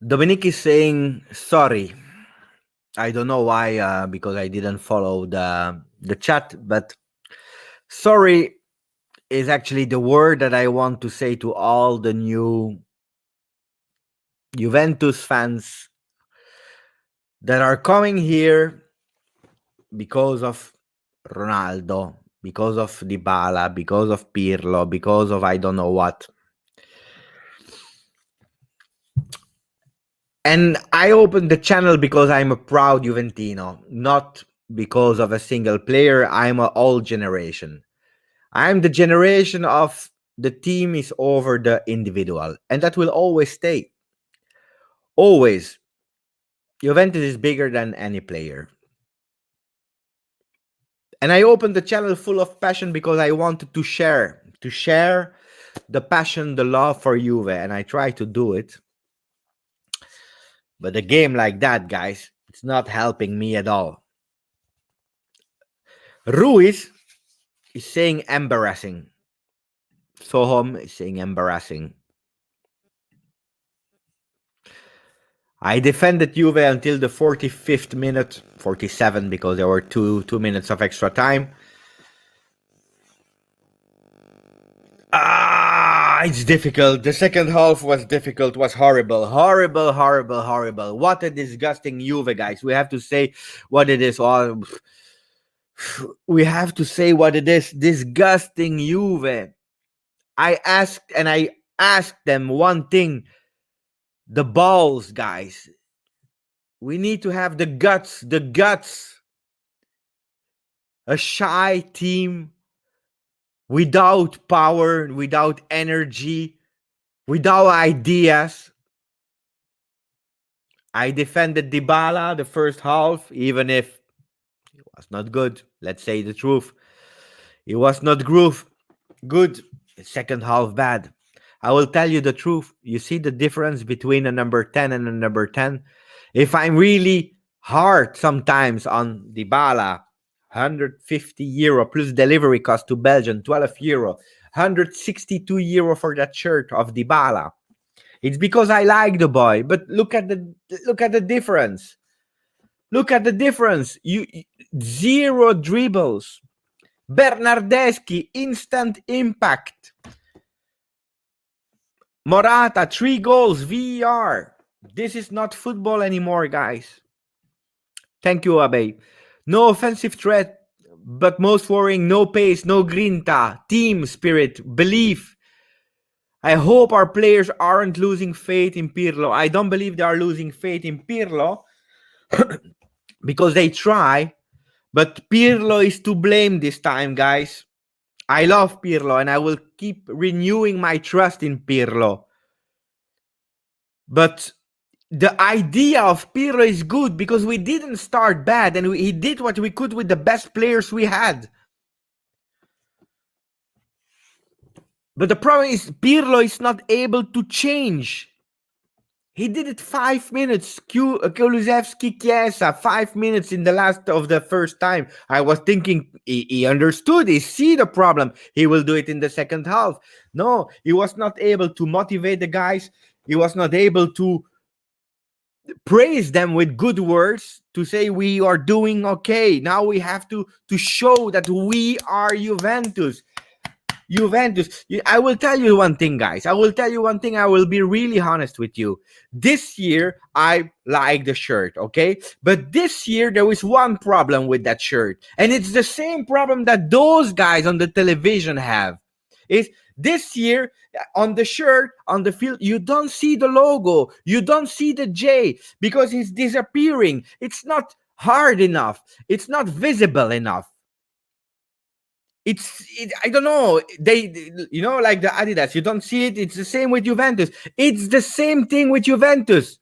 Dominic is saying sorry. I don't know why, because I didn't follow the chat, but sorry is actually the word that I want to say to all the new Juventus fans that are coming here because of Ronaldo, because of Dybala, because of Pirlo, because of I don't know what. And I opened the channel because I'm a proud Juventino, not because of a single player. I'm an old generation. I'm the generation of the team is over the individual, and that will always stay. Always. Juventus is bigger than any player. And I opened the channel full of passion because I wanted to share the passion, the love for Juve, and I try to do it. But a game like that, guys, it's not helping me at all. Ruiz is saying embarrassing. Sohom is saying embarrassing. I defended Juve until the 45th minute, 47 because there were two minutes of extra time. It's difficult. The second half was difficult, was horrible. Horrible. What a disgusting Juve, guys. We have to say what it is. We have to say what it is. Disgusting Juve. I asked them one thing. The balls, guys. We need to have the guts. A shy team without power, without energy, without ideas. I defended Dybala the first half, even if it was not good. Let's say the truth. It was not good. Second half bad. I will tell you the truth. You see the difference between a number 10 and a number 10? If I'm really hard sometimes on Dybala, €150 plus delivery cost to Belgium, €12, €162 for that shirt of Dybala. It's because I like the boy, but look at the difference. Look at the difference. You zero dribbles. Bernardeschi, instant impact. Morata, 3 goals, VAR. This is not football anymore, guys. Thank you, Abe. No offensive threat, but most worrying, no pace, no grinta, team spirit, belief. I hope our players aren't losing faith in Pirlo. I don't believe they are losing faith in Pirlo because they try, but Pirlo is to blame this time, guys. I love Pirlo and I will keep renewing my trust in Pirlo. But the idea of Pirlo is good because we didn't start bad and he did what we could with the best players we had. But the problem is Pirlo is not able to change. He did it 5 minutes. Kulusevski, Chiesa, 5 minutes in the last of the first time. I was thinking he understood. He see the problem. He will do it in the second half. No, he was not able to motivate the guys. He was not able to praise them with good words to say we are doing okay. Now we have to show that we are Juventus. I will tell you one thing, guys. I will tell you one thing. I will be really honest with you. This year, I like the shirt, okay? But this year, there is one problem with that shirt. And it's the same problem that those guys on the television have. Is this year, on the shirt, on the field, you don't see the logo. You don't see the J because it's disappearing. It's not hard enough. It's not visible enough. I don't know. They like the Adidas. You don't see it. It's the same with Juventus. It's the same thing with Juventus.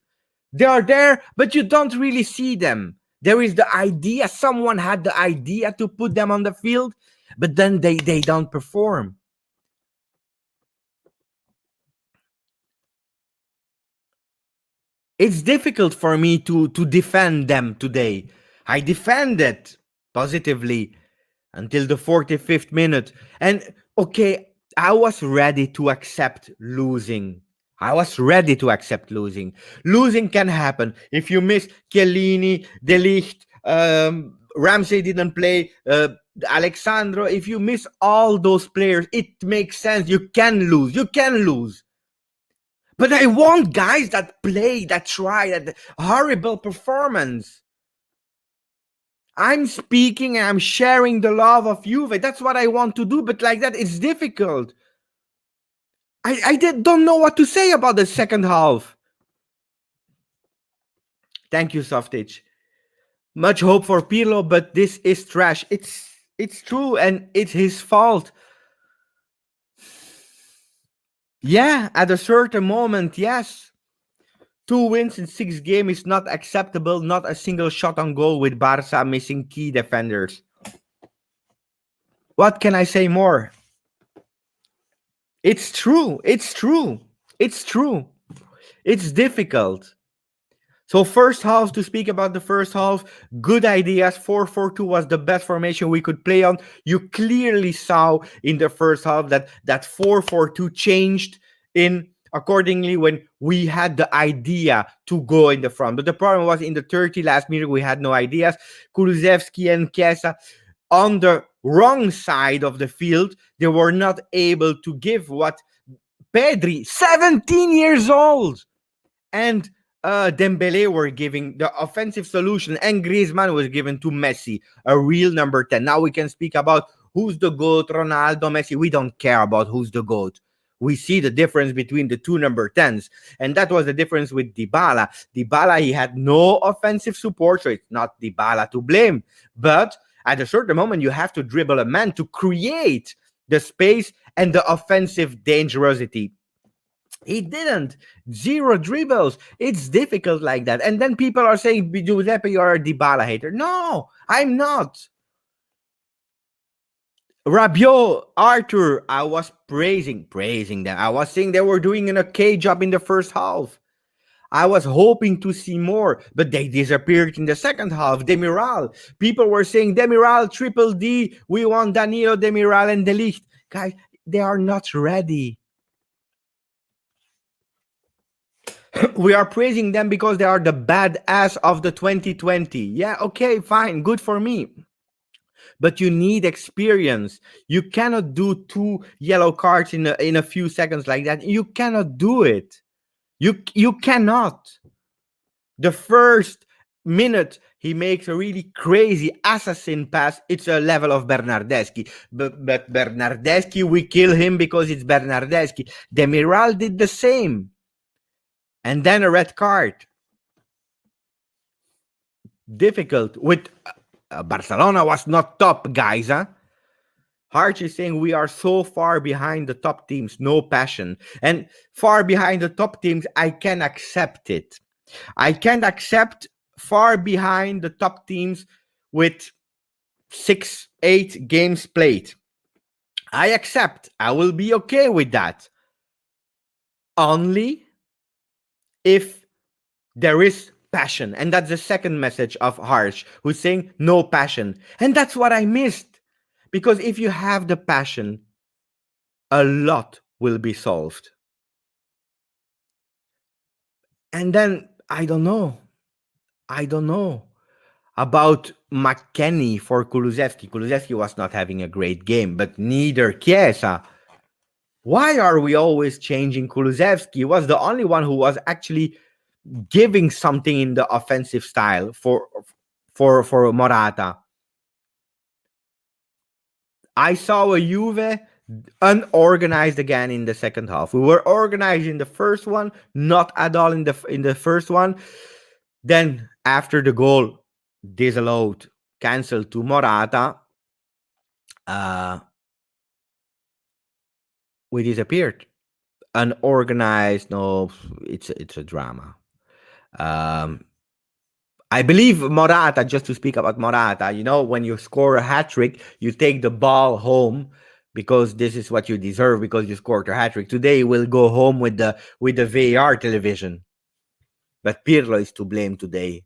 They are there, but you don't really see them. There is the idea. Someone had the idea to put them on the field, but then they don't perform. It's difficult for me to defend them today. I defended positively until the 45th minute. And okay, I was ready to accept losing. I was ready to accept losing. Losing can happen. If you miss Chiellini, De Ligt, Ramsey didn't play, Alexandro, if you miss all those players, it makes sense. You can lose. You can lose. But I want guys that play, that try, that horrible performance. I'm speaking and I'm sharing the love of Juve. That's what I want to do. But like that, it's difficult. Don't know what to say about the second half. Thank you, Softage. Much hope for Pirlo, but this is trash. It's true, and it's his fault. Yeah, at a certain moment, yes. 2 wins in 6 games is not acceptable. Not a single shot on goal with Barca missing key defenders. What can I say more? It's true. It's true. It's true. It's difficult. So first half, to speak about the first half, good ideas. 4-4-2 was the best formation we could play on. You clearly saw in the first half that 4-4-2 changed in accordingly when we had the idea to go in the front. But the problem was in the 30 last minute, we had no ideas. Kulusevski and Chiesa on the wrong side of the field, they were not able to give what Pedri, 17 years old, and Dembele were giving the offensive solution, and Griezmann was given to Messi, a real number 10. Now we can speak about who's the GOAT, Ronaldo, Messi. We don't care about who's the GOAT. We see the difference between the two number 10s, and that was the difference with Dybala. Dybala, he had no offensive support, so it's not Dybala to blame. But at a certain moment, you have to dribble a man to create the space and the offensive dangerosity. He didn't. 0 dribbles. It's difficult like that. And then people are saying, Giuseppe, you're a Dybala hater. No, I'm not. Rabiot, Arthur, I was praising them. I was saying they were doing an okay job in the first half. I was hoping to see more, but they disappeared in the second half. Demiral. People were saying, Demiral, triple D. We want Danilo, Demiral, and De Ligt. Guys, they are not ready. We are praising them because they are the badass of the 2020. Yeah, okay, fine, good for me. But you need experience. You cannot do 2 yellow cards in a few seconds like that. You cannot do it. You cannot. The first minute he makes a really crazy assassin pass. It's a level of Bernardeschi. But Bernardeschi, we kill him because it's Bernardeschi. Demiral did the same. And then a red card. Difficult. With Barcelona was not top, guys. Huh? Harch is saying we are so far behind the top teams, no passion. And far behind the top teams, I can accept it. I can accept far behind the top teams with 6-8 games played. I accept. I will be okay with that. Only if there is passion. And that's the second message of Harsh, who's saying no passion. And that's what I missed. Because if you have the passion, a lot will be solved. And then, I don't know about McKennie for Kulusevski. Kulusevski was not having a great game, but neither Chiesa. Why are we always changing Kulusevski? He was the only one who was actually giving something in the offensive style for Morata. I saw a Juve unorganized again in the second half. We were organized in the first one, not at all in the first one. Then after the goal disallowed, cancelled to Morata, we disappeared. Unorganized. No, it's a drama. I believe Morata, just to speak about Morata, when you score a hat-trick, you take the ball home because this is what you deserve because you scored a hat-trick. Today, we'll go home with the VAR television. But Pirlo is to blame today.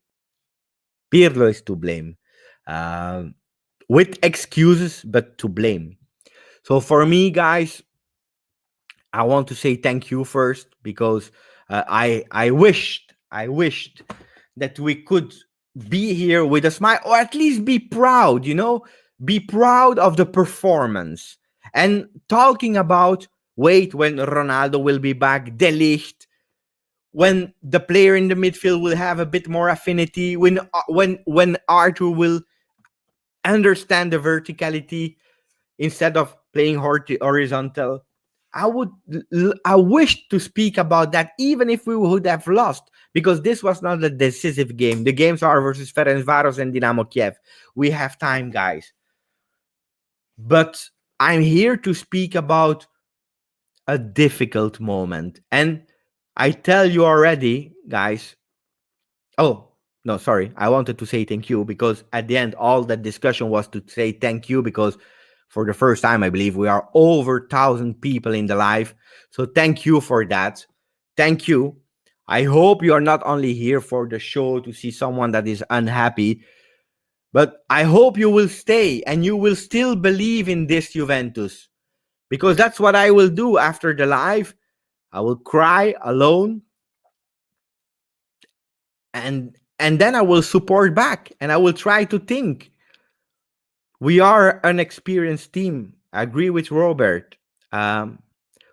Pirlo is to blame. With excuses, but to blame. So for me, guys, I want to say thank you first because I wished that we could be here with a smile, or at least be proud, be proud of the performance. And talking about, wait, when Ronaldo will be back, De Ligt, when the player in the midfield will have a bit more affinity, when Arthur will understand the verticality instead of playing horizontal. I wish to speak about that, even if we would have lost, because this was not a decisive game. The games are versus Ferencvaros and Dynamo Kiev. We have time, guys. But I'm here to speak about a difficult moment. And I tell you already, guys. Oh, no, sorry. I wanted to say thank you because at the end, all that discussion was to say thank you because for the first time, I believe we are over 1,000 people in the live. So thank you for that. Thank you. I hope you are not only here for the show to see someone that is unhappy, but I hope you will stay and you will still believe in this Juventus, because that's what I will do after the live. I will cry alone, and then I will support back and I will try to think. We are an experienced team. I agree with Robert. Um,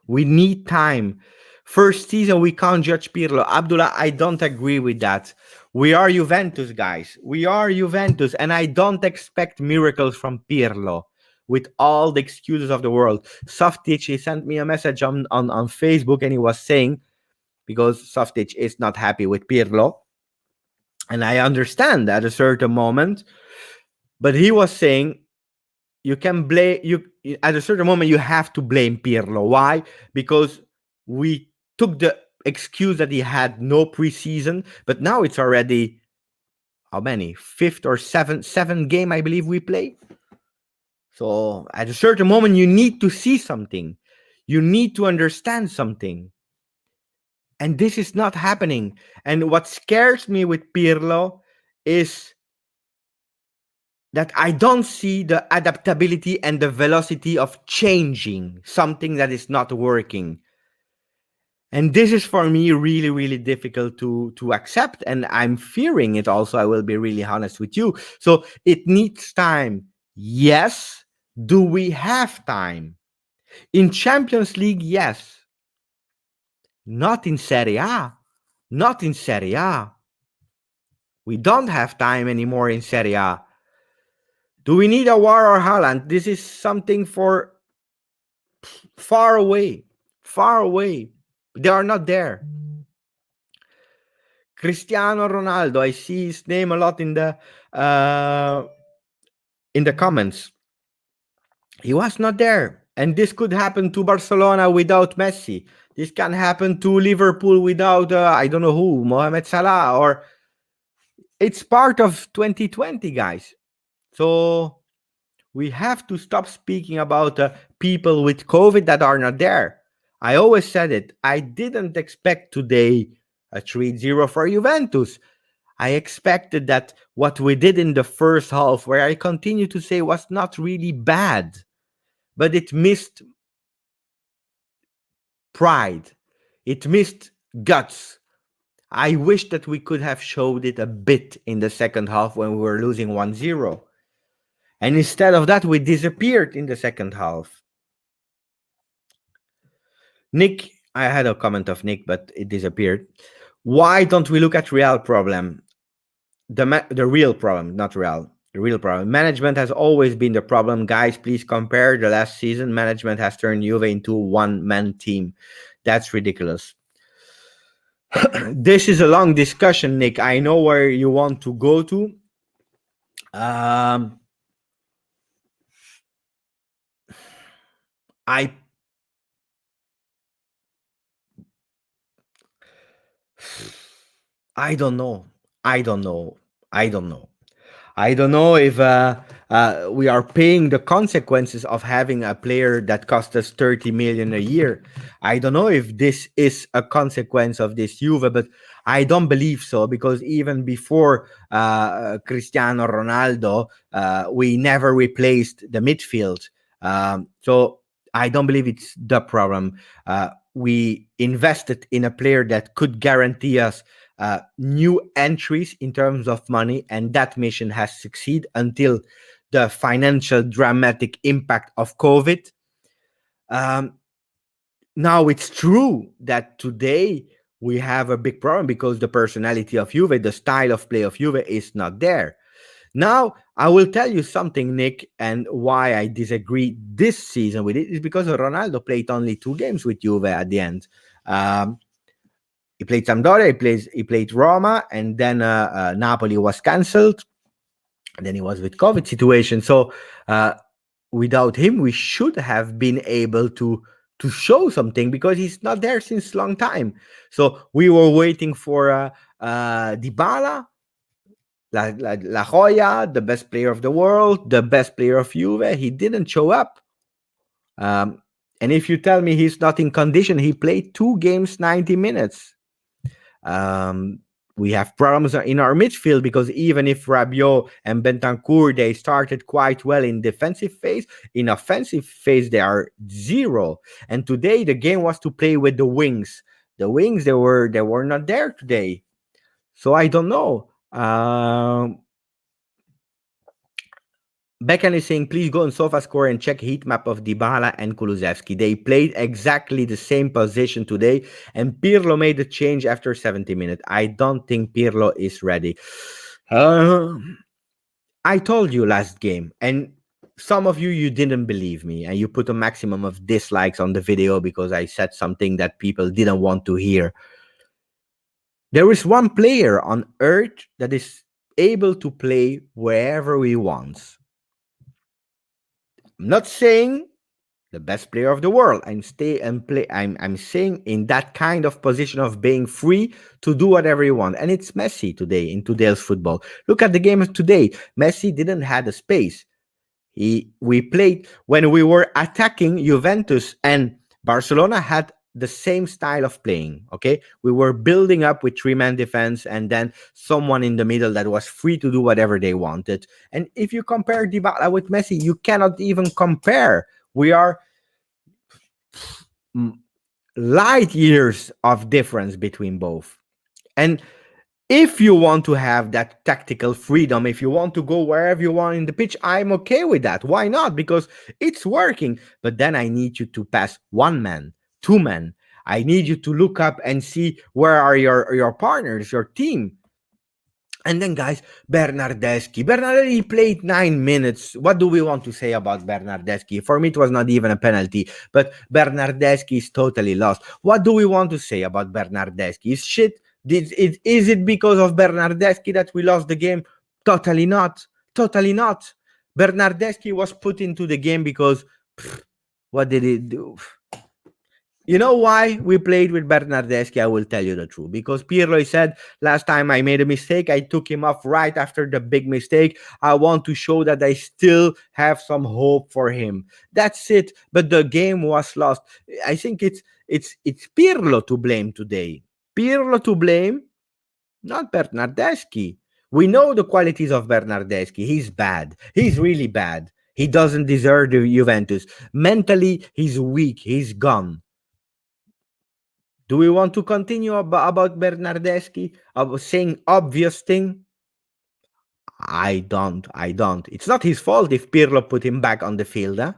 we need time. First season, we can't judge Pirlo. Abdullah, I don't agree with that. We are Juventus, guys. We are Juventus, and I don't expect miracles from Pirlo with all the excuses of the world. Softic, he sent me a message on Facebook, and he was saying, because Softic is not happy with Pirlo, and I understand at a certain moment, but he was saying you can blame you at a certain moment you have to blame Pirlo. Why? Because we took the excuse that he had no preseason, but now it's already how many? Fifth or seven game I believe we play. So at a certain moment you need to see something. You need to understand something. And this is not happening. And what scares me with Pirlo is that I don't see the adaptability and the velocity of changing something that is not working. And this is for me really, really difficult to accept. And I'm fearing it also. I will be really honest with you. So it needs time. Yes. Do we have time? In Champions League, yes. Not in Serie A. Not in Serie A. We don't have time anymore in Serie A. Do we need a War or Haaland? This is something for far away. Far away. They are not there. Cristiano Ronaldo, I see his name a lot in the comments. He was not there. And this could happen to Barcelona without Messi. This can happen to Liverpool without, I don't know who, Mohamed Salah. Or it's part of 2020, guys. So we have to stop speaking about people with COVID that are not there. I always said it. I didn't expect today a 3-0 for Juventus. I expected that what we did in the first half, where I continue to say was not really bad, but it missed pride. It missed guts. I wish that we could have showed it a bit in the second half when we were losing 1-0. And instead of that, we disappeared in the second half. Nick, I had a comment of Nick, but it disappeared. Why don't we look at real problem? The real problem, not real. The real problem. Management has always been the problem. Guys, please compare the last season. Management has turned Juve into a one-man team. That's ridiculous. This is a long discussion, Nick. I know where you want to go to. I don't know. I don't know. I don't know. I don't know if we are paying the consequences of having a player that cost us 30 million a year. I don't know if this is a consequence of this Juve, but I don't believe so, because even before Cristiano Ronaldo, we never replaced the midfield. So I don't believe it's the problem. We invested in a player that could guarantee us new entries in terms of money, and that mission has succeeded until the financial dramatic impact of COVID. Um, Now it's true that today we have a big problem because the personality of Juve, the style of play of Juve is not there. Now, I will tell you something, Nick, and why I disagree this season with it is because Ronaldo played only 2 games with Juve at the end. Um, he played Sampdoria, he played Roma, and then Napoli was cancelled. And then he was with COVID situation. So uh, without him, we should have been able to show something because he's not there since long time. So we were waiting for Dybala, La Joya, the best player of the world, the best player of Juve. He didn't show up. Um, and if you tell me he's not in condition, he played 2 games, 90 minutes. Um, we have problems in our midfield because even if Rabiot and Bentancur, they started quite well in defensive phase, in offensive phase they are zero. And today the game was to play with the wings. The wings they were not there today. So I don't know. Beckham is saying, please go on SofaScore and check heat map of Dybala and Kulusevski. They played exactly the same position today, and Pirlo made a change after 70 minutes. I don't think Pirlo is ready. I told you last game, and some of you didn't believe me, and you put a maximum of dislikes on the video because I said something that people didn't want to hear. There is one player on earth that is able to play wherever he wants. I'm not saying the best player of the world. I'm saying in that kind of position of being free to do whatever you want. And it's Messi today in today's football. Look at the game of today. Messi didn't have the space. We played when we were attacking. Juventus and Barcelona had the same style of playing. Okay, we were building up with 3-man defense and then someone in the middle that was free to do whatever they wanted. And if you compare Dybala with Messi, you cannot even compare. We are light years of difference between both. And if you want to have that tactical freedom, if you want to go wherever you want in the pitch, I'm okay with that. Why not? Because it's working. But then I need you to pass 1 man, 2 men. I need you to look up and see where are your partners, your team. And then, guys, Bernardeschi. Bernardeschi played 9 minutes. What do we want to say about Bernardeschi? For me, it was not even a penalty, but Bernardeschi is totally lost. What do we want to say about Bernardeschi? Is shit? Is it because of Bernardeschi that we lost the game? Totally not. Totally not. Bernardeschi was put into the game because what did he do? You know why we played with Bernardeschi? I will tell you the truth. Because Pirlo said, last time I made a mistake, I took him off right after the big mistake. I want to show that I still have some hope for him. That's it. But the game was lost. I think it's Pirlo to blame today. Pirlo to blame, not Bernardeschi. We know the qualities of Bernardeschi. He's bad. He's really bad. He doesn't deserve the Juventus. Mentally, he's weak. He's gone. Do we want to continue about Bernardeschi? About saying obvious thing? I don't. It's not his fault if Pirlo put him back on the field. Huh?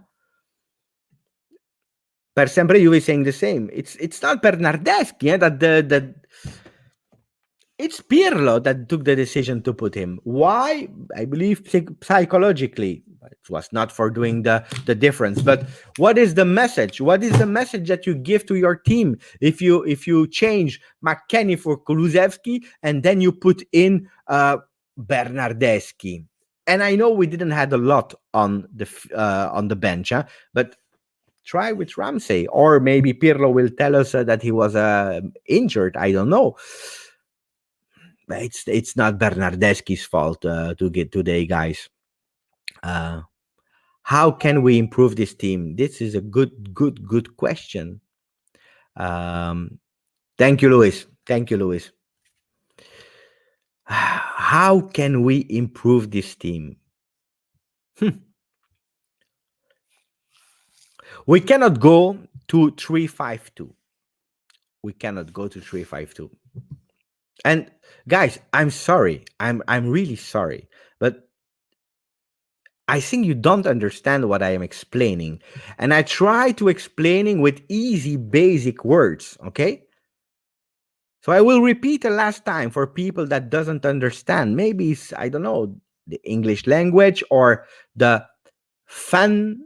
Per sempre you were saying the same. It's not Bernardeschi that it's Pirlo that took the decision to put him. Why? I believe psychologically. It was not for doing the difference. But what is the message? What is the message that you give to your team if you change McKennie for Kulusevski and then you put in Bernardeschi? And I know we didn't have a lot on the bench, huh? But try with Ramsey, or maybe Pirlo will tell us that he was injured. I don't know. It's not Bernardeschi's fault to get today, guys. How can we improve this team? This is a good question. Thank you, Luis. Thank you, Luis. How can we improve this team? We cannot go to 3-5-2. We cannot go to 3-5-2. And guys, I'm sorry. I'm really sorry. But I think you don't understand what I am explaining. And I try to explaining with easy basic words, okay? So I will repeat the last time for people that doesn't understand. Maybe it's, I don't know, the English language or the fanboys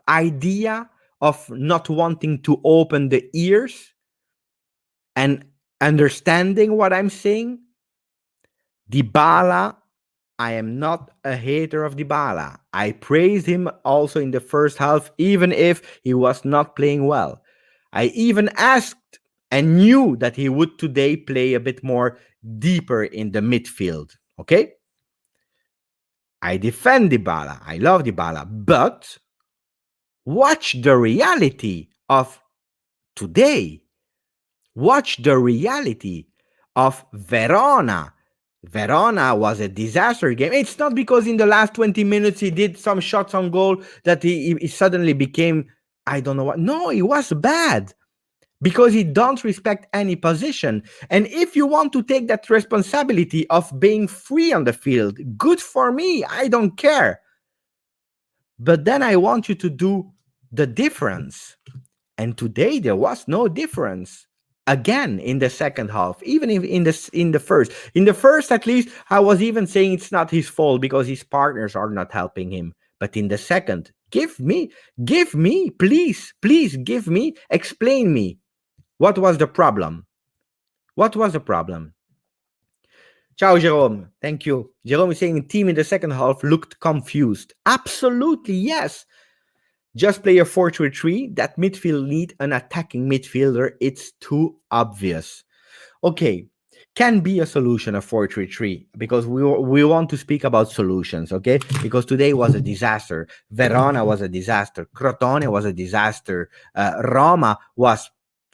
idea of not wanting to open the ears and understanding what I'm saying. Dybala, I am not a hater of Dybala. I praised him also in the first half, even if he was not playing well. I even asked and knew that he would today play a bit more deeper in the midfield. Okay? I defend Dybala. I love Dybala. But watch the reality of today. Watch the reality of Verona. Verona was a disaster game. It's not because in the last 20 minutes he did some shots on goal that he suddenly became, I don't know what. No, he was bad because he don't respect any position. And if you want to take that responsibility of being free on the field, good for me. I don't care. But then I want you to do the difference. And today there was no difference. Again in the second half, even if in the first at least I was even saying it's not his fault because his partners are not helping him. But in the second, give me, please give me, explain me what was the problem. What was the problem? Ciao, Jerome. Thank you. Jerome is saying the team in the second half looked confused. Absolutely, yes. Just play a 4-3-3. That midfield need an attacking midfielder. It's too obvious. Okay, can be a solution, a 4-3-3, because we want to speak about solutions, okay? Because today was a disaster. Verona was a disaster. Crotone was a disaster. Roma was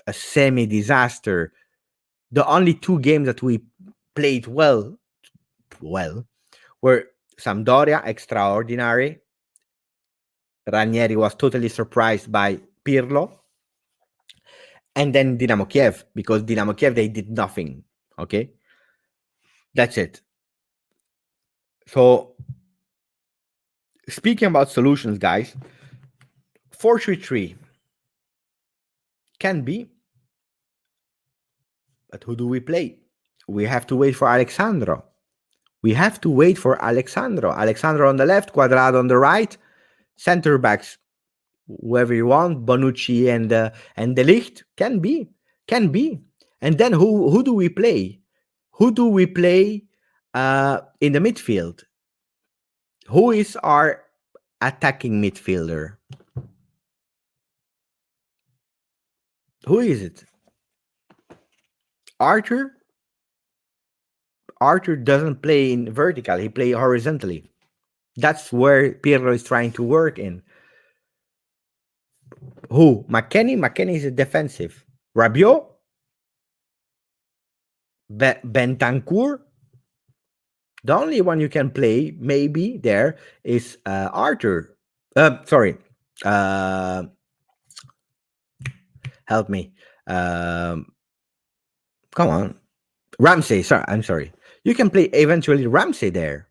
a semi-disaster. The only two games that we played well were Sampdoria, extraordinary. Ranieri was totally surprised by Pirlo. And then Dynamo Kiev, because Dynamo Kiev, they did nothing. Okay? That's it. So, speaking about solutions, guys, 4-3-3 can be, but who do we play? We have to wait for Alexandro. Alexandro on the left, Quadrado on the right, center backs, whoever you want, Bonucci and De Ligt, can be. And then who do we play? Who do we play in the midfield? Who is our attacking midfielder? Who is it? Arthur? Arthur doesn't play in vertical. He plays horizontally. That's where Pirlo is trying to work in. Who? McKennie? McKennie is a defensive. Rabiot? Bentancur? The only one you can play, maybe, there is Arthur. Sorry. Help me. Come on. Ramsey. Sorry, I'm sorry. You can play eventually Ramsey there.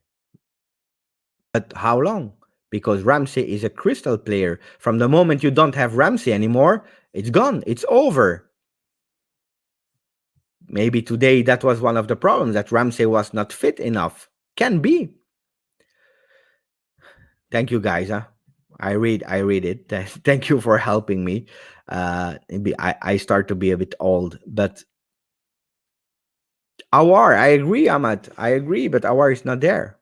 But how long? Because Ramsey is a crystal player. From the moment you don't have Ramsey anymore, it's gone. It's over. Maybe today that was one of the problems, that Ramsey was not fit enough. Can be. Thank you, guys. I read it. Thank you for helping me. I start to be a bit old, but Awar, I agree, Ahmad. I agree, but Awar is not there.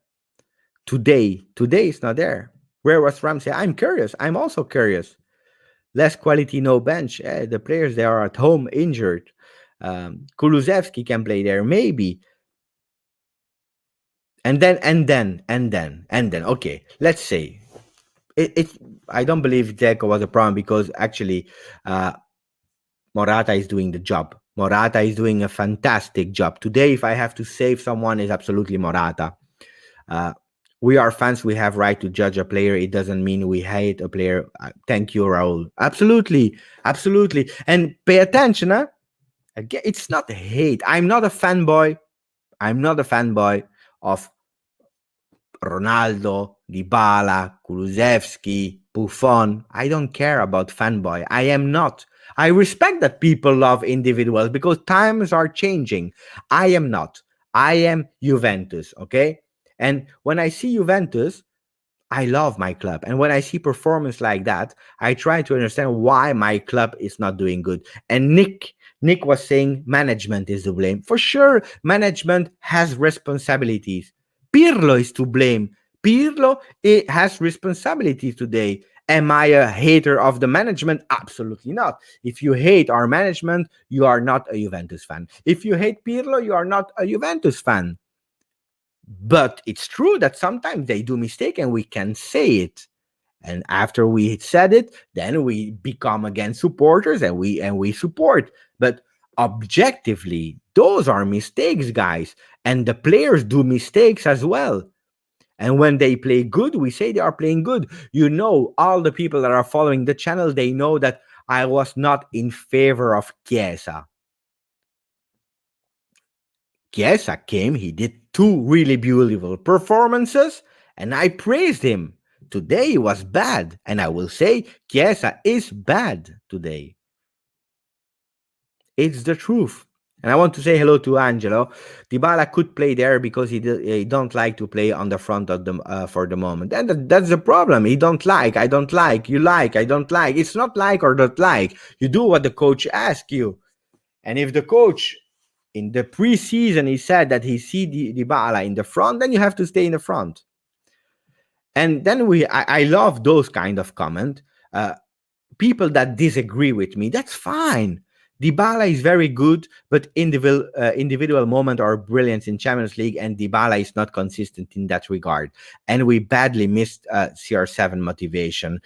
Today is not there. Where was Ramsey? I'm curious. I'm also curious. Less quality, no bench. The players, they are at home injured. Kulusevski can play there, maybe. And then, okay, let's say I don't believe Dzeko was a problem, because actually Morata is doing the job. Morata is doing a fantastic job. Today, if I have to save someone, is absolutely Morata. We are fans. We have right to judge a player. It doesn't mean we hate a player. Thank you, Raul. Absolutely, absolutely. And pay attention, huh? Again, it's not hate. I'm not a fanboy. I'm not a fanboy of Ronaldo, Dybala, Kulusevski, Buffon. I don't care about fanboy. I am not. I respect that people love individuals because times are changing. I am not. I am Juventus, okay? And when I see Juventus, I love my club. And when I see performance like that, I try to understand why my club is not doing good. And Nick was saying management is to blame. For sure, management has responsibilities. Pirlo is to blame. Pirlo has responsibility today. Am I a hater of the management? Absolutely not. If you hate our management, you are not a Juventus fan. If you hate Pirlo, you are not a Juventus fan. But it's true that sometimes they do mistake and we can say it. And after we said it, then we become again supporters and we support. But objectively, those are mistakes, guys. And the players do mistakes as well. And when they play good, we say they are playing good. You know, all the people that are following the channel, they know that I was not in favor of Chiesa. Chiesa came, he did two really beautiful performances, and I praised him. Today he was bad, and I will say Chiesa is bad today. It's the truth. And I want to say hello to Angelo. Dybala could play there because he don't like to play on the front of the for the moment, and that's the problem. He don't like. I don't like. You like. I don't like. It's not like or don't like. You do what the coach asks you, and if the coach in the preseason he said that he see Dybala in the front, then you have to stay in the front. And then I love those kind of comment. People that disagree with me, that's fine. Dybala is very good, but individual moment or brilliance in Champions League, and Dybala is not consistent in that regard. And we badly missed CR7 motivation.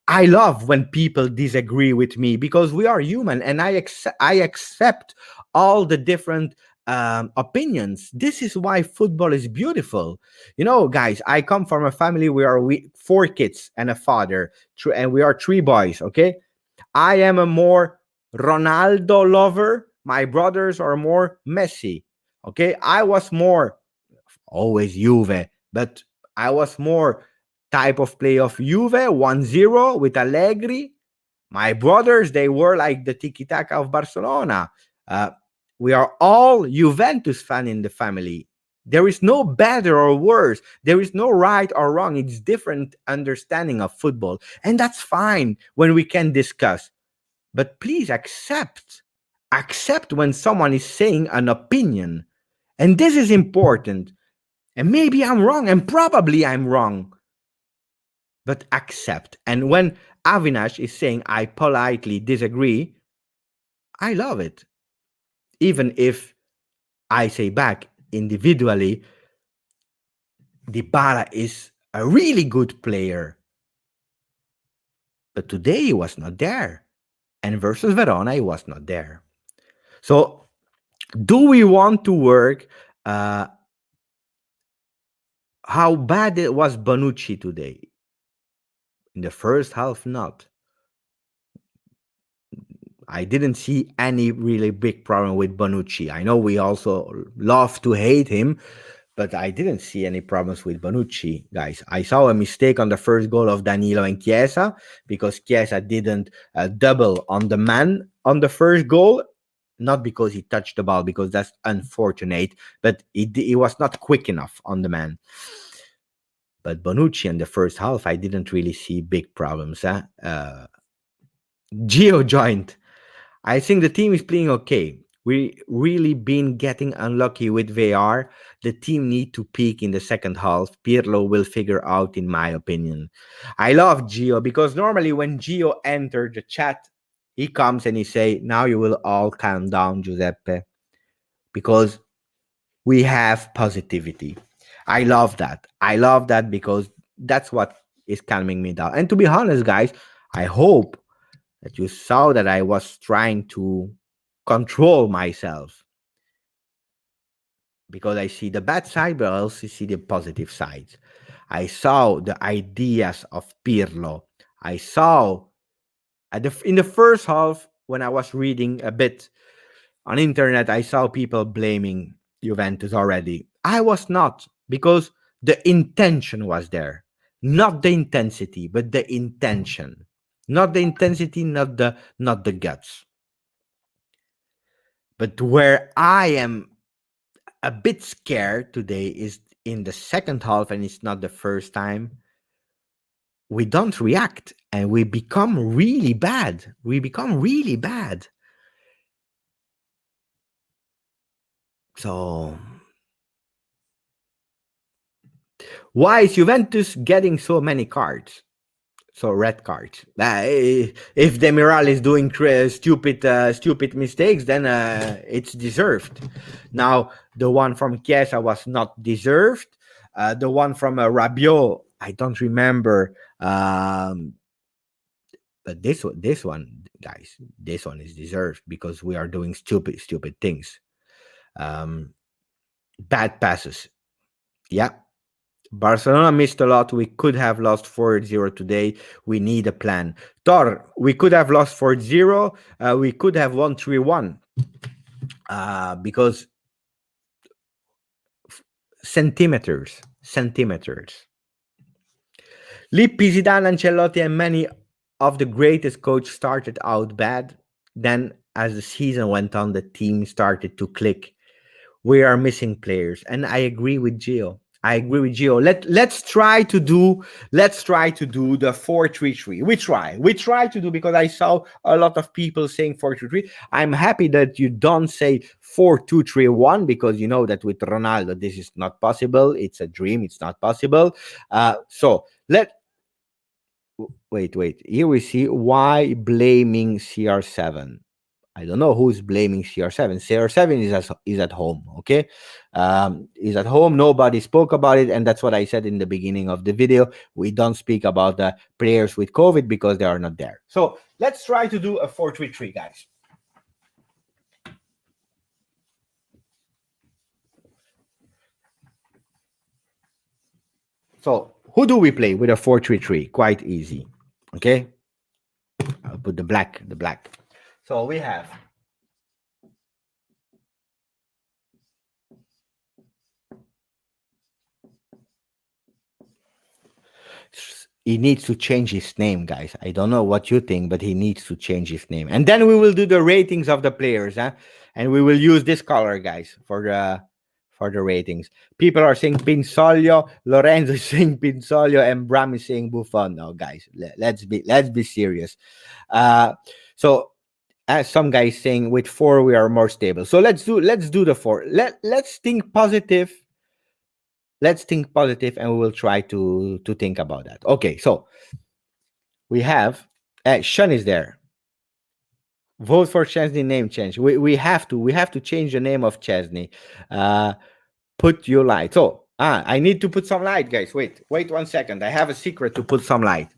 I love when people disagree with me because we are human, and I accept all the different opinions. This is why football is beautiful. You know, guys, I come from a family where we four kids and a father, and we are three boys. Okay, I am a more Ronaldo lover. My brothers are more Messi. Okay, I was more always Juve, but I was more type of play of Juve 1-0 with Allegri. My brothers, they were like the tiki-taka of Barcelona. Uh, we are all Juventus fan in the family. There is no better or worse. There is no right or wrong. It's different understanding of football. And that's fine when we can discuss. But please accept. Accept when someone is saying an opinion. And this is important. And maybe I'm wrong, and probably I'm wrong. But accept. And when Avinash is saying, I politely disagree, I love it. Even if I say back individually, Dybala is a really good player. But today he was not there. And versus Verona, he was not there. So, do we want to work? How bad it was Bonucci today? In the first half, not. I didn't see any really big problem with Bonucci. I know we also love to hate him, but I didn't see any problems with Bonucci, guys. I saw a mistake on the first goal of Danilo and Chiesa because Chiesa didn't double on the man on the first goal. Not because he touched the ball, because that's unfortunate, but he was not quick enough on the man. But Bonucci in the first half, I didn't really see big problems. Gio joined. I think the team is playing okay. We really been getting unlucky with VAR. The team need to peak in the second half. Pirlo will figure out, in my opinion. I love Gio because normally when Gio entered the chat, he comes and he say, "Now you will all calm down, Giuseppe, because we have positivity." I love that. I love that because that's what is calming me down. And to be honest, guys, I hope that you saw that I was trying to control myself. because I see the bad side, but I also see the positive sides. I saw the ideas of Pirlo. I saw in the first half when I was reading a bit on internet, I saw people blaming Juventus already. I was not, because the intention was there, not the intensity, but the intention, not the intensity, not the guts. But where I am a bit scared today is in the second half, and it's not the first time. We don't react and we become really bad. We become really bad. So, why is Juventus getting so many cards? So red cards. If Demiral is doing stupid mistakes, then it's deserved. Now the one from Chiesa was not deserved. The one from Rabiot, I don't remember. But this one, guys, this one is deserved because we are doing stupid things. Bad passes. Yeah. Barcelona missed a lot. We could have lost 4-0 today. We need a plan. Tor, we could have lost 4-0. We could have won 3-1. Because centimeters. Lippi, Zidane, Ancelotti, and many of the greatest coaches started out bad. Then, as the season went on, the team started to click. We are missing players, and I agree with Gio. Let's try to do the 4-3-3. We try to do, because I saw a lot of people saying 4-3-3. I'm happy that you don't say 4-2-3-1, because you know that with Ronaldo this is not possible. It's a dream. It's not possible. So wait. Here we see why blaming CR7. I don't know who's blaming CR7. CR7 is at home, okay? Is at home. Nobody spoke about it, and that's what I said in the beginning of the video. We don't speak about the players with COVID because they are not there. So let's try to do a 4-3-3, guys. So who do we play with a 4-3-3? Quite easy, okay? I'll put the black. So we have he needs to change his name, guys. I don't know what you think, but he needs to change his name. And then we will do the ratings of the players, huh? And we will use this color, guys, for the ratings. People are saying Pinsolio, Lorenzo is saying Pinsolio, and Bram is saying Buffon. No, guys, let's be serious. So as some guys saying, with 4 we are more stable. So let's do the 4. Let's think positive. Let's think positive, and we will try to think about that. Okay, so we have Sean is there. Vote for Chesney name change. We have to change the name of Chesney. Put your light. So I need to put some light, guys. Wait 1 second. I have a secret to put some light.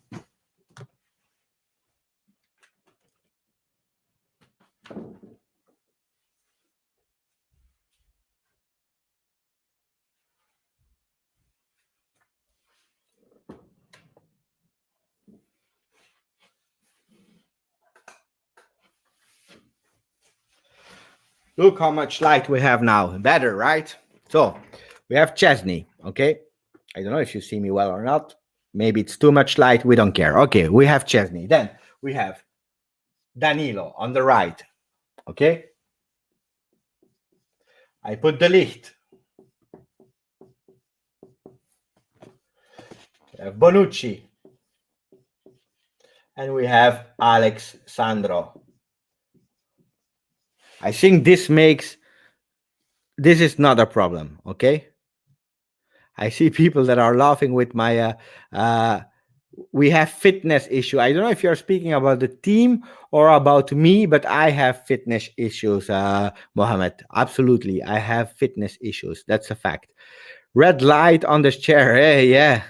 Look how much light we have now. Better, right? So we have Chesney. Okay, I don't know if you see me well or not. Maybe it's too much light. We don't care. Okay, we have Chesney. Then we have Danilo on the right. Okay, I put the Licht. We have Bonucci. And we have Alex Sandro. I think this is not a problem, okay? I see people that are laughing with my we have fitness issue. I don't know if you're speaking about the team or about me, but I have fitness issues, Mohammed. Absolutely, I have fitness issues. That's a fact. Red light on the chair. Hey,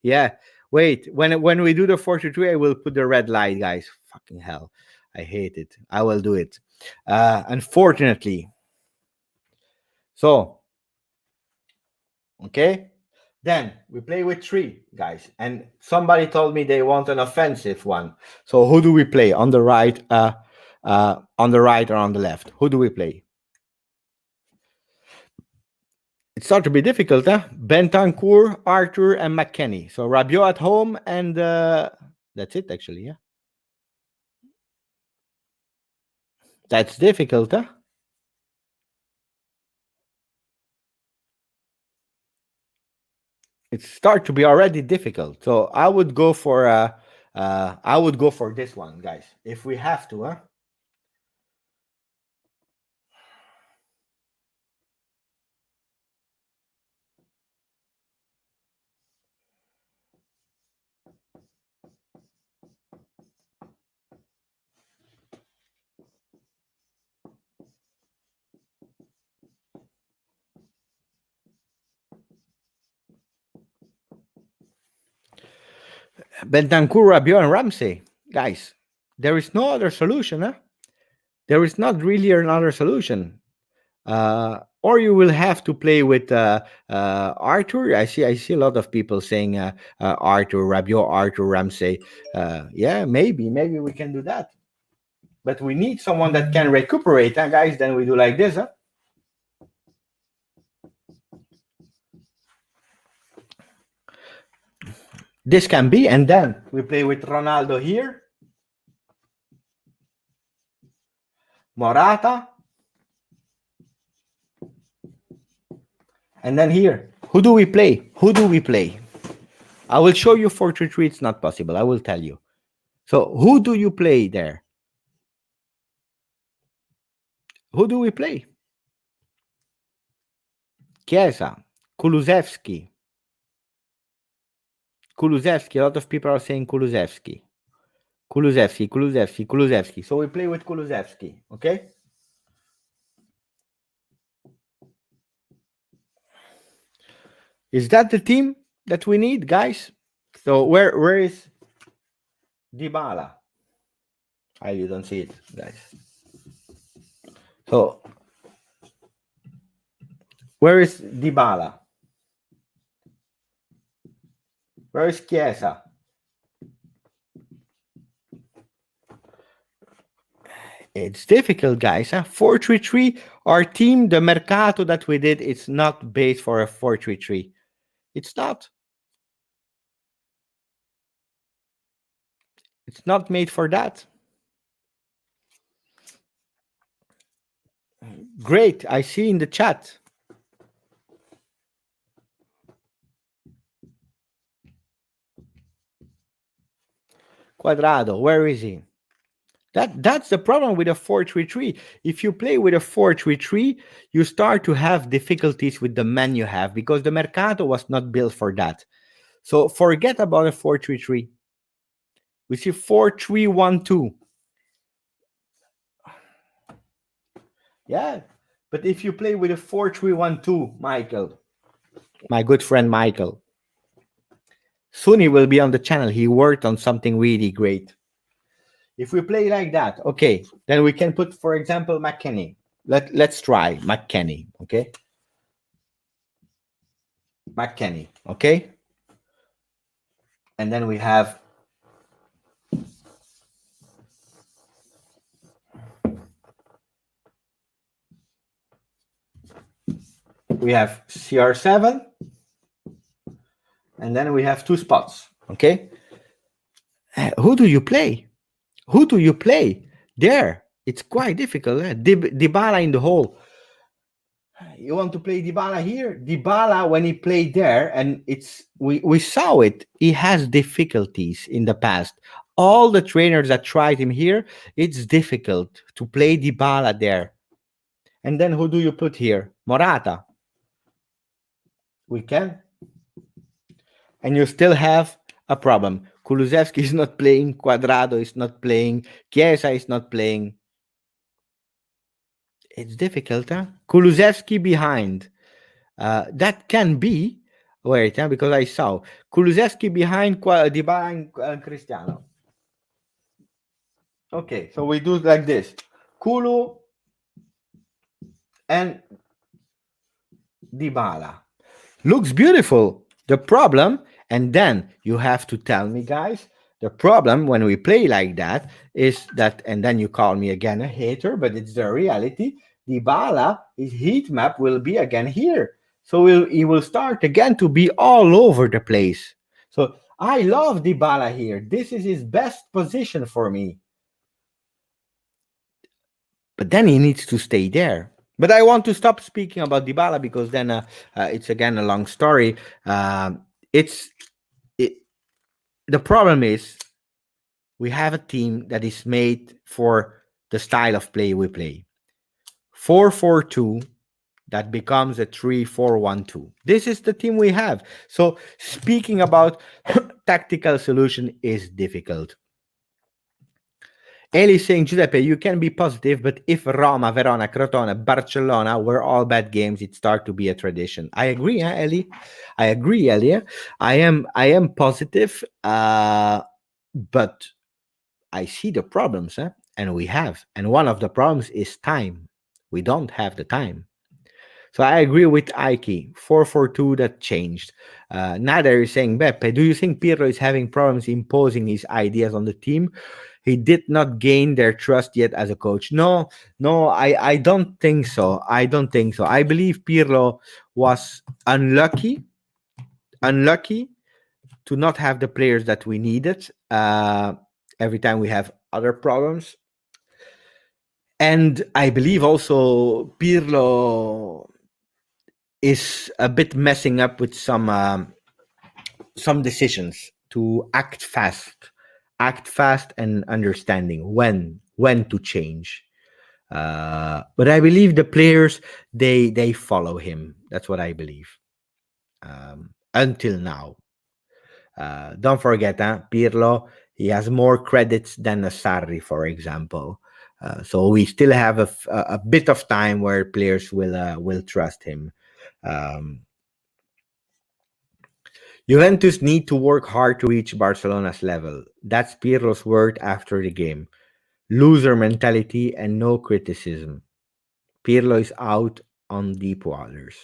yeah. Wait, when we do the 4-3, I will put the red light, guys. Fucking hell, I hate it. I will do it. Unfortunately. So Okay? Then we play with 3 guys, and somebody told me they want an offensive one. So who do we play on the right, or on the left? Who do we play? It starts to be difficult, huh? Bentancur, Arthur, and McKennie. So Rabiot at home, and that's it actually, yeah. That's difficult, huh? It starts to be already difficult. So I would go for this one, guys, if we have to, huh? Bentancur, Rabiot, and Ramsey, guys. There is no other solution, huh? There is not really another solution. Or you will have to play with Arthur. I see a lot of people saying Arthur, Rabiot, Arthur, Ramsey. Yeah, maybe we can do that. But we need someone that can recuperate, huh, guys? Then we do like this, huh? This can be, and then we play with Ronaldo here, Morata, and then here. Who do we play? I will show you 4-3-3. It's not possible. I will tell you. So who do you play there? Who do we play? Chiesa, Kulusevski. A lot of people are saying Kulusevski. So we play with Kulusevski, okay? Is that the team that we need, guys? So where is Dybala? You don't see it, guys. So where is Dybala? Where is Chiesa? It's difficult, guys. 4-3-3. Our team, the mercato that we did, it's not based for a 4-3-3. It's not. It's not made for that. Great. I see in the chat. Quadrado, where is he? That's the problem with a 4-3-3. If you play with a 4-3-3, you start to have difficulties with the men you have because the mercato was not built for that. So forget about a 4-3-3. We see 4-3-1-2. Yeah, but if you play with a 4-3-1-2, Michael, my good friend Michael, soon he will be on the channel. He worked on something really great. If we play like that, okay, then we can put, for example, McKennie. Let's try McKennie, okay? McKennie, okay? And then we have CR7, and then we have 2 spots, okay? Who do you play? There? It's quite difficult. Dybala in the hole. You want to play Dybala here? Dybala, when he played there, and we saw it, he has difficulties in the past. All the trainers that tried him here, it's difficult to play Dybala there. And then who do you put here? Morata. We can. And you still have a problem. Kulusevski is not playing, Cuadrado is not playing, Chiesa is not playing. It's difficult, huh? Kulusevski behind. That can be. Wait, because I saw Kulusevski behind Dybala and Cristiano. Okay, so we do it like this. Kulu and Dybala. Looks beautiful. The problem, and then you have to tell me, guys, the problem when we play like that is that, and then you call me again a hater, but it's the reality. Dybala, his heat map will be again here. So he will start again to be all over the place. So I love Dybala here. This is his best position for me. But then he needs to stay there. But I want to stop speaking about Dybala because then it's again a long story. It's it, the problem is we have a team that is made for the style of play we play. 4-4-2 that becomes a 3-4-1-2. This is the team we have. So speaking about tactical solution is difficult. Eli saying, Giuseppe, you can be positive, but if Roma, Verona, Crotone, Barcelona were all bad games, it start to be a tradition. I agree, Eli. I agree, Eli. I am positive, but I see the problems, and we have. And one of the problems is time. We don't have the time. So I agree with Ike. 4-4-2 that changed. Nader is saying, Beppe, do you think Pirlo is having problems imposing his ideas on the team? He did not gain their trust yet as a coach. No, I don't think so. I don't think so. I believe Pirlo was unlucky to not have the players that we needed. Every time we have other problems. And I believe also Pirlo is a bit messing up with some decisions to act fast and understanding when to change. But I believe the players they follow him. That's what I believe. Until now, don't forget, Pirlo. He has more credits than a Sarri, for example. So we still have a bit of time where players will trust him. Um, Juventus need to work hard to reach Barcelona's level. That's Pirlo's word after the game. Loser mentality and no criticism. Pirlo is out on deep waters.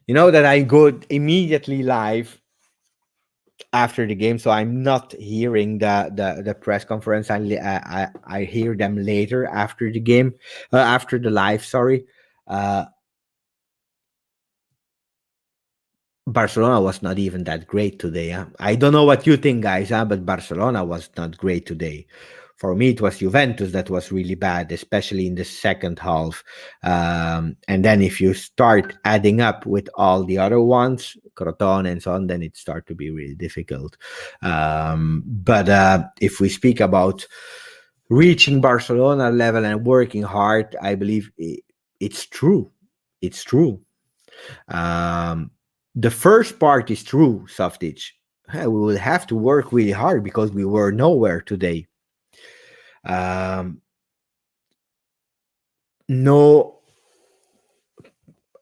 You know that I go immediately live after the game, so I'm not hearing the press conference. I hear them later after the game, after the live. Sorry. Barcelona was not even that great today. I don't know what you think, guys, but Barcelona was not great today. For me, it was Juventus that was really bad, especially in the second half. And then if you start adding up with all the other ones, Crotone and so on, then it starts to be really difficult. But if we speak about reaching Barcelona level and working hard, I believe it's true. It's true. The first part is true, Softage. We will have to work really hard because we were nowhere today. No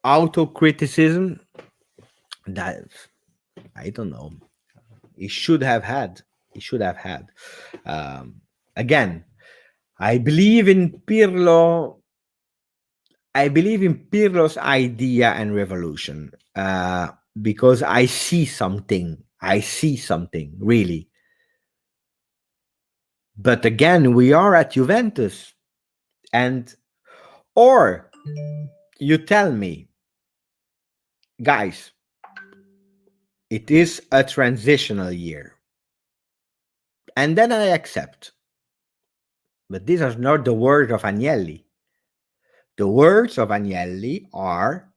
auto criticism. That I don't know. He should have had. He should have had. Again, I believe in Pirlo. I believe in Pirlo's idea and revolution because I see something. I see something really. But again, we are at Juventus. And, or you tell me, guys, it is a transitional year. And then I accept. But these are not the words of Agnelli. The words of Agnelli are,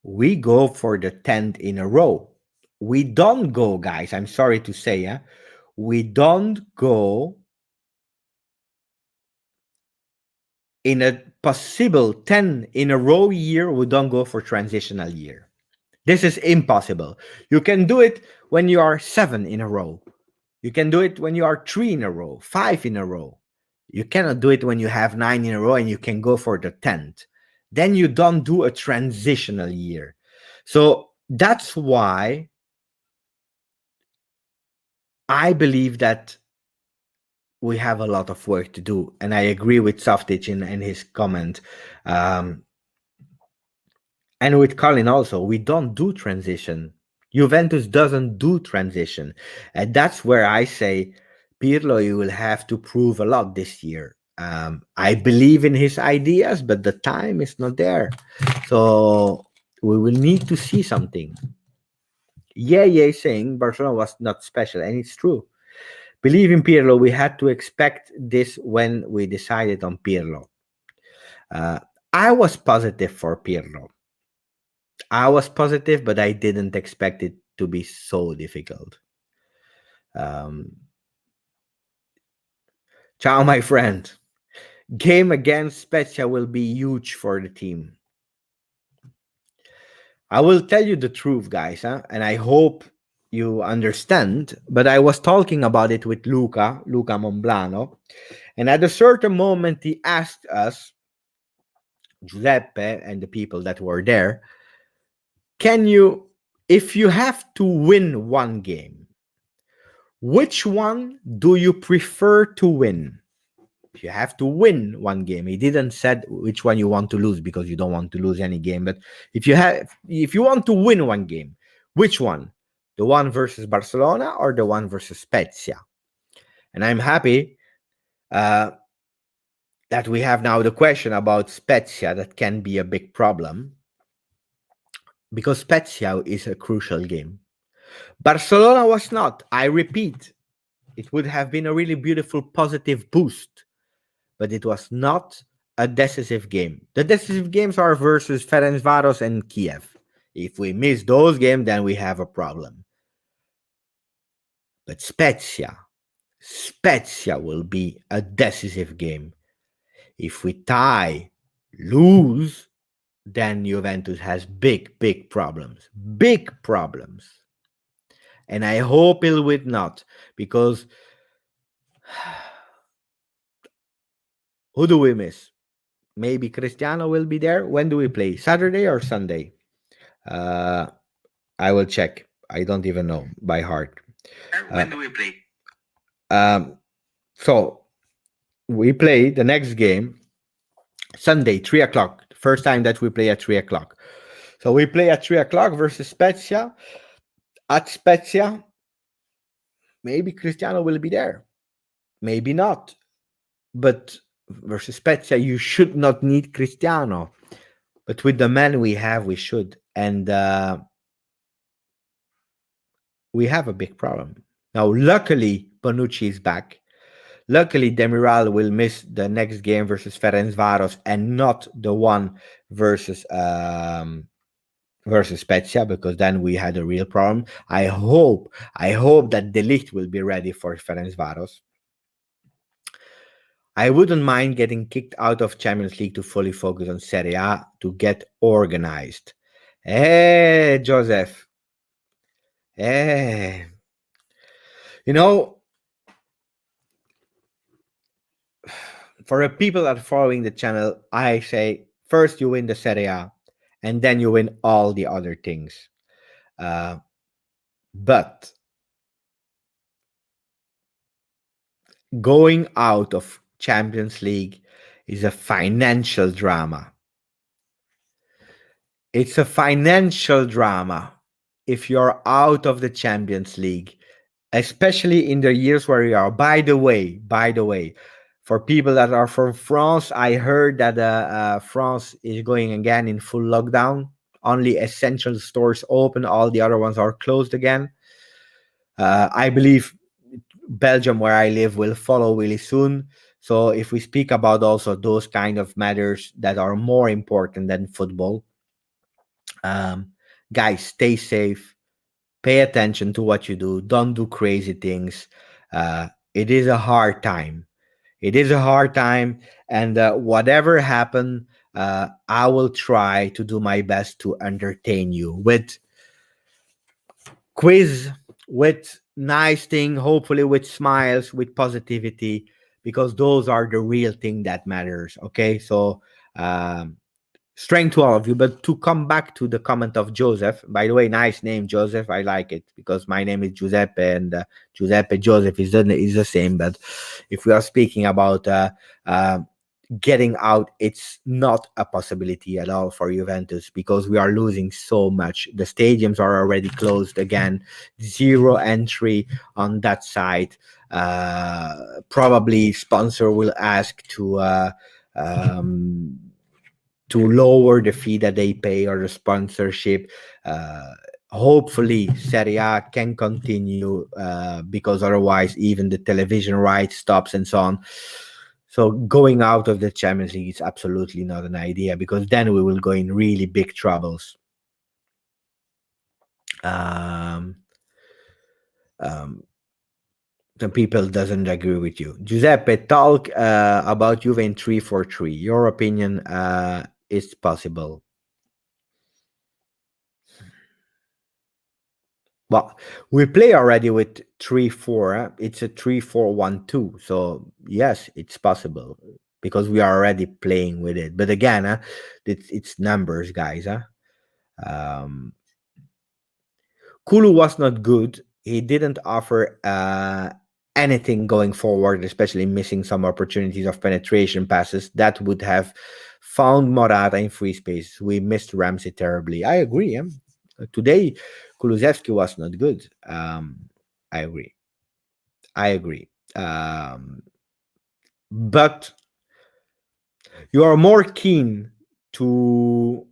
we go for the 10th in a row. We don't go, guys, I'm sorry to say, we don't go in a possible 10 in a row year, we don't go for transitional year. This is impossible. You can do it when you are 7 in a row. You can do it when you are 3 in a row, 5 in a row. You cannot do it when you have 9 in a row and you can go for the 10th. Then you don't do a transitional year. So that's why I believe that we have a lot of work to do. And I agree with Softic in his comment. And with Colin also, we don't do transition. Juventus doesn't do transition. And that's where I say, Pirlo, you will have to prove a lot this year. I believe in his ideas, but the time is not there. So we will need to see something. Yeah, saying Barcelona was not special, and it's true. Believe in Pirlo, we had to expect this when we decided on Pirlo. Uh, I was positive for Pirlo. I was positive, but I didn't expect it to be so difficult. Um, Ciao, my friend. Game against Spezia will be huge for the team. I will tell you the truth, guys, and I hope you understand. But I was talking about it with Luca Monblano, and at a certain moment, he asked us, Giuseppe, and the people that were there, can you, if you have to win one game, which one do you prefer to win? If you have to win one game, he didn't said which one you want to lose because you don't want to lose any game. But if you want to win one game, which one? The one versus Barcelona or the one versus Spezia? And I'm happy that we have now the question about Spezia that can be a big problem because Spezia is a crucial game. Barcelona was not. I repeat, it would have been a really beautiful positive boost, but it was not a decisive game. The decisive games are versus Ferencvaros and Kiev. If we miss those games, then we have a problem. But Spezia will be a decisive game. If we tie, lose, then Juventus has big problems. Big problems. And I hope it will not, because who do we miss? Maybe Cristiano will be there. When do we play? Saturday or Sunday? I will check. I don't even know by heart. When do we play? So we play the next game Sunday, 3 o'clock. First time that we play at 3 o'clock. So we play at 3 o'clock versus Spezia. At Spezia, maybe Cristiano will be there. Maybe not. But versus Spezia, you should not need Cristiano. But with the men we have, we should. And we have a big problem. Now, luckily, Bonucci is back. Luckily, Demiral will miss the next game versus Ferencvaros and not the one versus Spezia, because then we had a real problem. I hope that De Ligt will be ready for Ferencvaros. I wouldn't mind getting kicked out of Champions League to fully focus on Serie A to get organized. Hey, Joseph. Hey. You know, for the people that are following the channel, I say first you win the Serie A, and then you win all the other things. But going out of Champions League is a financial drama. It's a financial drama if you're out of the Champions League, especially in the years where you are. By the way, for people that are from France, I heard that France is going again in full lockdown. Only essential stores open. All the other ones are closed again. I believe Belgium, where I live, will follow really soon. So if we speak about also those kind of matters that are more important than football, guys, stay safe. Pay attention to what you do. Don't do crazy things. It is a hard time. And whatever happened, I will try to do my best to entertain you with quiz, with nice thing, hopefully with smiles, with positivity, because those are the real thing that matters. Okay, so strength to all of you. But to come back to the comment of Joseph, by the way, nice name, Joseph. I like it because my name is Giuseppe, and Giuseppe Joseph is the same. But if we are speaking about getting out, it's not a possibility at all for Juventus because we are losing so much. The stadiums are already closed again, zero entry on that side. Probably sponsor will ask um, to lower the fee that they pay or the sponsorship. Uh, Hopefully Serie A can continue because otherwise even the television rights stops and so on. So going out of the Champions League is absolutely not an idea because then we will go in really big troubles. Um, um, some people doesn't agree with you. Giuseppe, talk about Juve in 3-4-3. Your opinion is possible. Well, we play already with 3-4. It's a 3-4-1-2. So yes, it's possible because we are already playing with it. But again, it's numbers, guys. Kulu was not good. He didn't offer anything going forward, especially missing some opportunities of penetration passes that would have found Morata in free space. We missed Ramsey terribly. I agree. Today, Kulusevski was not good. I agree. But you are more keen to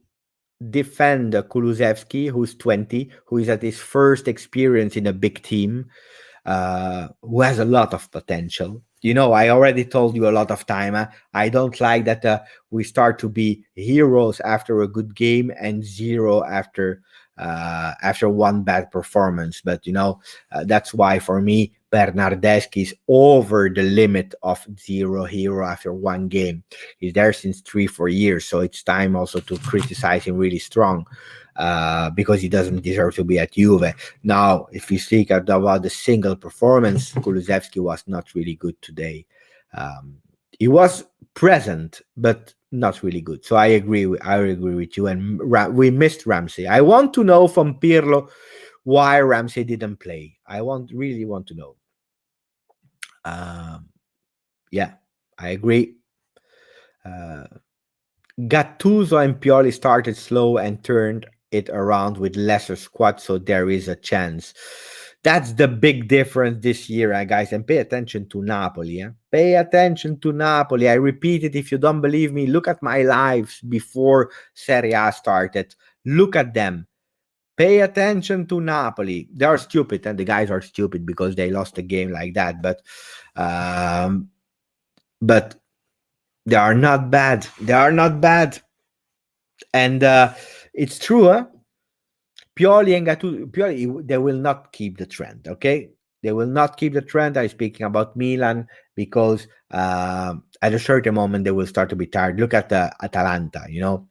defend Kulusevski, who's 20, who is at his first experience in a big team, who has a lot of potential. You know, I already told you a lot of time. I don't like that we start to be heroes after a good game and zero after one bad performance. But you know, that's why for me Bernardeschi is over the limit of zero hero after one game. He's there since 3-4 years, so it's time also to criticize him really strong. Because he doesn't deserve to be at Juve. Now, if you speak about the single performance, Kulusevski was not really good today. He was present, but not really good. So I agree with you. And we missed Ramsey. I want to know from Pirlo why Ramsey didn't play. I really want to know. Yeah, I agree. Gattuso and Pioli started slow and turned it around with lesser squad, so there is a chance. That's the big difference this year, guys. And pay attention to Napoli. Pay attention to Napoli. I repeat it. If you don't believe me, look at my lives before Serie A started. Look at them. Pay attention to Napoli. They are stupid, and the guys are stupid because they lost a game like that. But they are not bad. They are not bad. And it's true, Pioli and Gattuso, they will not keep the trend, okay? They will not keep the trend. I'm speaking about Milan because at a certain moment they will start to be tired. Look at the Atalanta, you know.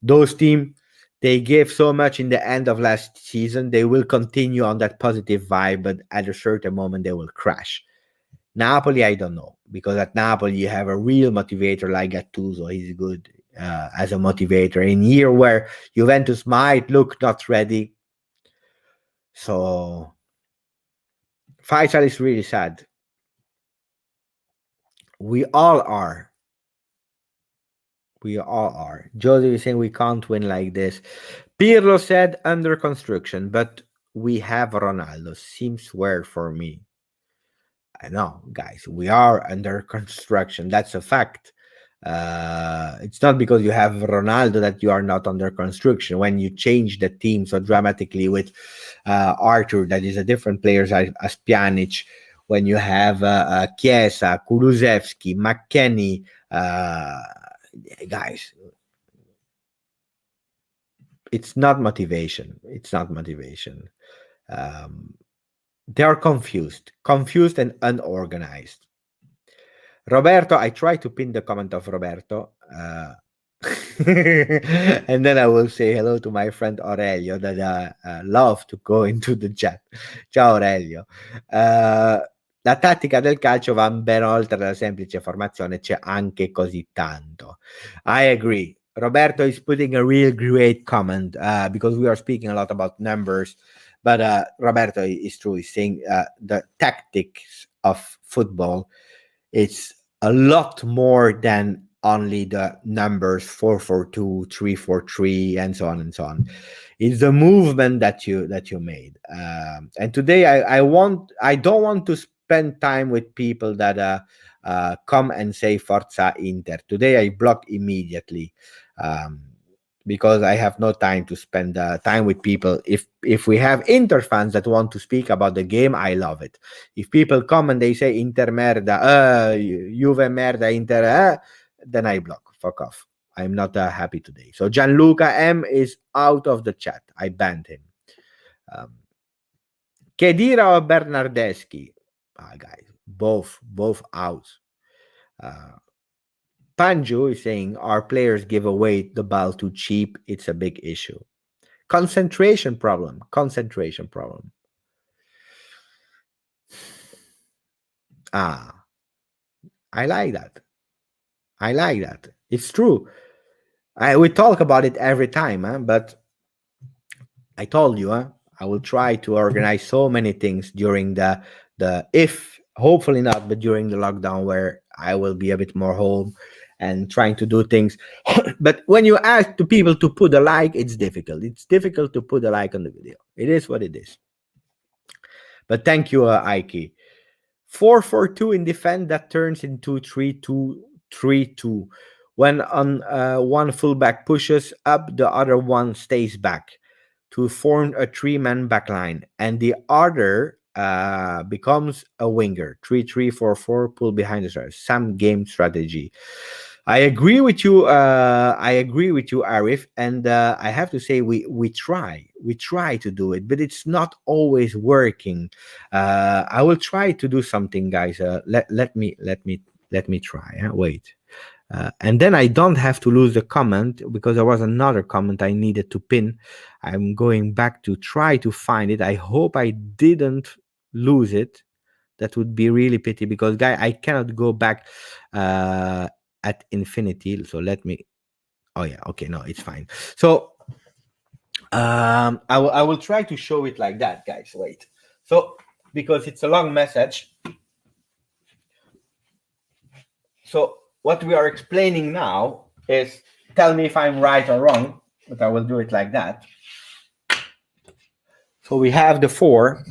Those teams, they gave so much in the end of last season. They will continue on that positive vibe, but at a certain moment they will crash. Napoli, I don't know, because at Napoli you have a real motivator like Gattuso. He's good as a motivator in year where Juventus might look not ready. So Faisal is really sad. We all are. We all are. Joseph is saying we can't win like this. Pirlo said under construction, but we have Ronaldo. Seems weird for me. I know, guys, we are under construction. That's a fact. It's not because you have Ronaldo that you are not under construction. When you change the team so dramatically with Arthur, that is a different player as Pjanic. When you have Chiesa, Kulusevski, McKennie, guys, it's not motivation. It's not motivation. They are confused and unorganized. Roberto, I try to pin the comment of Roberto. And then I will say hello to my friend Aurelio that love to go into the chat. Ciao Aurelio. La tattica del calcio va ben oltre la semplice formazione, c'è anche così tanto. I agree. Roberto is putting a real great comment because we are speaking a lot about numbers, but Roberto is true. He's saying the tactics of football, it's a lot more than only the numbers 4-4-2, 3-4-3, and so on and so on. It's the movement that you made. And today I don't want to spend time with people that come and say Forza Inter. Today I block immediately. Um, because I have no time to spend time with people. If we have Inter fans that want to speak about the game, I love it. If people come and they say Inter merda, Juve merda, Inter, then I block. Fuck off. I'm not happy today. So Gianluca M is out of the chat. I banned him. Um, Kedira or Bernardeschi? Guys, both out. Uh, Panju is saying our players give away the ball too cheap. It's a big issue. Concentration problem. Concentration problem. Ah, I like that. I like that. It's true. We talk about it every time, huh? But I told you, huh? I will try to organize so many things during the if hopefully not, but during the lockdown where I will be a bit more home and trying to do things. But when you ask to people to put a like, it's difficult. It's difficult to put a like on the video. It is what it is. But thank you, Ike. 4-4-2 in defense that turns into 3-2-3-2. When on one fullback pushes up, the other one stays back to form a three-man backline, and the other becomes a winger. 3-3-4-4, pull behind the stars. Some game strategy. I agree with you. Arif, and I have to say we try to do it, but it's not always working. I will try to do something, guys. Let me try. Wait. And then I don't have to lose the comment because there was another comment I needed to pin. I'm going back to try to find it. I hope I didn't lose it. That would be really pity because, guy, I cannot go back at infinity. So let me. Oh yeah, okay, no, it's fine. So I will try to show it like that, guys. Wait. So because it's a long message. So what we are explaining now is, tell me if I'm right or wrong, but I will do it like that. So we have the 4.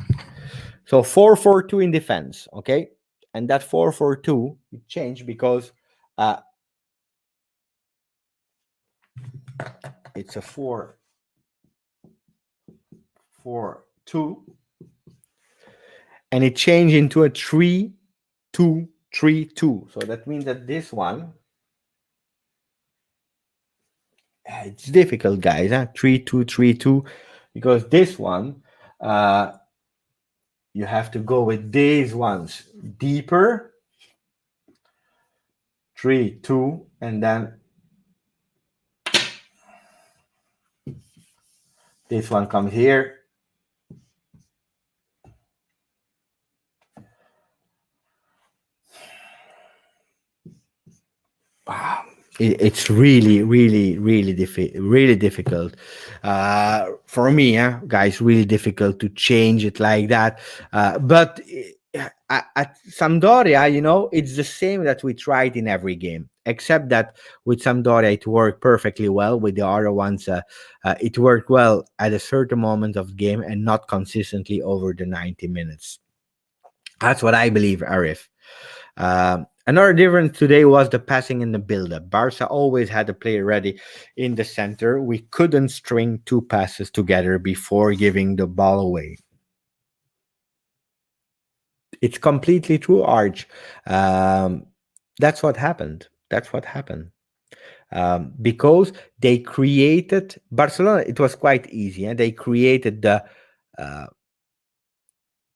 So 4-4-2 in defense, okay? And that 4-4-2 changed because it's a 4-4-2, and it changed into a 3-2-3-2. So that means that this one, it's difficult, guys, 3-2-3-2, because this one, you have to go with these ones deeper, 3-2, and then this one comes here. Wow. It's really, really, really difficult for me, guys. Really difficult to change it like that. But at Sampdoria, it's the same that we tried in every game, except that with Sampdoria it worked perfectly well. With the other ones, it worked well at a certain moment of the game and not consistently over the 90 minutes. That's what I believe, Arif. Another difference today was the passing in the build-up. Barca always had a player ready in the center. We couldn't string 2 passes together before giving the ball away. It's completely true, Arch. That's what happened. Because they created Barcelona. It was quite easy, and they created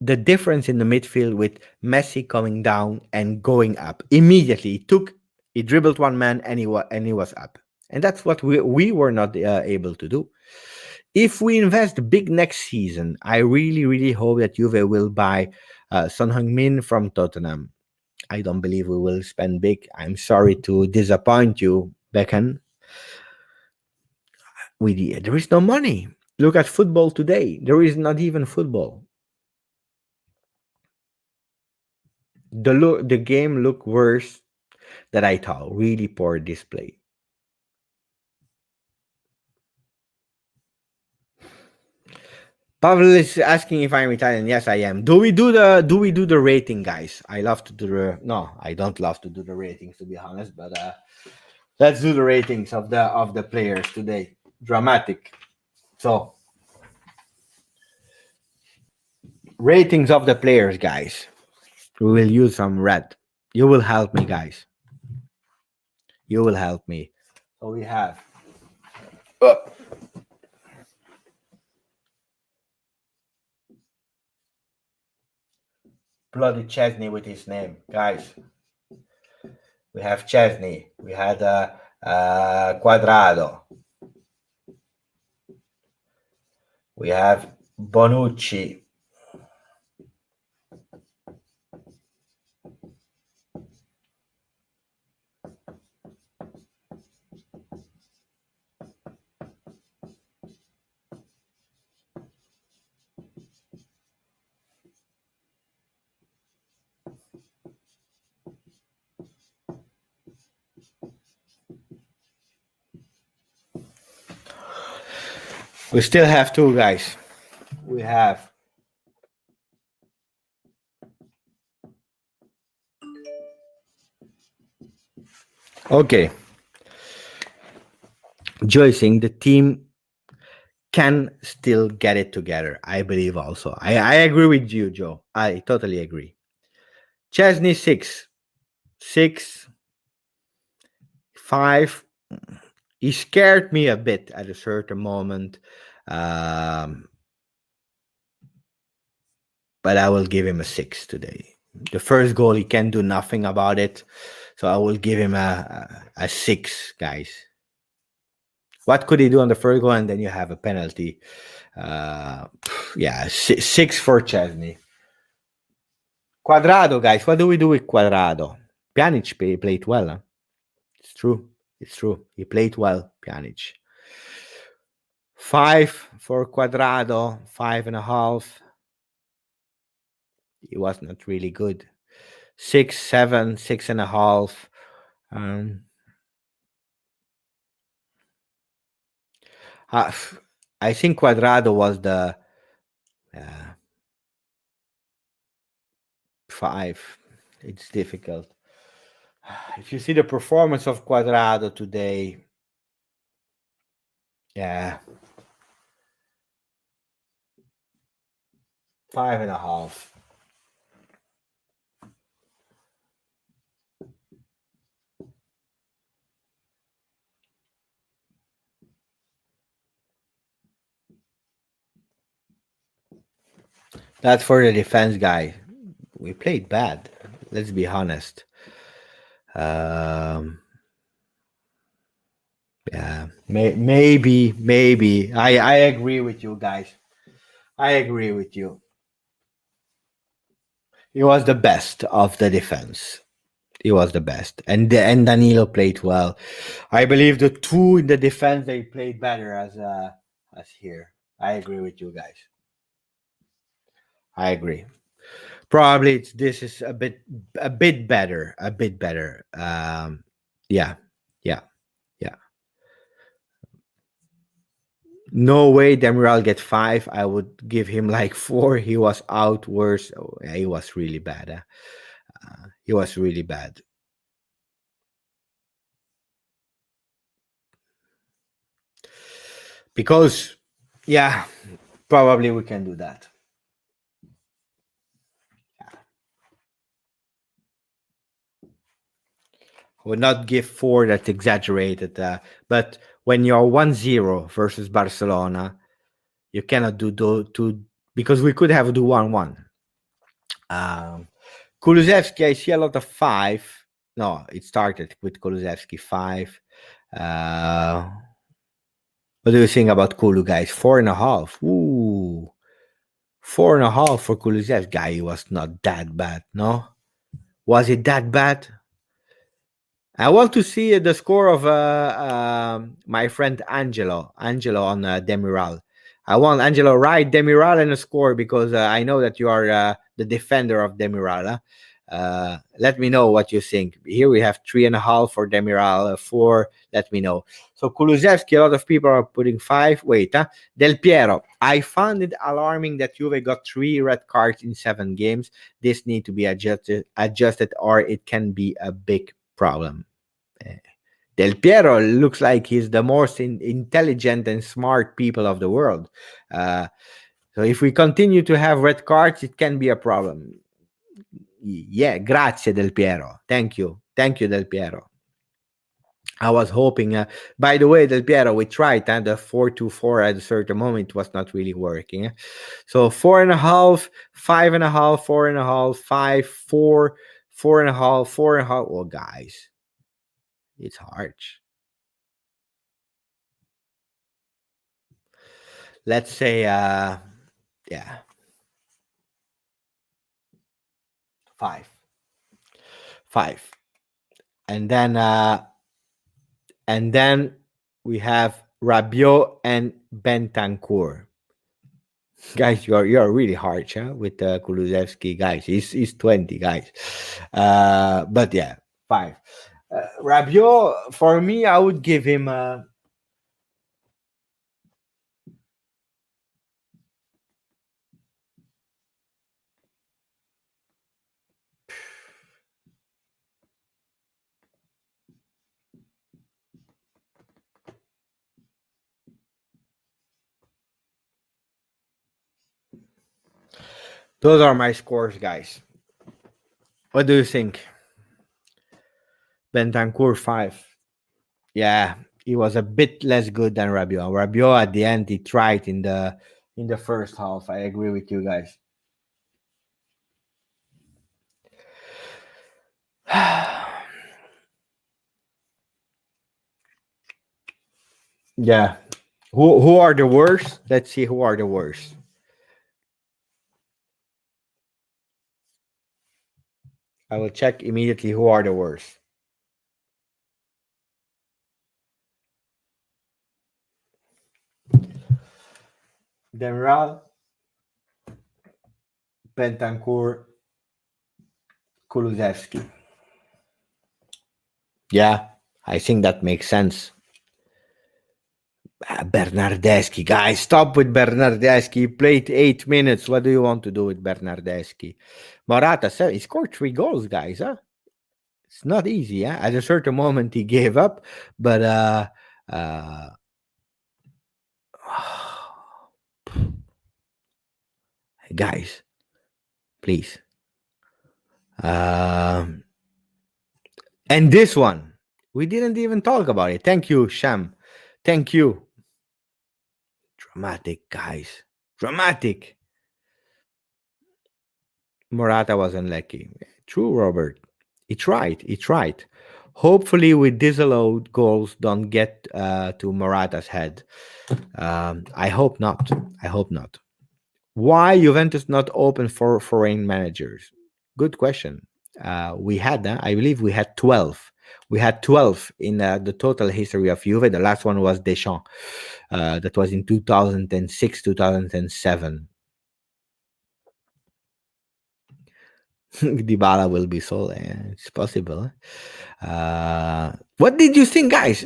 the difference in the midfield with Messi coming down and going up immediately. He dribbled one man and he was up, and that's what we were not able to do. If we invest big next season, I really, really hope that Juve will buy Son Heung-min from Tottenham. I don't believe we will spend big. I'm sorry to disappoint you, Beckham. There is no money. Look at football today. There is not even football. The game look worse that I thought really poor display. Pavel is asking if I'm Italian. Yes, I am. Do we do the rating, guys? I love to do the no, I don't love to do the ratings, to be honest, but let's do the ratings of the players today. Dramatic. So ratings of the players, guys. We will use some red. You will help me, guys. You will help me. So we have bloody Chesney with his name, guys. We have Chesney. We had Quadrado. We have Bonucci. We still have two, guys. We have okay. Joycing, the team can still get it together. I believe also. I agree with you, Joe. I totally agree. Chesney 6. 6. 5. He scared me a bit at a certain moment. But I will give him a 6 today. The first goal, he can do nothing about it. So I will give him a 6, guys. What could he do on the first goal? And then you have a penalty. Yeah, 6 for Chesney. Quadrado, guys. What do we do with Quadrado? Pjanic played well. Huh? It's true. It's true. He played well, Pjanic. 5 for Quadrado. 5.5. He was not really good. 6, 7, 6.5. I think Quadrado was the 5. It's difficult. If you see the performance of Quadrado today, yeah, 5.5. That's for the defense guy. We played bad. Let's be honest. Yeah, maybe. I agree with you guys. I agree with you. He was the best of the defense. He was the best, and Danilo played well. I believe the two in the defense, they played better as here. I agree with you guys. I agree. Probably this is a bit better. Yeah. No way Demiral get 5. I would give him like 4. He was out worse. Oh, yeah, he was really bad. He was really bad. Because, yeah, probably we can do that. I would not give 4. That's exaggerated. But when you're 1-0 versus Barcelona, you cannot do 2 because we could have do 1-1. Kulusevski, I see a lot of 5. No, it started with Kulusevski 5. What do you think about Kulu, guys? 4.5. Ooh. 4.5 for Kulusevski. Guy, he was not that bad, no? Was it that bad? I want to see the score of my friend Angelo on Demiral. I want Angelo write Demiral and a score because I know that you are the defender of Demiral. Let me know what you think. Here we have 3.5 for Demiral, 4. Let me know. So Kulusevski, a lot of people are putting 5. Wait, Del Piero. I found it alarming that Juve got 3 red cards in 7 games. This need to be adjusted, or it can be a big problem. Del Piero looks like he's the most intelligent and smart people of the world. So if we continue to have red cards, it can be a problem. Yeah, grazie Del Piero. Thank you. Thank you, Del Piero. I was hoping, by the way, Del Piero, we tried, and the 4-2-4 at a certain moment was not really working. So 4.5, 5.5, 4.5, 5, 4, 4.5, 4.5. Oh, guys, it's hard. Let's say, yeah, 5. And then we have Rabiot and Bentancur. Guys, you're really harsh, with Kulusevski, guys. He's 20, guys. But yeah, 5. Rabiot, for me, I would give him those are my scores, guys. What do you think? Bentancur 5. Yeah, he was a bit less good than Rabiot. Rabiot at the end, he tried in the first half. I agree with you guys. Yeah. Who are the worst? Let's see who are the worst. I will check immediately who are the worst. Demiral, Bentancur, Kulusevski. Yeah, I think that makes sense. Bernardeschi, guys, stop with Bernardeschi. He played 8 minutes. What do you want to do with Bernardeschi? Morata said he scored 3 goals, guys. It's not easy. At a certain moment, he gave up, but guys, please. And this one, we didn't even talk about it. Thank you, Sham. Thank you. Dramatic, guys. Dramatic. Morata was unlucky. True, Robert. He tried. Hopefully, with disallowed goals, don't get to Morata's head. I hope not. Why Juventus not open for foreign managers? Good question. We had, I believe we had 12. We had 12 in the total history of Juve. The last one was Deschamps. That was in 2006, 2007. Dybala will be sold. It's possible. What did you think, guys?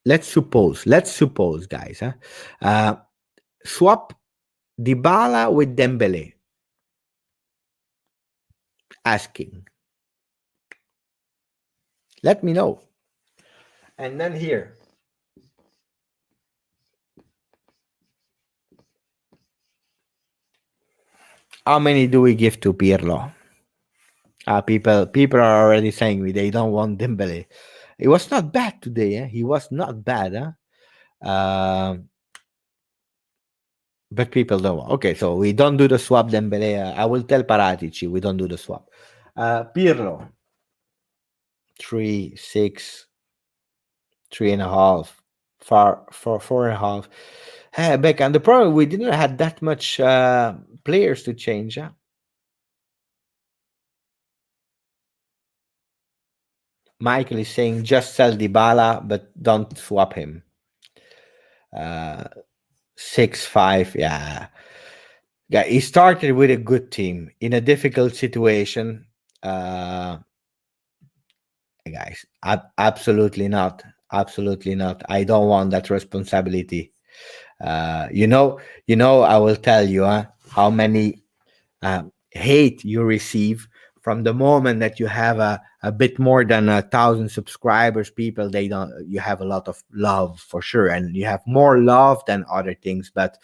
Let's suppose, guys. Swap Dybala with Dembele. Asking. Let me know. And then here. How many do we give to Pirlo? People are already saying they don't want Dembele. It was not bad today. He was not bad. But people don't want. Okay, so we don't do the swap Dembele. I will tell Paratici we don't do the swap. Pirlo. 3, 6, 3.5, 4.5. Back, and the problem, we didn't have that much players to change. Michael is saying just sell Dybala, but don't swap him. 6-5, yeah. He started with a good team in a difficult situation. Uh, guys, absolutely not. Absolutely not. I don't want that responsibility. I will tell you how many hate you receive from the moment that you have a bit more than 1,000 subscribers. People, they don't, you have a lot of love for sure, and you have more love than other things, but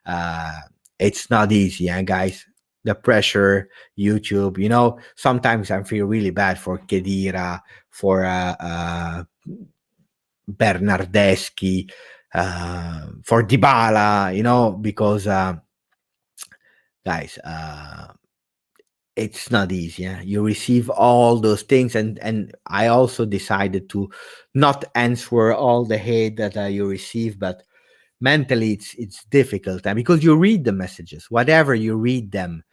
uh, it's not easy, guys. The pressure, YouTube, sometimes I feel really bad for Kedira, for Bernardeschi, for Dybala, because guys, it's not easy. You receive all those things, and I also decided to not answer all the hate that you receive, but mentally it's difficult, and because you read the messages, whatever you read them,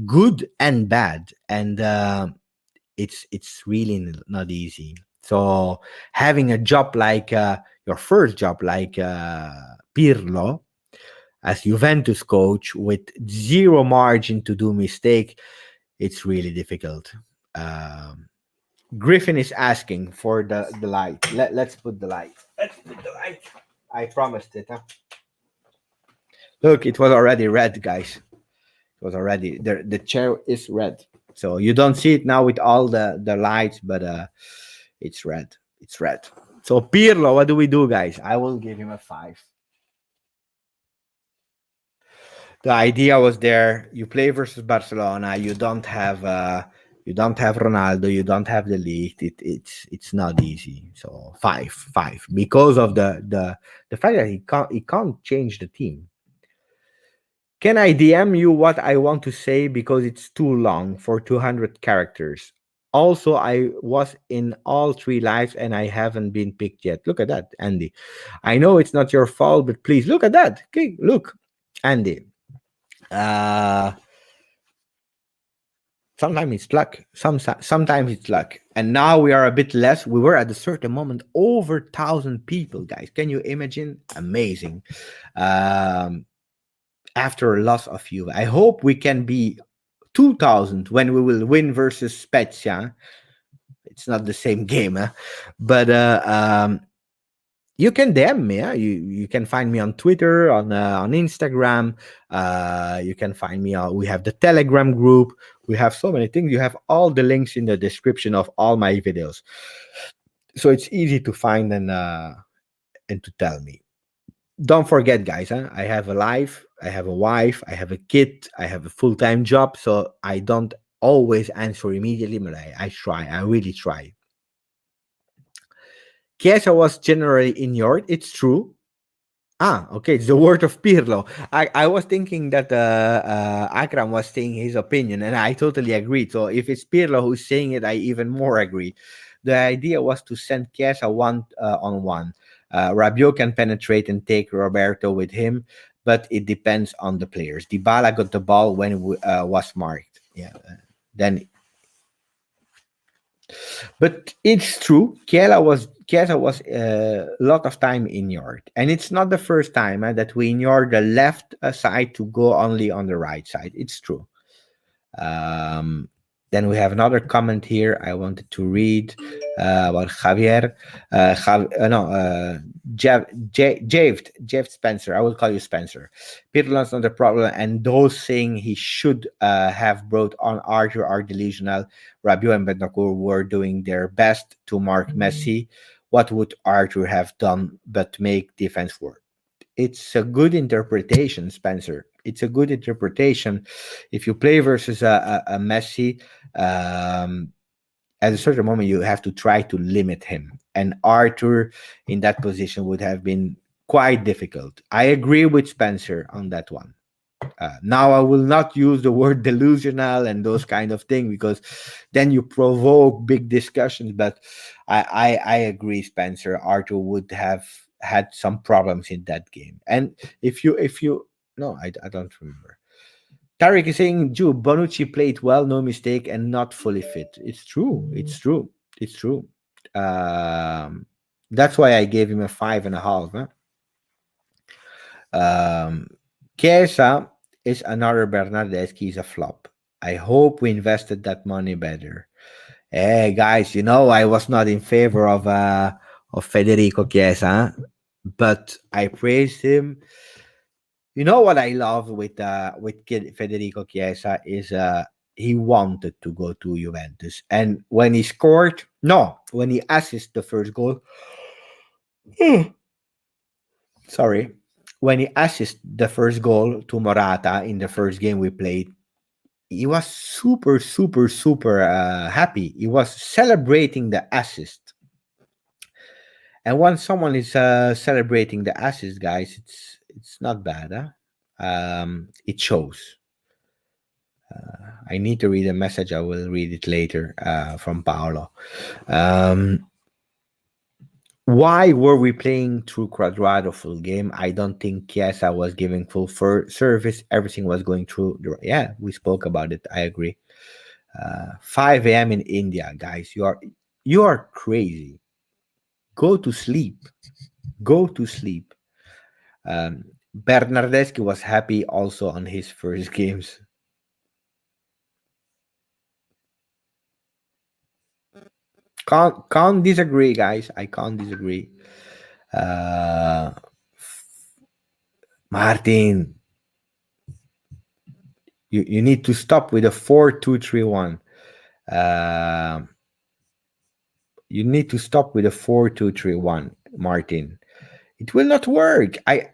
good and bad, and it's really not easy. So having a job like your first job like Pirlo as Juventus coach with zero margin to do mistake, it's really difficult. Um, Griffin is asking for the light. Let's put the light. Let's put the light. I promised it. Look, it was already red, guys. It was already the chair is red. So you don't see it now with all the lights, but it's red. It's red. So Pirlo, what do we do, guys? I will give him a 5. The idea was there. You play versus Barcelona. You don't have Ronaldo. You don't have the league. It's not easy. So 5 because of the fact that he can't change the team. Can I DM you what I want to say because it's too long for 200 characters? Also, I was in all 3 lives and I haven't been picked yet. Look at that, Andy. I know it's not your fault, but please look at that. Okay, look, Andy. Uh, Sometimes it's luck. Sometimes it's luck. And now we are a bit less. We were at a certain moment over 1,000 people, guys. Can you imagine? Amazing. Um, After a loss of you, I hope we can be 2,000 when we will win versus Spezia. It's not the same game, but you can DM me. You can find me on Twitter, on Instagram. You can find me. We have the Telegram group. We have so many things. You have all the links in the description of all my videos, so it's easy to find and to tell me. Don't forget, guys. I have a life. I have a wife. I have a kid. I have a full-time job, so I don't always answer immediately, but I try. I really try. Chiesa was generally ignored. It's true. Okay, it's the word of Pirlo. I was thinking that Akram was saying his opinion, and I totally agree. So if it's Pirlo who's saying it, I even more agree. The idea was to send Chiesa one on one. Rabiot can penetrate and take Roberto with him, but it depends on the players. Dybala got the ball when it was marked. Yeah, then but it's true. Chiesa was a lot of time ignored, and it's not the first time that we ignore the left side to go only on the right side. It's true. Um, then we have another comment here I wanted to read about Javier. No, Jeff Spencer. I will call you Spencer. Pirlo's not the problem, and those saying he should have brought on Arthur are delusional. Rabiot and Bentancur were doing their best to mark Messi. What would Arthur have done but make defense work? It's a good interpretation, Spencer. It's a good interpretation. If you play versus a Messi, um, at a certain moment you have to try to limit him. And Arthur in that position would have been quite difficult. I agree with Spencer on that one. Now I will not use the word delusional and those kind of things because then you provoke big discussions. But I agree, Spencer. Arthur would have had some problems in that game. And if you no, I don't remember. Tariq is saying, Jew, Bonucci played well, no mistake, and not fully fit. It's true. It's true. It's true. Um, that's why I gave him a 5.5. Um, Chiesa is another Bernardeschi. He's a flop. I hope we invested that money better. Hey guys, I was not in favor of Federico Chiesa, but I praised him. You know what I love with Federico Chiesa is he wanted to go to Juventus, and when he scored, no, when he assisted the first goal, sorry, when he assisted the first goal to Morata in the first game we played, he was super, super, super happy. He was celebrating the assist. And when someone is celebrating the assist, guys, it's not bad. Huh? It shows. I need to read a message. I will read it later from Paolo. Um, why were we playing through Quadrado full game? I don't think Chiesa was giving full service. Everything was going through. Yeah, we spoke about it. I agree. 5 a.m. in India, guys. You are crazy. Go to sleep. Go to sleep. Bernardeschi was happy also on his first games. Can't disagree, guys. I can't disagree. Uh, Martin, you need to stop with a 4-2-3-1. Uh, you need to stop with a 4-2-3-1, Martin. It will not work. I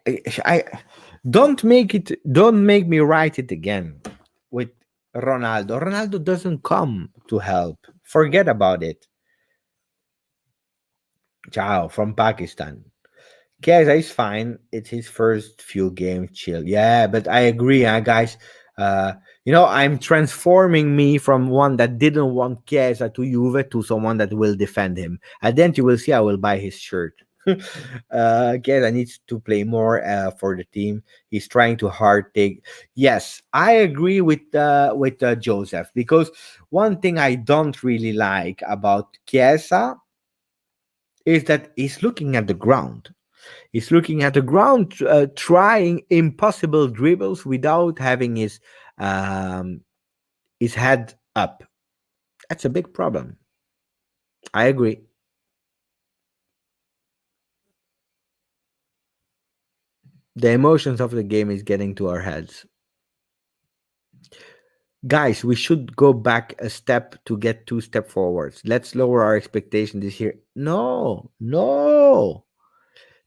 don't make me write it again with Ronaldo. Ronaldo doesn't come to help. Forget about it. Ciao from Pakistan. Chiesa is fine. It's his first few games. Chill. Yeah, but I agree, guys. Uh, I'm transforming me from one that didn't want Chiesa to Juve to someone that will defend him. And then you will see I will buy his shirt. Chiesa needs to play more for the team. He's trying to hard take. Yes, I agree with Joseph, because one thing I don't really like about Chiesa is that he's looking at the ground. He's looking at the ground, trying impossible dribbles without having his head up. That's a big problem. I agree. The emotions of the game is getting to our heads. Guys, we should go back a step to get 2 step forwards. Let's lower our expectation this year. No, no.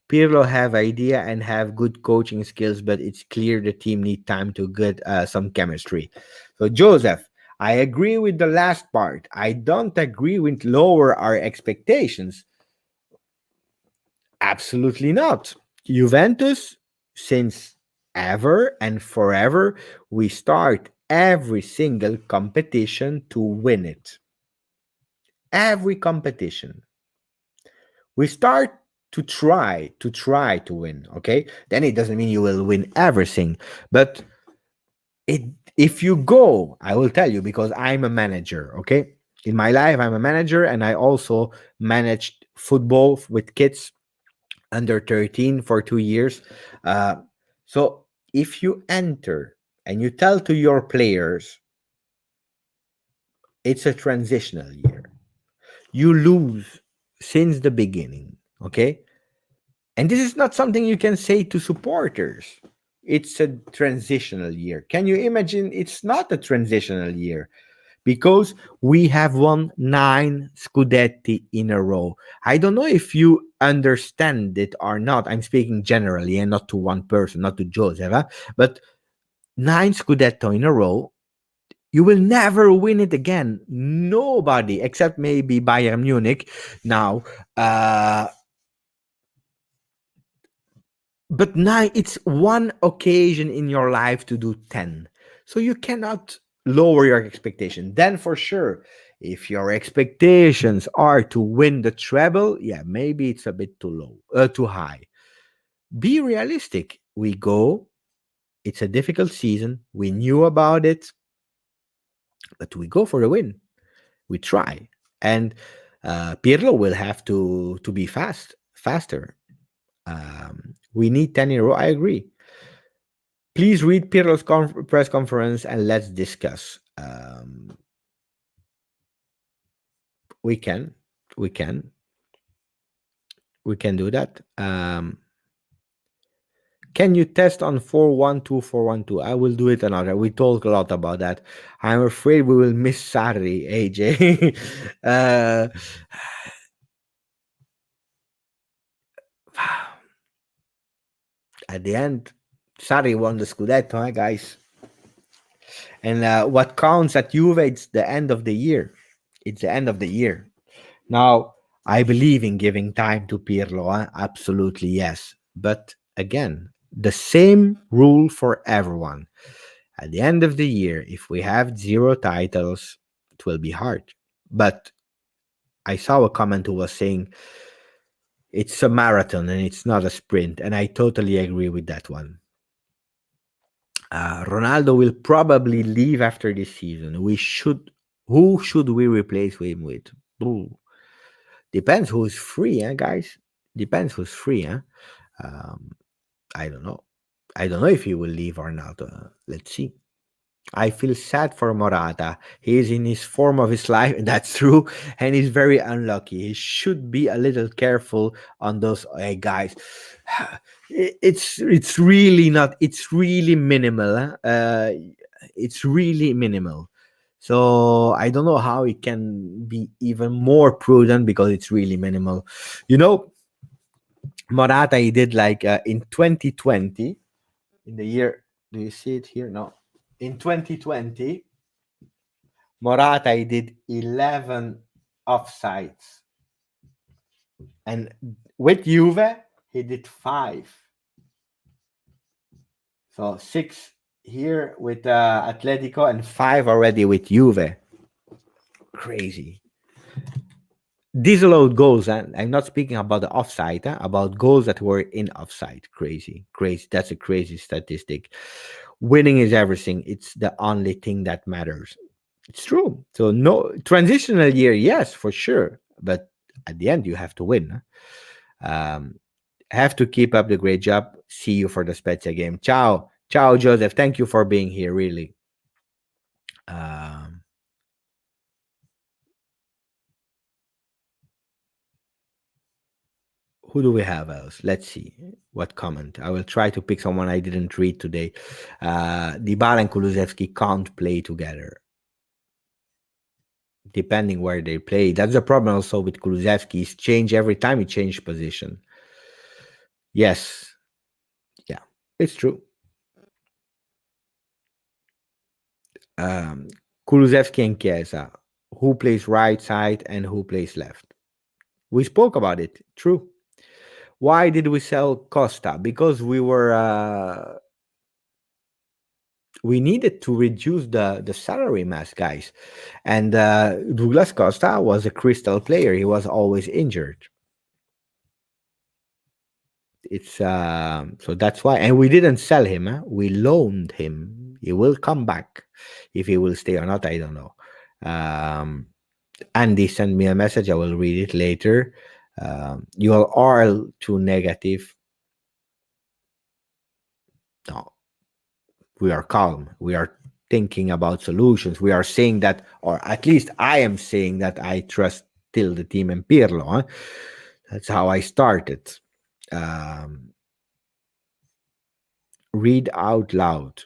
Pirlo have idea and have good coaching skills, but it's clear the team need time to get some chemistry. So Joseph, I agree with the last part. I don't agree with lower our expectations. Absolutely not. Juventus, since ever and forever, we start every single competition to win it. Every competition. We start to win, okay? Then it doesn't mean you will win everything, but it if you go, I will tell you, because I'm a manager, okay? In my life, I'm a manager, and I also managed football with kids under 13 for 2 years. So if you enter and you tell to your players it's a transitional year, you lose since the beginning, okay? And this is not something you can say to supporters. It's a transitional year. Can you imagine? It's not a transitional year because we have won 9 Scudetti in a row. I don't know if you understand it or not. I'm speaking generally and not to one person, not to Joseph, but 9 Scudetto in a row. You will never win it again. Nobody, except maybe Bayern Munich. Now, but 9, it's one occasion in your life to do 10. So you cannot lower your expectation. Then for sure, if your expectations are to win the treble, yeah, maybe it's a bit too low, too high. Be realistic. We go. It's a difficult season. We knew about it, but we go for the win. We try, and Pirlo will have to be faster. We need 10 in a row. I agree. Please read Pirlo's press conference and let's discuss. We can, we can, we can do that. Can you test on 412412? I will do it another. We talk a lot about that. I'm afraid we will miss Sarri, AJ. uh, at the end, Sarri won the Scudetto, guys. And what counts at Juve, it's the end of the year. It's the end of the year. Now, I believe in giving time to Pirlo. Absolutely, yes. But again, the same rule for everyone. At the end of the year, if we have 0 titles, it will be hard. But I saw a comment who was saying it's a marathon and it's not a sprint. And I totally agree with that one. Ronaldo will probably leave after this season. Who should we replace him with? Ooh. Depends who's free, guys. Depends who's free, I don't know. I don't know if he will leave or not. Let's see. I feel sad for Morata. He is in his form of his life, that's true, and he's very unlucky. He should be a little careful on those guys. It's really not. It's really minimal. It's really minimal. So I don't know how it can be even more prudent because it's really minimal. You know, Morata he did like in 2020, in the year. Do you see it here? No. In 2020, Morata he did 11 offsides, and with Juve he did 5. So 6 here with Atletico and 5 already with Juve. Crazy. Disallowed goals, and I'm not speaking about the offside, about goals that were in offside. Crazy, crazy. That's a crazy statistic. Winning is everything. It's the only thing that matters. It's true. So no transitional year, yes, for sure. But at the end, you have to win. Um, have to keep up the great job. See you for the Spezia game. Ciao, ciao, Joseph. Thank you for being here. Really. Um, who do we have else? Let's see what comment. I will try to pick someone I didn't read today. Dybala and Kulusevski can't play together. Depending where they play. That's the problem also with Kulusevski. He's changed every time he changed position. Yes. Yeah, it's true. Um, Kulusevski and Chiesa. Who plays right side and who plays left? We spoke about it. True. Why did we sell Costa? Because we needed to reduce the salary mass, guys. And Douglas Costa was a crystal player. He was always injured. It's so that's why, and we didn't sell him. We loaned him. He will come back. If he will stay or not, I don't know. Andy sent me a message. I will read it later. You are all too negative. No, we are calm. We are thinking about solutions. We are saying that, or at least I am saying that I trust still the team and Pirlo. That's how I started. Read out loud.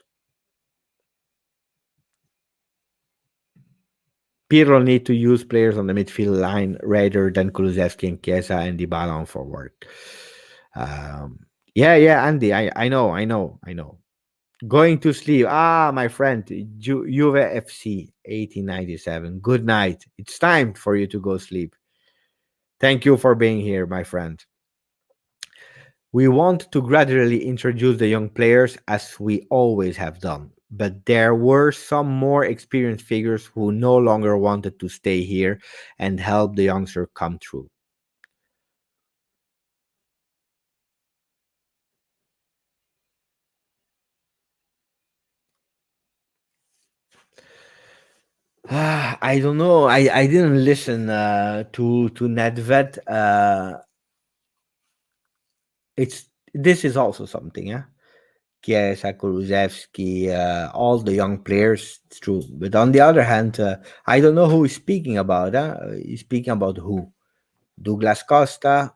Pirlo need to use players on the midfield line rather than Kulusevski and Chiesa and Dybala on forward. Yeah, Andy, I know. Going to sleep. My friend, Juve FC 1897. Good night. It's time for you to go sleep. Thank you for being here, my friend. We want to gradually introduce the young players as we always have done, but there were some more experienced figures who no longer wanted to stay here and help the youngster come through. I don't know. I didn't listen to Nedved. It's this is also something. Yeah, Chiesa, Kulusevski, all the young players. It's true. But on the other hand, I don't know who he's speaking about. He's speaking about who? Douglas Costa,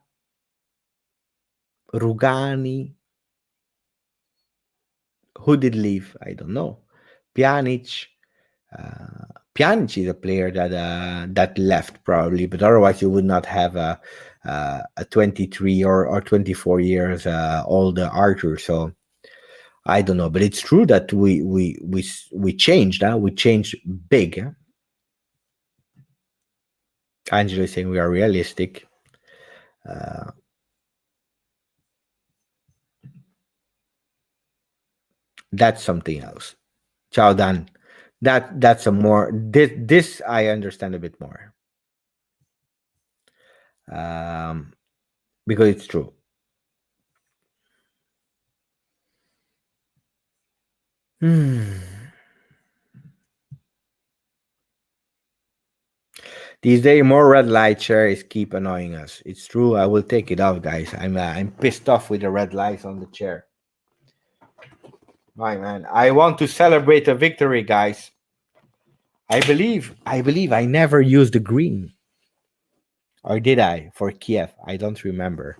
Rugani. Who did leave? I don't know. Pjanic. Pjanic is a player that left probably, but otherwise you would not have a 23 or 24 years old Arthur. So I don't know, but it's true that we changed. We changed big. Angelo is saying we are realistic. That's something else. Ciao Dan. That's a more this I understand a bit more. Because it's true. These days, more red light chairs keep annoying us. It's true. I will take it off, guys. I'm pissed off with the red lights on the chair. My man, I want to celebrate a victory, guys. I believe I never used the green. Or did I for Kiev? I don't remember.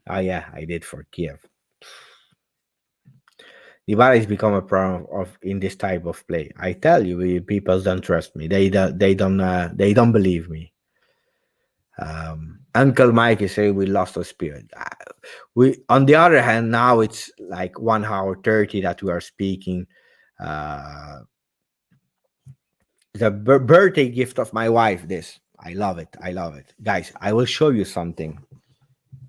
Oh yeah, I did for Kiev. Dybala has become a problem of in this type of play. I tell you, people don't trust me. They don't believe me. Uncle Mike is saying we lost our spirit. We, on the other hand, now it's like 1 hour 30 that we are speaking. The birthday gift of my wife. This I love it. I love it, guys. I will show you something.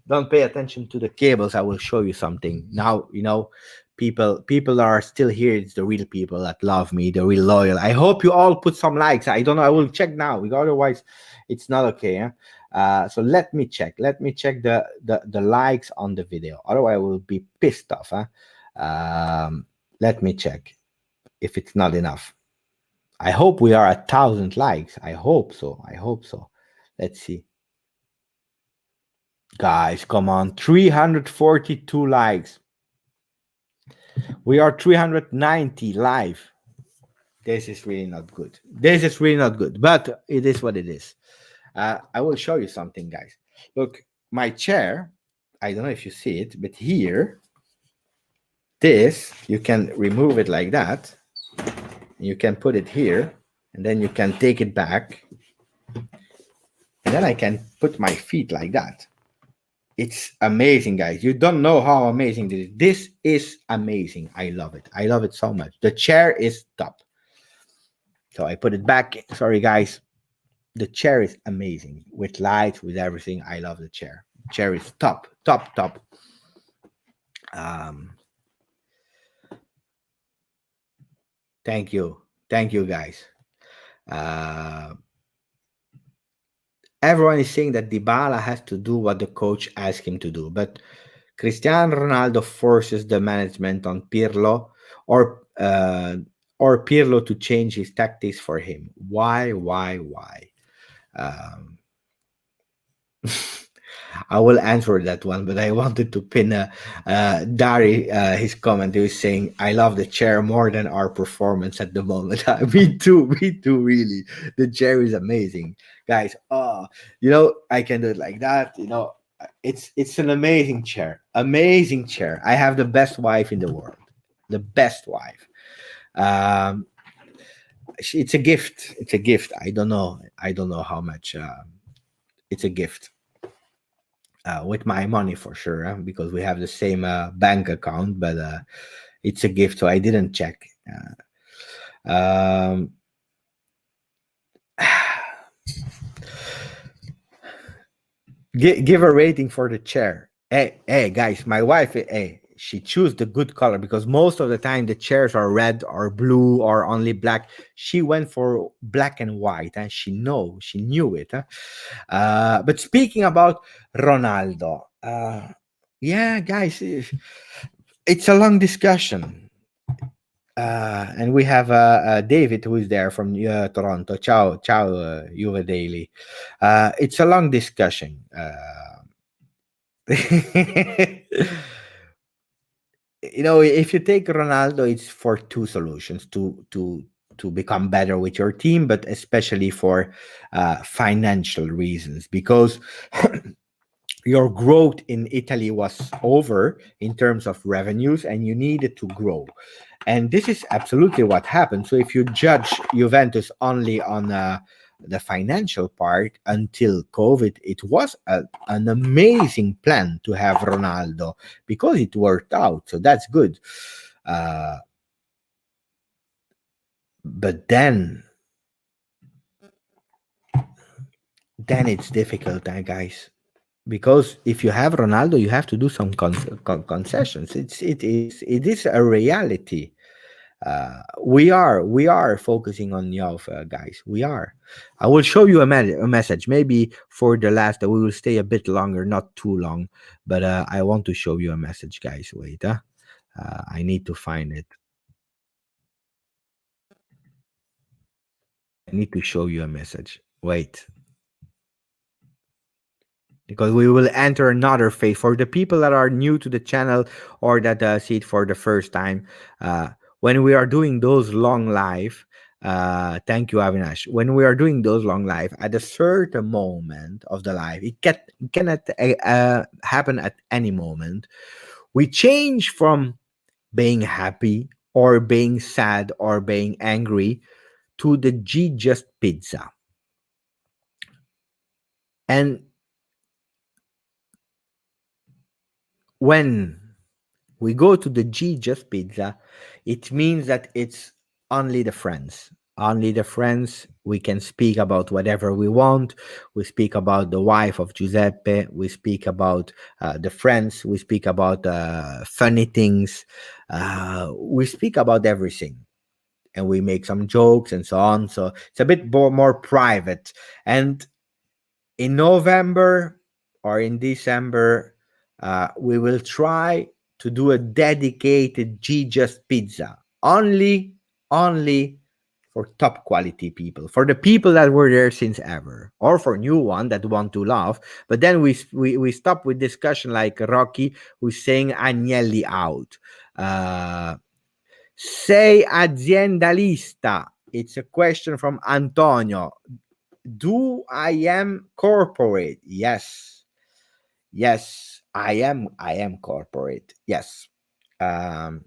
Don't pay attention to the cables. I will show you something. Now, people are still here. It's the real people that love me, the real loyal. I hope you all put some likes. I don't know. I will check now. Otherwise, it's not okay. So let me check. Let me check the likes on the video. Otherwise, I will be pissed off. Let me check if it's not enough. I hope we are at 1,000 likes. I hope so. I hope so. Let's see. Guys, come on. 342 likes. We are 390 live. This is really not good. This is really not good. But it is what it is. I will show you something, guys. Look, my chair. I don't know if you see it, but here, this, you can remove it like that. You can put it here, and then you can take it back. And then I can put my feet like that. It's amazing, guys. You don't know how amazing this is. This is amazing. I love it. I love it so much. The chair is top. So I put it back. Sorry, guys. The chair is amazing. With lights, with everything. I love the chair. Chair is top, top, top. Thank you. Thank you, guys. Everyone is saying that Dybala has to do what the coach asked him to do. But Cristiano Ronaldo forces the management on Pirlo or Pirlo to change his tactics for him. Why? I will answer that one, but I wanted to pin Dari his comment. He was saying, I love the chair more than our performance at the moment. Me too, really. The chair is amazing. Guys, I can do it like that. It's an amazing chair. Amazing chair. I have the best wife in the world. The best wife. It's a gift. It's a gift. I don't know how much. It's a gift. With my money for sure, because we have the same bank account, but it's a gift, so I didn't check. Give a rating for the chair. Hey, guys, my wife, she chose the good color because most of the time the chairs are red or blue or only black. She went for black and white, and she knew it. But speaking about Ronaldo, yeah, guys, it's a long discussion. And we have David, who is there from Toronto. Ciao, Juve Daily. It's a long discussion. if you take Ronaldo, it's for two solutions: to become better with your team, but especially for financial reasons, because your growth in Italy was over in terms of revenues, and you needed to grow. And this is absolutely what happened. So if you judge Juventus only on the financial part until COVID, it was an amazing plan to have Ronaldo because it worked out. So that's good. Uh, but then it's difficult, guys, because if you have Ronaldo, you have to do some concessions. It is a reality. We are focusing on Yelf, guys. We are. I will show you a message. Maybe for the last, we will stay a bit longer, not too long. But I want to show you a message, guys. Wait, I need to find it. I need to show you a message. Wait, because we will enter another phase for the people that are new to the channel or that see it for the first time. When we are doing those long live, thank you, Avinash. When we are doing those long live, at a certain moment of the live, it cannot happen at any moment. We change from being happy or being sad or being angry to the G just pizza. And when we go to the G just pizza, it means that it's only the friends. Only the friends. We can speak about whatever we want. We speak about the wife of Giuseppe. We speak about the friends. We speak about funny things. We speak about everything. And we make some jokes and so on. So it's a bit more private. And in November or in December, we will try to do a dedicated G Just Pizza only for top quality people, for the people that were there since ever, or for new one that want to laugh. But then we stop with discussion like Rocky, who's saying Agnelli out. Sei aziendalista. It's a question from Antonio. Do I am corporate? Yes. Yes, I am corporate. Yes. Um,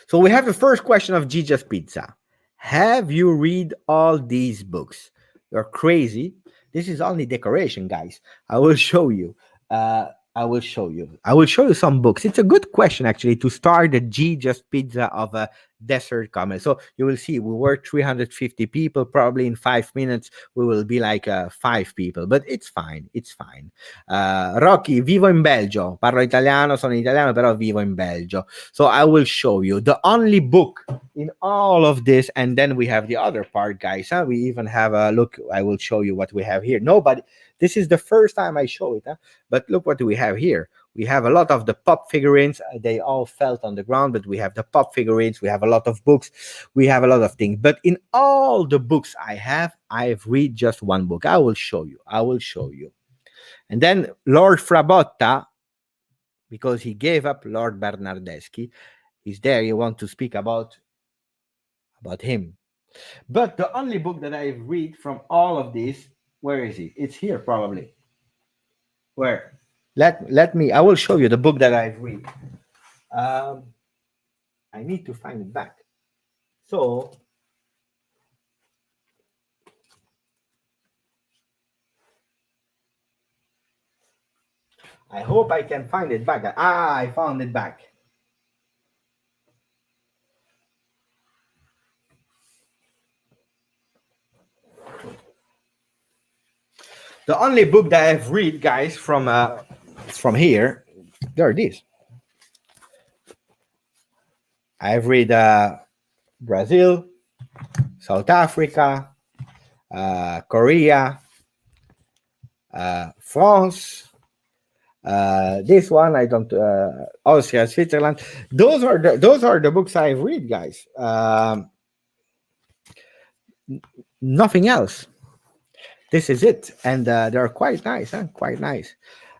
so we have the first question of Gigi's Pizza. Have you read all these books? You're crazy. This is only decoration, guys. I will show you. I will show you. I will show you some books. It's a good question actually to start the G Just Pizza of a desert comment. So you will see we were 350 people. Probably in 5 minutes we will be like 5 people, but it's fine. It's fine. Rocky, vivo in Belgio. Parlo italiano, sono italiano, però vivo in Belgio. So I will show you the only book in all of this, and then we have the other part, guys. Huh? We even have a look. I will show you what we have here. Nobody. This is the first time I show it, huh? But look what we have here. We have a lot of the pop figurines. They all fell on the ground, but we have the pop figurines. We have a lot of books. We have a lot of things. But in all the books I've read just one book. I will show you. I will show you. And then Lord Frabotta, because he gave up Lord Bernardeschi, he's there. You want to speak about him. But the only book that I've read from all of these, where is he? It's here probably. Where? Let me. I will show you the book that I've read. I need to find it back. So I hope I can find it back. I found it back. The only book that I've read, guys, from here, there it is. I've read Brazil, South Africa, Korea, France. This one I don't. Austria, Switzerland. Those are the books I've read, guys. Nothing else. This is it, and they're quite nice, huh? Quite nice.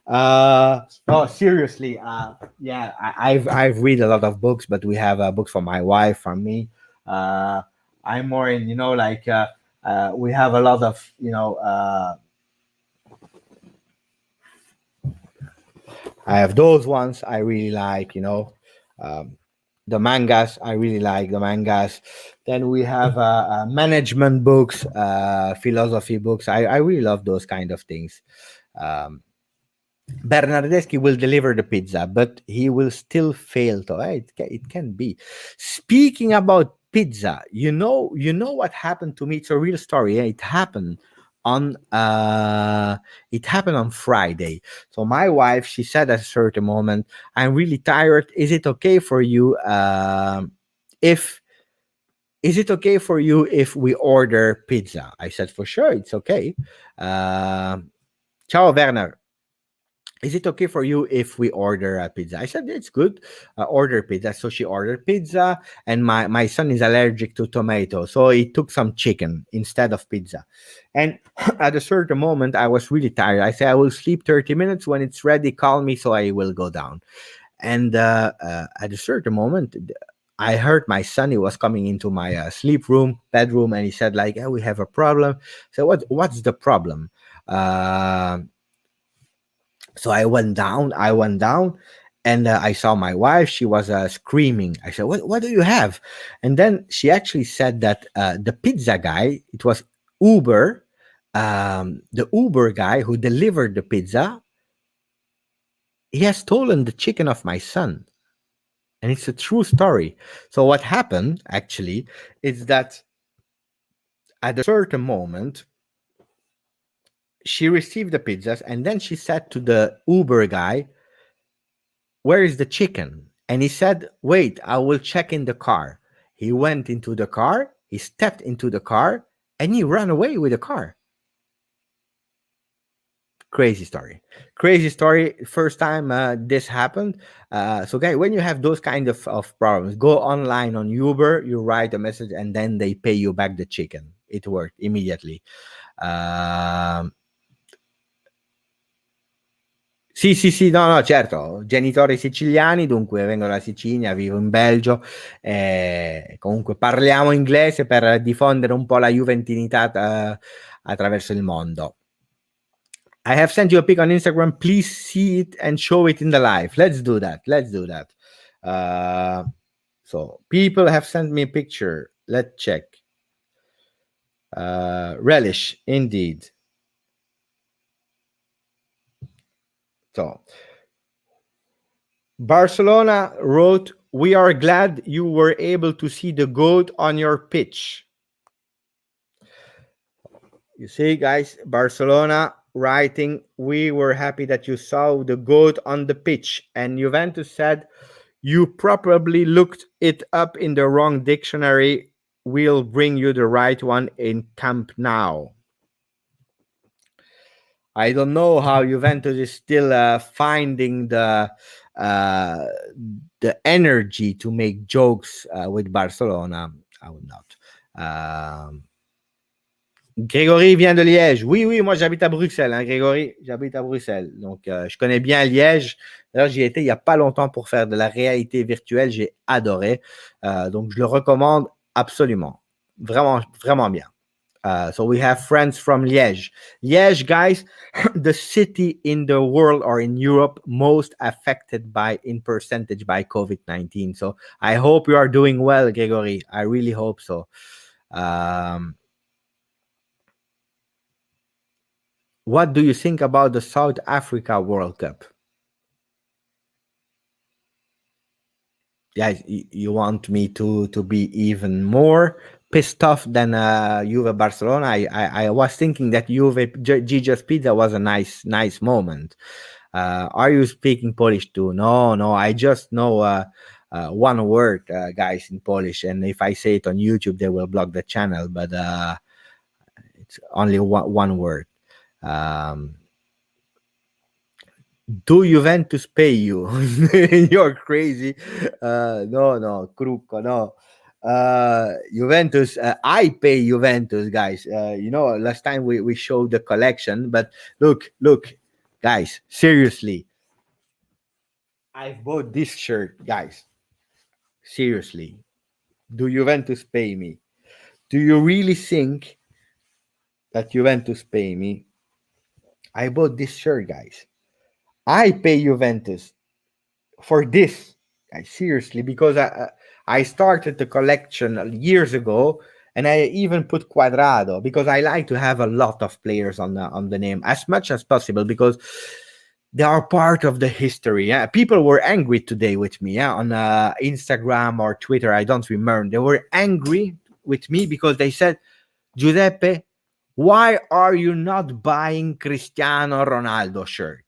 No, seriously. Yeah, I've read a lot of books, but we have books for my wife, from me. Uh, I'm more in, like, we have a lot of, I have those ones I really like, um, the mangas. I really like the mangas. Then we have management books, philosophy books. I really love those kind of things. Um, Bernardeschi will deliver the pizza, but he will still fail to. It can be. Speaking about pizza, you know what happened to me. It's a real story. On uh, it happened on Friday. So my wife, she said at a certain moment, "I'm really tired. If is it okay for you if we order pizza?" I said, "For sure, it's okay." Ciao, Werner. Is it okay for you if we order a pizza? I said, it's good. Order pizza. So she ordered pizza, and my son is allergic to tomato. So he took some chicken instead of pizza. And at a certain moment, I was really tired. I said, I will sleep 30 minutes. When it's ready, call me so I will go down. And at a certain moment, I heard my son. He was coming into my bedroom, and he said, like, we have a problem. So what's the problem? Um so I went down, and I saw my wife. She was screaming. I said, what do you have? And then she actually said that the pizza guy, it was Uber, the Uber guy who delivered the pizza, he has stolen the chicken of my son. And it's a true story. So what happened actually is that at a certain moment, she received the pizzas, and then she said to the Uber guy, where is the chicken? And he said, wait, I will check in the car. He went into the car, he stepped into the car, and he ran away with the car. Crazy story. Crazy story. First time this happened. So, guys, when you have those kind of problems, go online on Uber, you write a message, and then they pay you back the chicken. It worked immediately. Um, Sì, sì, sì, no, no, certo, genitori siciliani, dunque vengo dalla Sicilia, vivo in Belgio, comunque parliamo inglese per diffondere un po' la juventinità attraverso il mondo. I have sent you a pic on Instagram. Please see it and show it in the live. Let's do that. Let's do that. So people have sent me a picture. Let's check. Relish, indeed. So Barcelona wrote, "We are glad you were able to see the goat on your pitch." You see, guys, Barcelona writing, "We were happy that you saw the goat on the pitch." And Juventus said, "You probably looked it up in the wrong dictionary. We'll bring you the right one in Camp Nou." I don't know how Juventus is still finding uh, the energy to make jokes with Barcelona. I would not. Grégory vient de Liège. Oui, oui, moi j'habite à Bruxelles, hein, Grégory. J'habite à Bruxelles. Donc, je connais bien Liège. D'ailleurs, j'y étais il n'y a pas longtemps pour faire de la réalité virtuelle. J'ai adoré. Donc, je le recommande absolument. Vraiment, vraiment bien. So we have friends from Liège. Liège, guys, the city in the world or in Europe most affected in percentage by COVID-19. So I hope you are doing well, Gregory. I really hope so. What do you think about the South Africa World Cup? Yeah, you want me to be even more pissed off than Juve Barcelona? I was thinking that Juve GJustjuve Pizza was a nice moment. Are you speaking Polish too? No, I just know one word, guys, in Polish, and if I say it on YouTube, they will block the channel. But it's only one word. Do Juventus pay you? You're crazy. No, Crucco, no. Juventus, I pay Juventus, guys. Last time we showed the collection, but look, Guys, seriously, I bought this shirt, guys. Seriously, do Juventus pay me? Do you really think that Juventus pay me? I bought this shirt, guys. I pay Juventus for this, guys. Seriously, because I started the collection years ago, and I even put Quadrado because I like to have a lot of players on the name as much as possible because they are part of the history. Yeah, people were angry today with me, yeah, on Instagram or Twitter. I don't remember. They were angry with me because they said, Giuseppe, why are you not buying Cristiano Ronaldo shirt?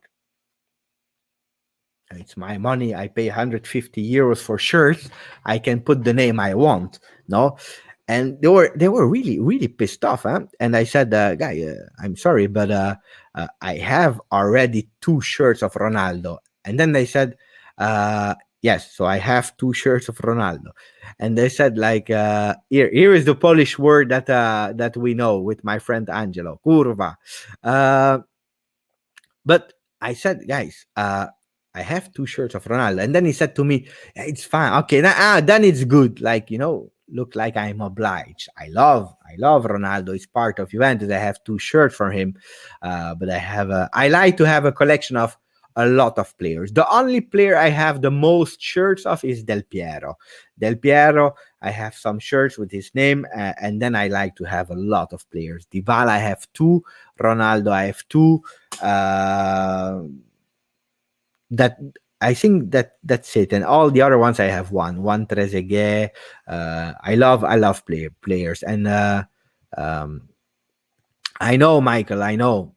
It's my money. I pay 150 euros for shirts. I can put the name I want. No, and they were really pissed off. Huh? And I said, guy, I'm sorry, but I have already 2 shirts of Ronaldo. And then they said, yes, so I have 2 shirts of Ronaldo. And they said, like, here is the Polish word that we know with my friend Angelo, kurwa. But I said, guys, I have 2 shirts of Ronaldo. And then he said to me, "Yeah, it's fine. Okay, then it's good. Like, look like I'm obliged. I love Ronaldo. He's part of Juventus. I have 2 shirts for him. But I like to have a collection of a lot of players. The only player I have the most shirts of is Del Piero. Del Piero, I have some shirts with his name, and then I like to have a lot of players. Dybala, I have 2. Ronaldo, I have 2. That I think that's it, and all the other ones I have one Trezeguet. I love players, and I know, Michael, I know.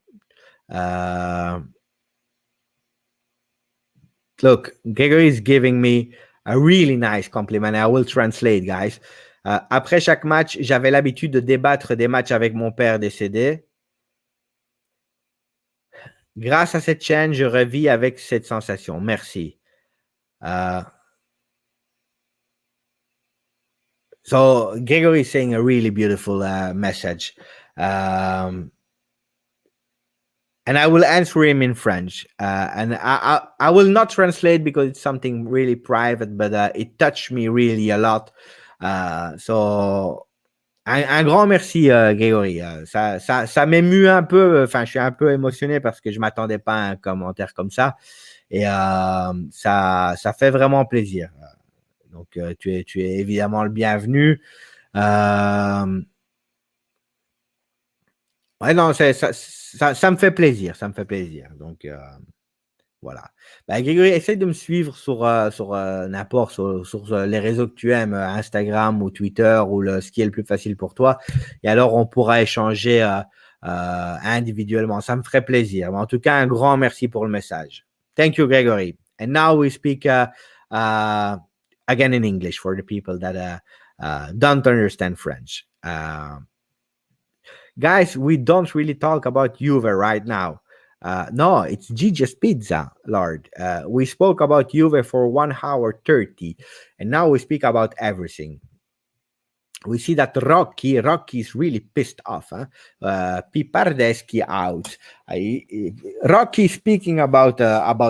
Look, Gregory is giving me a really nice compliment. I will translate, guys. Après chaque match, j'avais l'habitude de débattre des matchs avec mon père décédé. Grâce à cette chaîne, je revis avec cette sensation. Merci. So Gregory is saying a really beautiful message. And I will answer him in French. And I will not translate because it's something really private, but it touched me really a lot. So un grand merci, Grégory. Ça m'émue un peu. Enfin, je suis un peu émotionné parce que je m'attendais pas à un commentaire comme ça. Et ça fait vraiment plaisir. Donc, tu es évidemment le bienvenu. Ouais, non, ça me fait plaisir. Ça me fait plaisir. Donc, voilà. Bah, Grégory, essaye de me suivre sur n'importe, sur les réseaux que tu aimes, Instagram ou Twitter, ou ce qui est le plus facile pour toi. Et alors, on pourra échanger individuellement. Ça me ferait plaisir. Mais en tout cas, un grand merci pour le message. Thank you, Gregory. And now we speak again in English for the people that don't understand French. Guys, we don't really talk about Juve right now. No, it's Gigi's Pizza, Lord. We spoke about Juve for 1 hour 30, and now we speak about everything. We see that Rocky is really pissed off. Pipardeschi out. Rocky speaking about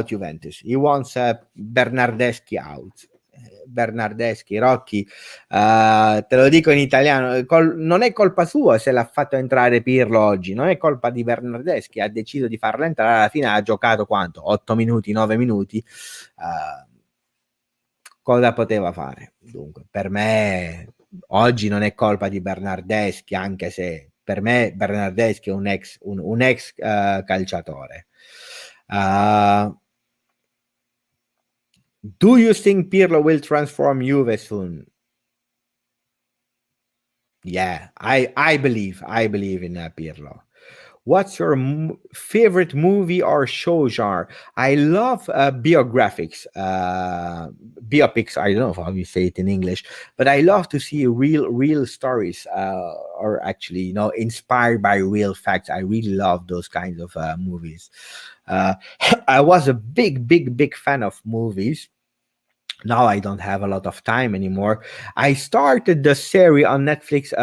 Juventus. He wants Bernardeschi out. Bernardeschi, Rocky, te lo dico in italiano, non è colpa sua se l'ha fatto entrare Pirlo oggi, non è colpa di Bernardeschi, ha deciso di farlo entrare, alla fine ha giocato quanto? 8 minuti, 9 minuti, cosa poteva fare? Dunque, per me oggi non è colpa di Bernardeschi, anche se per me Bernardeschi è un ex calciatore. Do you think Pirlo will transform Juve soon? Yeah, I believe in Pirlo. What's your favorite movie or show genre? I love biographics, biopics. I don't know how you say it in English, but I love to see real stories, or actually, inspired by real facts. I really love those kinds of movies. I was a big fan of movies. Now I don't have a lot of time anymore. I started the series on Netflix,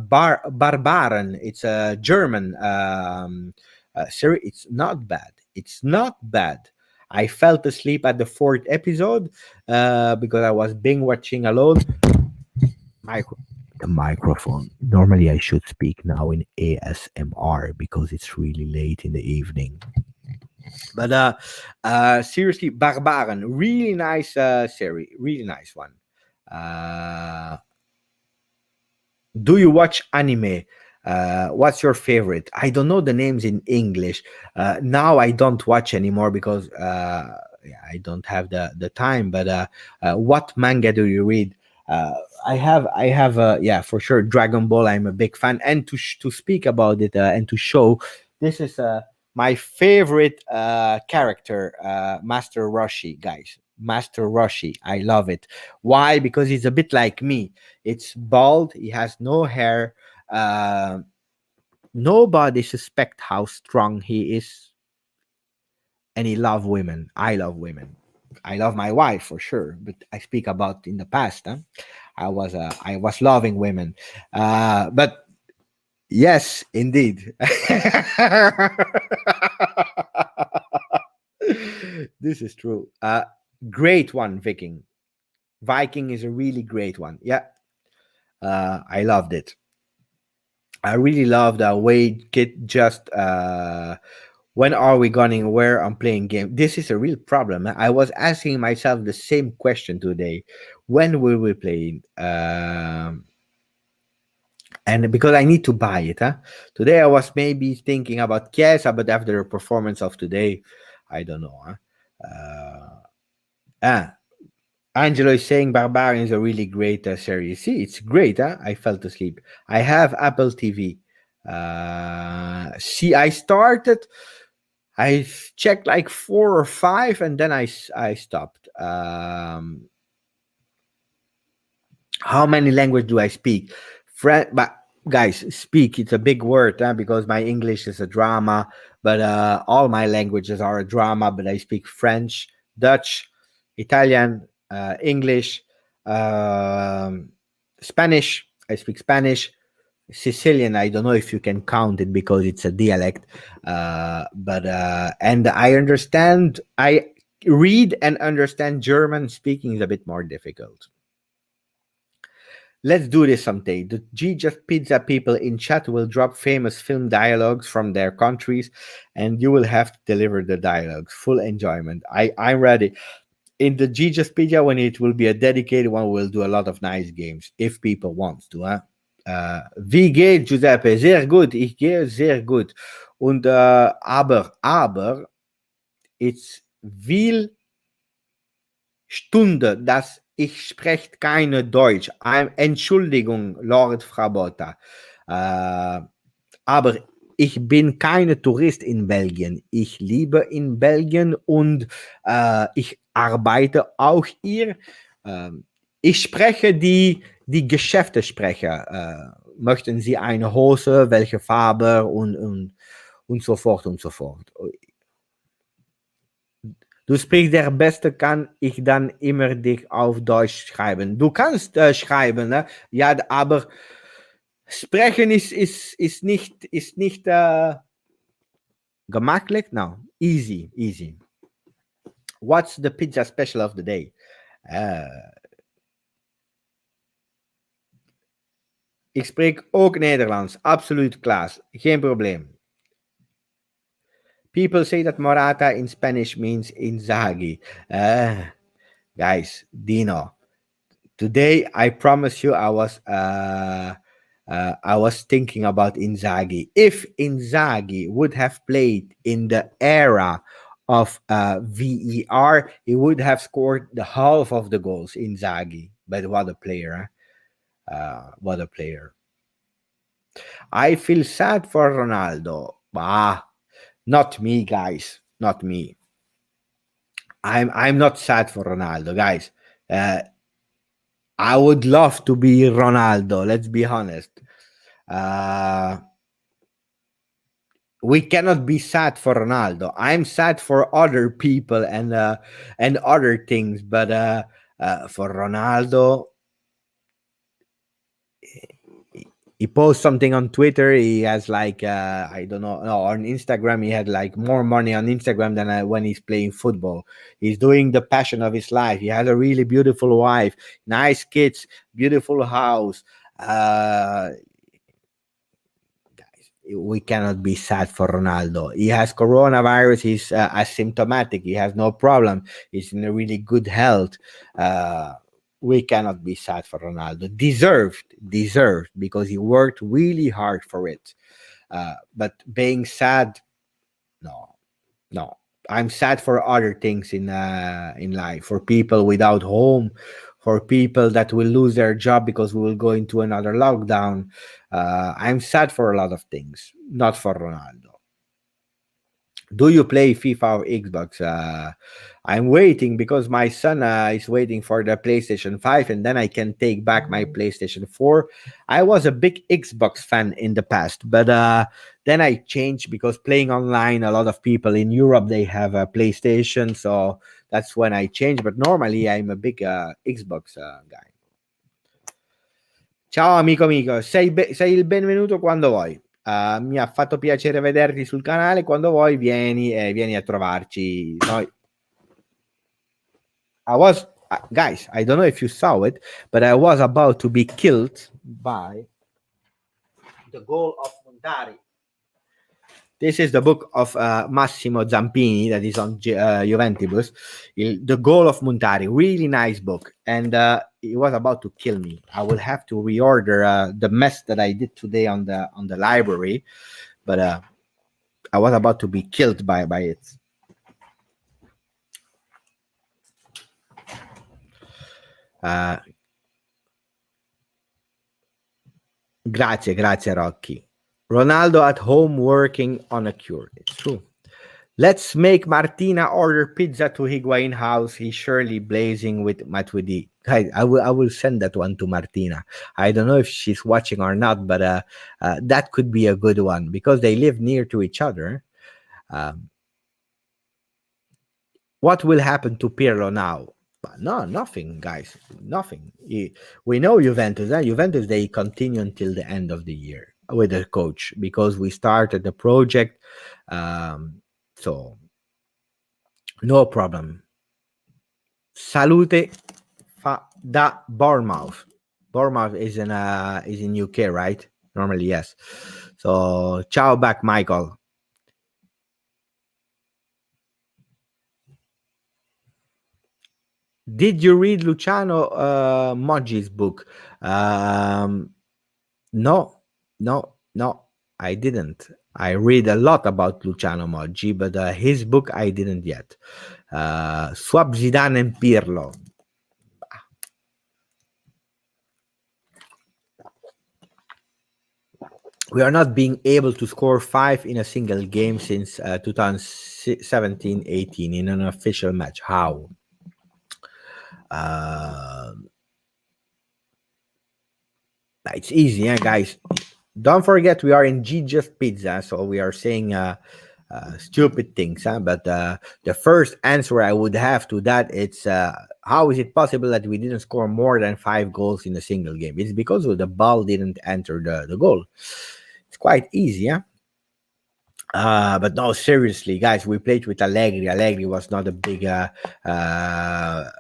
Barbaren. It's a German Siri, it's not bad. It's not bad. I fell asleep at the fourth episode because I was binge watching alone. Micro- the microphone. Normally, I should speak now in ASMR because it's really late in the evening. But seriously, Barbaren, really nice series, really nice one. Uh, do you watch anime? What's your favorite? I don't know the names in English. Now I don't watch anymore because yeah, I don't have the time. But what manga do you read? Uh, I have, yeah, for sure, Dragon Ball. I'm a big fan, and to speak about it and to show this is my favorite character, Master Roshi, guys. Master Roshi, I love it. Why? Because he's a bit like me. It's bald. He has no hair. Uh, Nobody suspect how strong he is, and he love women. I love women. I love my wife for sure, but I speak about in the past. Huh? I was loving women, but yes, indeed. This is true. Great one, Viking. Viking is a really great one. Yeah, I loved it. I really love the way Kit just when are we going where I'm playing game. This is a real problem. I was asking myself the same question today. When will we play? And because I need to buy it, huh? Today I was maybe thinking about Chiesa, but after the performance of today, I don't know. Huh? Ah, Angelo is saying Barbarian is a really great series. See, it's great. Huh? I fell asleep. I have Apple TV. See, I started. I checked like four or five, and then I stopped. How many language do I speak? But guys, speak. It's a big word because my English is a drama, but all my languages are a drama. But I speak French, Dutch, Italian, English, um, Spanish. I speak Spanish. Sicilian, I don't know if you can count it because it's a dialect, but and I understand. I read and understand German. Speaking is a bit more difficult. Let's do this someday. The GJustjuve Pizza people in chat will drop famous film dialogues from their countries, and you will have to deliver the dialogues. Full enjoyment. I'm ready. In the GJustjuve Pizza, when it will be a dedicated one, we'll do a lot of nice games if people want to. Huh? Wie geht, Giuseppe? Sehr gut. Ich gehe sehr gut. Und aber, it's viel Stunde, dass ich spreche keine Deutsch. Entschuldigung, Lord Frabotta. Aber ich bin keine Tourist in Belgien. Ich liebe in Belgien und ich arbeite auch hier. Ich spreche die Geschäftssprecher. Möchten Sie eine Hose? Welche Farbe? Und so fort und so fort. Du sprichst der Beste, kann ich dann immer dich auf Deutsch schreiben. Du kannst schreiben, ne? Ja, aber sprechen ist nicht gemakkelijk. No, easy. What's the pizza special of the day? Ik spreek ook Nederlands. Absoluut, Klaas. Geen probleem. People say that Morata in Spanish means Inzaghi. Guys, Dino. Today, I promise you, I was thinking about Inzaghi. If Inzaghi would have played in the era of VER, he would have scored the half of the goals. Inzaghi, but what a player! Huh? What a player! I feel sad for Ronaldo. Not me, guys. Not me. I'm not sad for Ronaldo, guys. I would love to be Ronaldo. Let's be honest. We cannot be sad for Ronaldo. I'm sad for other people and other things, but for Ronaldo, he posts something on Twitter. He has like I don't know. No, on Instagram he had like more money on Instagram than when he's playing football. He's doing the passion of his life. He has a really beautiful wife, nice kids, beautiful house. We cannot be sad for Ronaldo. He has coronavirus. He's asymptomatic. He has no problem. He's in a really good health. We cannot be sad for Ronaldo. Deserved, because he worked really hard for it. But being sad, no, no. I'm sad for other things in life, for people without home, for people that will lose their job because we will go into another lockdown. I'm sad for a lot of things, not for Ronaldo. Do you play FIFA or Xbox? I'm waiting because my son is waiting for the PlayStation 5, and then I can take back my PlayStation 4. I was a big Xbox fan in the past, but then I changed because playing online, a lot of people in Europe, they have a PlayStation, so that's when I changed. But normally I'm a big Xbox guy. Ciao amico, sei il benvenuto quando vuoi. Mi ha fatto piacere vederti sul canale. Quando vuoi vieni a trovarci. I was guys, I don't know if you saw it, but I was about to be killed by the goal of Montari. This is the book of Massimo Zampini that is on Juventus. The Goal of Montari, really nice book, and he was about to kill me. I will have to reorder the mess that I did today on the library, but I was about to be killed by it. Grazie, Rocky. Ronaldo at home working on a cure. It's true. Let's make Martina order pizza to Higuain house. He's surely blazing with Matuidi. I will send that one to Martina. I don't know if she's watching or not, but that could be a good one because they live near to each other. What will happen to Pirlo now? No, nothing, guys. Nothing. We know Juventus. Juventus, they continue until the end of the year with the coach because we started the project. So no problem. Salute da Bournemouth. Bournemouth is in UK, right? Normally, yes. So ciao back, Michael. Did you read Luciano Moggi's book? No, I didn't. I read a lot about Luciano Moggi, but his book I didn't yet. Swap Zidane and Pirlo. We are not being able to score 5 in a single game since 2017-18 in an official match. How? It's easy, guys. Don't forget we are in GJustjuve Pizza, so we are saying stupid things. But the first answer I would have to that, it's how is it possible that we didn't score more than 5 goals in a single game? It's because the ball didn't enter the goal. It's quite easy, but no, seriously, guys, we played with Allegri. Allegri was not a big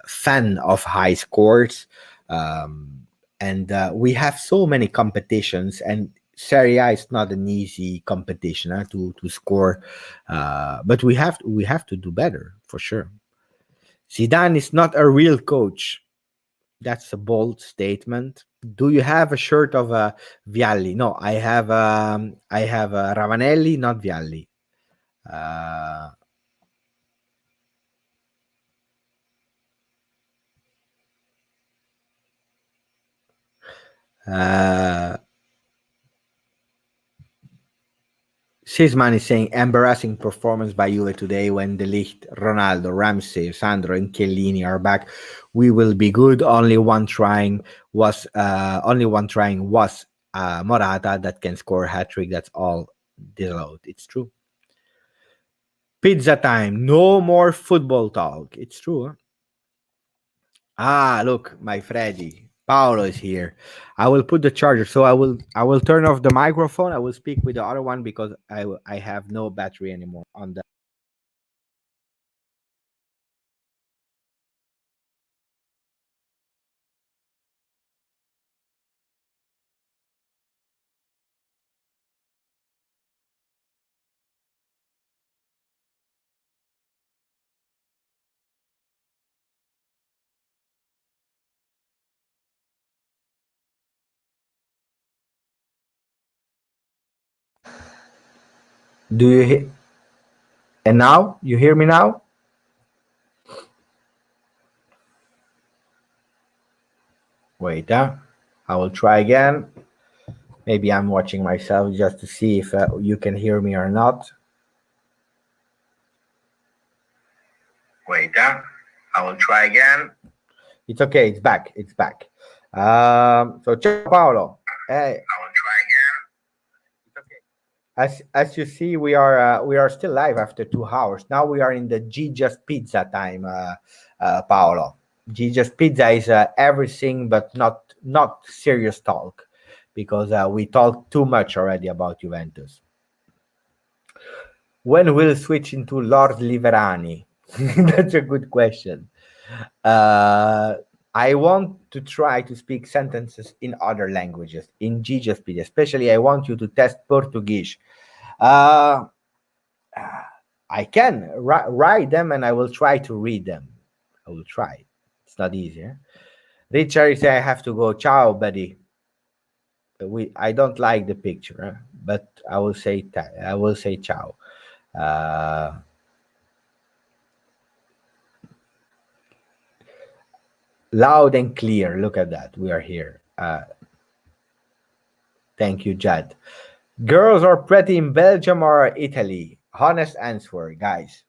fan of high scores. And we have so many competitions, and Serie A is not an easy competition to score. But we have to do better, for sure. Zidane is not a real coach. That's a bold statement. Do you have a shirt of Vialli? No, I have Ravanelli, not Vialli. Sisman is saying embarrassing performance by Juve today when De Ligt, Ronaldo, Ramsey, Sandro, and Chiellini are back. We will be good. Only one trying was Morata that can score a hat-trick. That's all. Deload. It's true. Pizza time. No more football talk. It's true. Look, my Freddy. Paolo is here. I will put the charger. So I will turn off the microphone. I will speak with the other one because I have no battery anymore on the. Do you hear? And now you hear me now? Wait, I will try again. Maybe I'm watching myself just to see if you can hear me or not. Wait, I will try again. It's okay. It's back. It's back. So ciao Paolo. Hey. I will try again. It's okay. As you see, we are still live after 2 hours. Now we are in the G Just Pizza time, Paolo. G Just Pizza is everything but not serious talk, because we talked too much already about Juventus. When will switch into Lord Liverani? That's a good question. Uh, I want to try to speak sentences in other languages, in GJustjuve. Especially, I want you to test Portuguese. Uh, I can write them, and I will try to read them. I will try. It's not easy. Richard say I have to go. Ciao, buddy. I don't like the picture, but I will say I will say ciao. Uh, Loud and clear. Look at that. We are here. Thank you, Jad. Girls are pretty in Belgium or Italy? Honest answer, guys.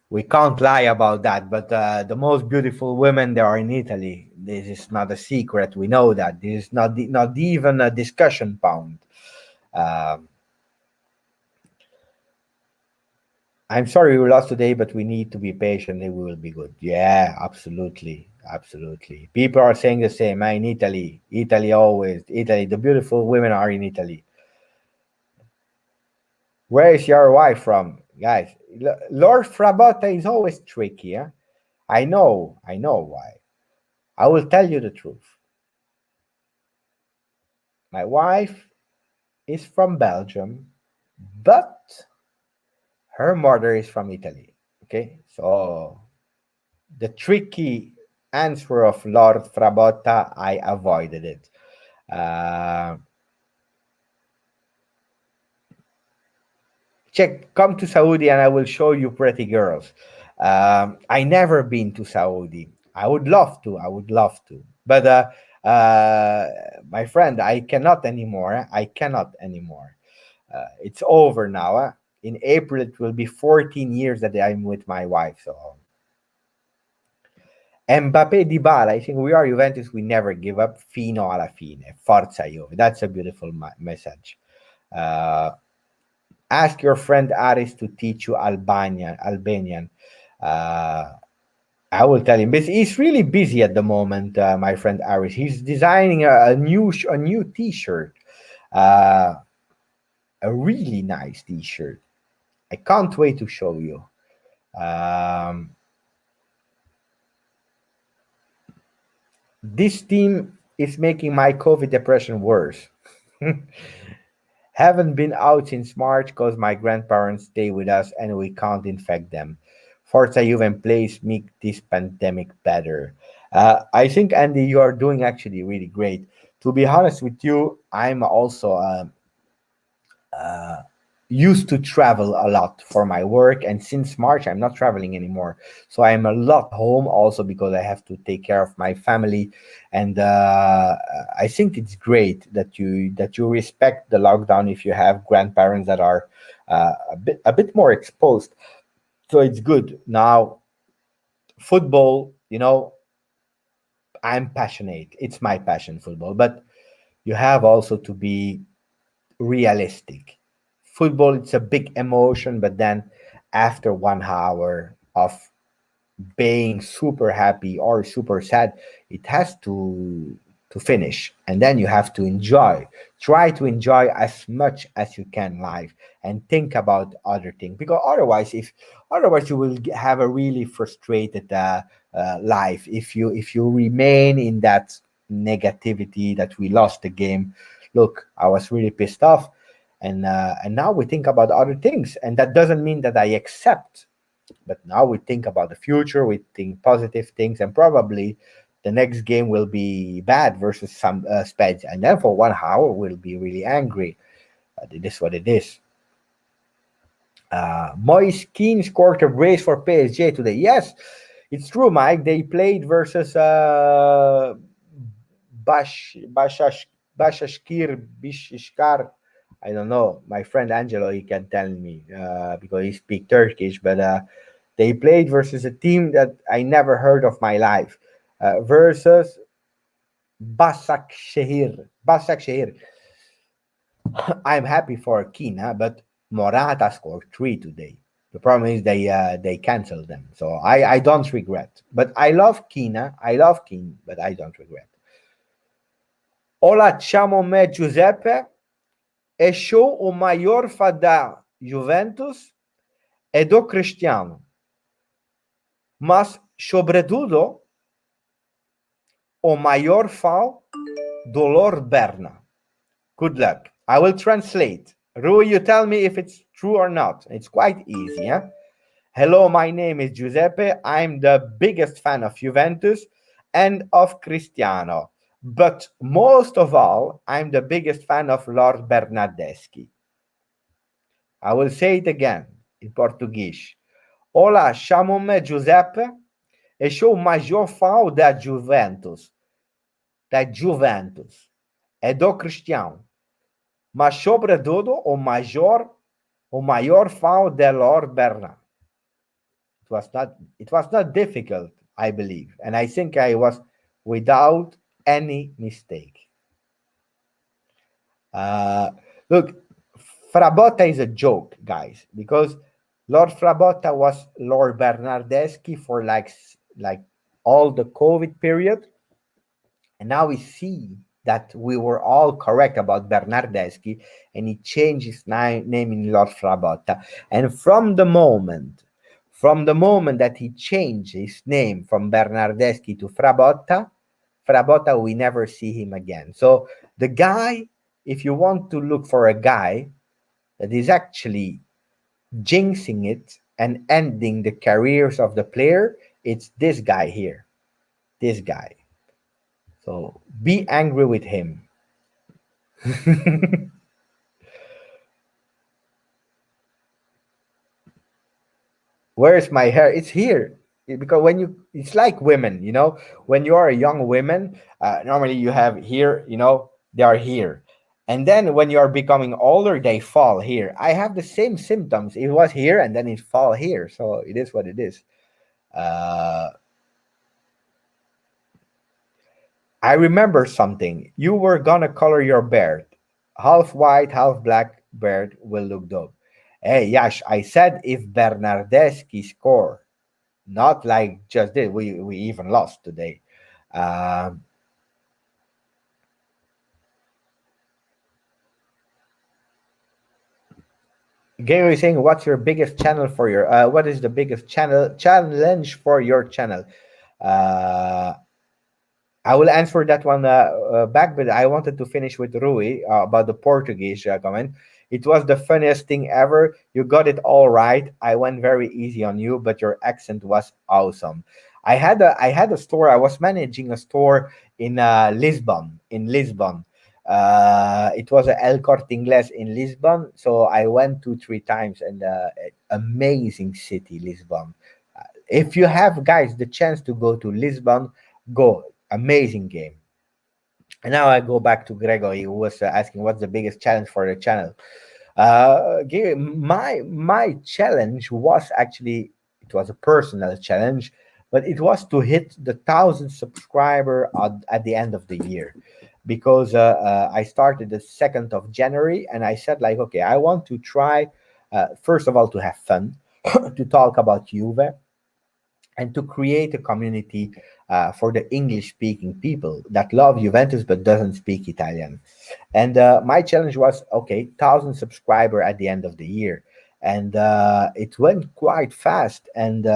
We can't lie about that, but the most beautiful women there are in Italy. This is not a secret. We know that. This is not even a discussion point. Um, I'm sorry we lost today, but we need to be patient and we will be good. Yeah, absolutely. Absolutely. People are saying the same. In Italy. Italy always. Italy. The beautiful women are in Italy. Where is your wife from? Guys, Lord Frabotta is always tricky. I know why. I will tell you the truth. My wife is from Belgium, but her mother is from Italy. Okay, so the tricky answer of Lord Frabotta, I avoided it. Uh, come to Saudi and I will show you pretty girls. I never been to Saudi. I would love to. I would love to. But my friend, I cannot anymore. I cannot anymore. It's over now. In April, it will be 14 years that I'm with my wife. So Mbappe Dybala, I think we are Juventus. We never give up. Fino alla fine. Forza Juve. That's a beautiful message. Uh, Ask your friend Aris to teach you Albanian. Uh, I will tell him. But he's really busy at the moment, my friend Aris. He's designing a new T-shirt, uh, a really nice T-shirt. I can't wait to show you. Um, this team is making my COVID depression worse. Haven't been out since March because my grandparents stay with us and we can't infect them. Forza Juve plays make this pandemic better. I think, Andy, you are doing actually really great. To be honest with you, I'm also uh, used to travel a lot for my work, and since March, I'm not traveling anymore. So I'm a lot home also because I have to take care of my family, and I think it's great that you respect the lockdown if you have grandparents that are a bit more exposed. So it's good now. Football, I'm passionate. It's my passion, football, but you have also to be realistic. Football, it's a big emotion, but then after 1 hour of being super happy or super sad, it has to finish, and then you have to enjoy. Try to enjoy as much as you can life, and think about other things, because otherwise you will have a really frustrated life if you remain in that negativity that we lost the game. Look, I was really pissed off, and now we think about other things, and that doesn't mean that I accept, but now we think about the future, we think positive things, and probably the next game will be bad versus some Speds, and then for 1 hour we'll be really angry. But it is what it is. Moise Keane scored a brace for PSG today. Yes, it's true, Mike. They played versus Bashash Bashashkir Bishishkar. I don't know. My friend Angelo, he can tell me because he speaks Turkish. But they played versus a team that I never heard of my life. Versus Basak Shehir. Basak Shehir. I'm happy for Kina, but Morata scored three today. The problem is they canceled them, so I don't regret. But I love Kina, I love Keen, but I don't regret. Hola, chamo me Giuseppe, e show o maior fada Juventus e do Cristiano, mas sobretudo o maior fã do Lord Berna. Good luck. I will translate. Rui, you tell me if it's true or not. It's quite easy. Huh? Hello, my name is Giuseppe. I'm the biggest fan of Juventus and of Cristiano. But most of all, I'm the biggest fan of Lord Bernardeschi. I will say it again in Portuguese. Olá, chamo-me Giuseppe e sou o maior fã da Juventus. Da Juventus. E do Cristiano. Mas sobretudo o maior fã de Lord Bernard. It was not difficult, I believe, and I think I was without any mistake. Look, Frabotta is a joke, guys, because Lord Frabotta was Lord Bernardeschi for like all the COVID period, and now we see that we were all correct about Bernardeschi, and he changed his name in Lord Frabotta. And from the moment that he changed his name from Bernardeschi to Frabotta, Frabotta, we never see him again. So the guy, if you want to look for a guy that is actually jinxing it and ending the careers of the player, it's this guy here. This guy. So be angry with him. Where's my hair? It's here. Because when it's like women, when you are a young woman, normally you have here, they are here. And then when you are becoming older, they fall here. I have the same symptoms. It was here and then it fall here. So it is what it is. I remember something. You were gonna color your beard. Half white, half black beard will look dope. Hey, Yash, I said if Bernardeschi score, not like just did. We even lost today. Um, Gary is saying, "What's your biggest channel for your? What is the biggest challenge for your channel?" Uh, I will answer that one back, but I wanted to finish with Rui about the Portuguese comment. It was the funniest thing ever. You got it all right. I went very easy on you, but your accent was awesome. I had a store. I was managing a store in Lisbon. In Lisbon, it was a El Corte Inglés in Lisbon. So I went 2 3 times, and amazing city, Lisbon. If you have guys the chance to go to Lisbon, go. Amazing game. And now I go back to Gregory, who was asking what's the biggest challenge for the channel. My challenge was actually, it was a personal challenge, but it was to hit the 1,000 subscriber at the end of the year, because I started the 2nd of January, and I said like, okay, I want to try first of all to have fun, to talk about Juve, and to create a community for the English speaking people that love Juventus but doesn't speak Italian. And my challenge was okay, 1,000 subscriber at the end of the year, and it went quite fast, and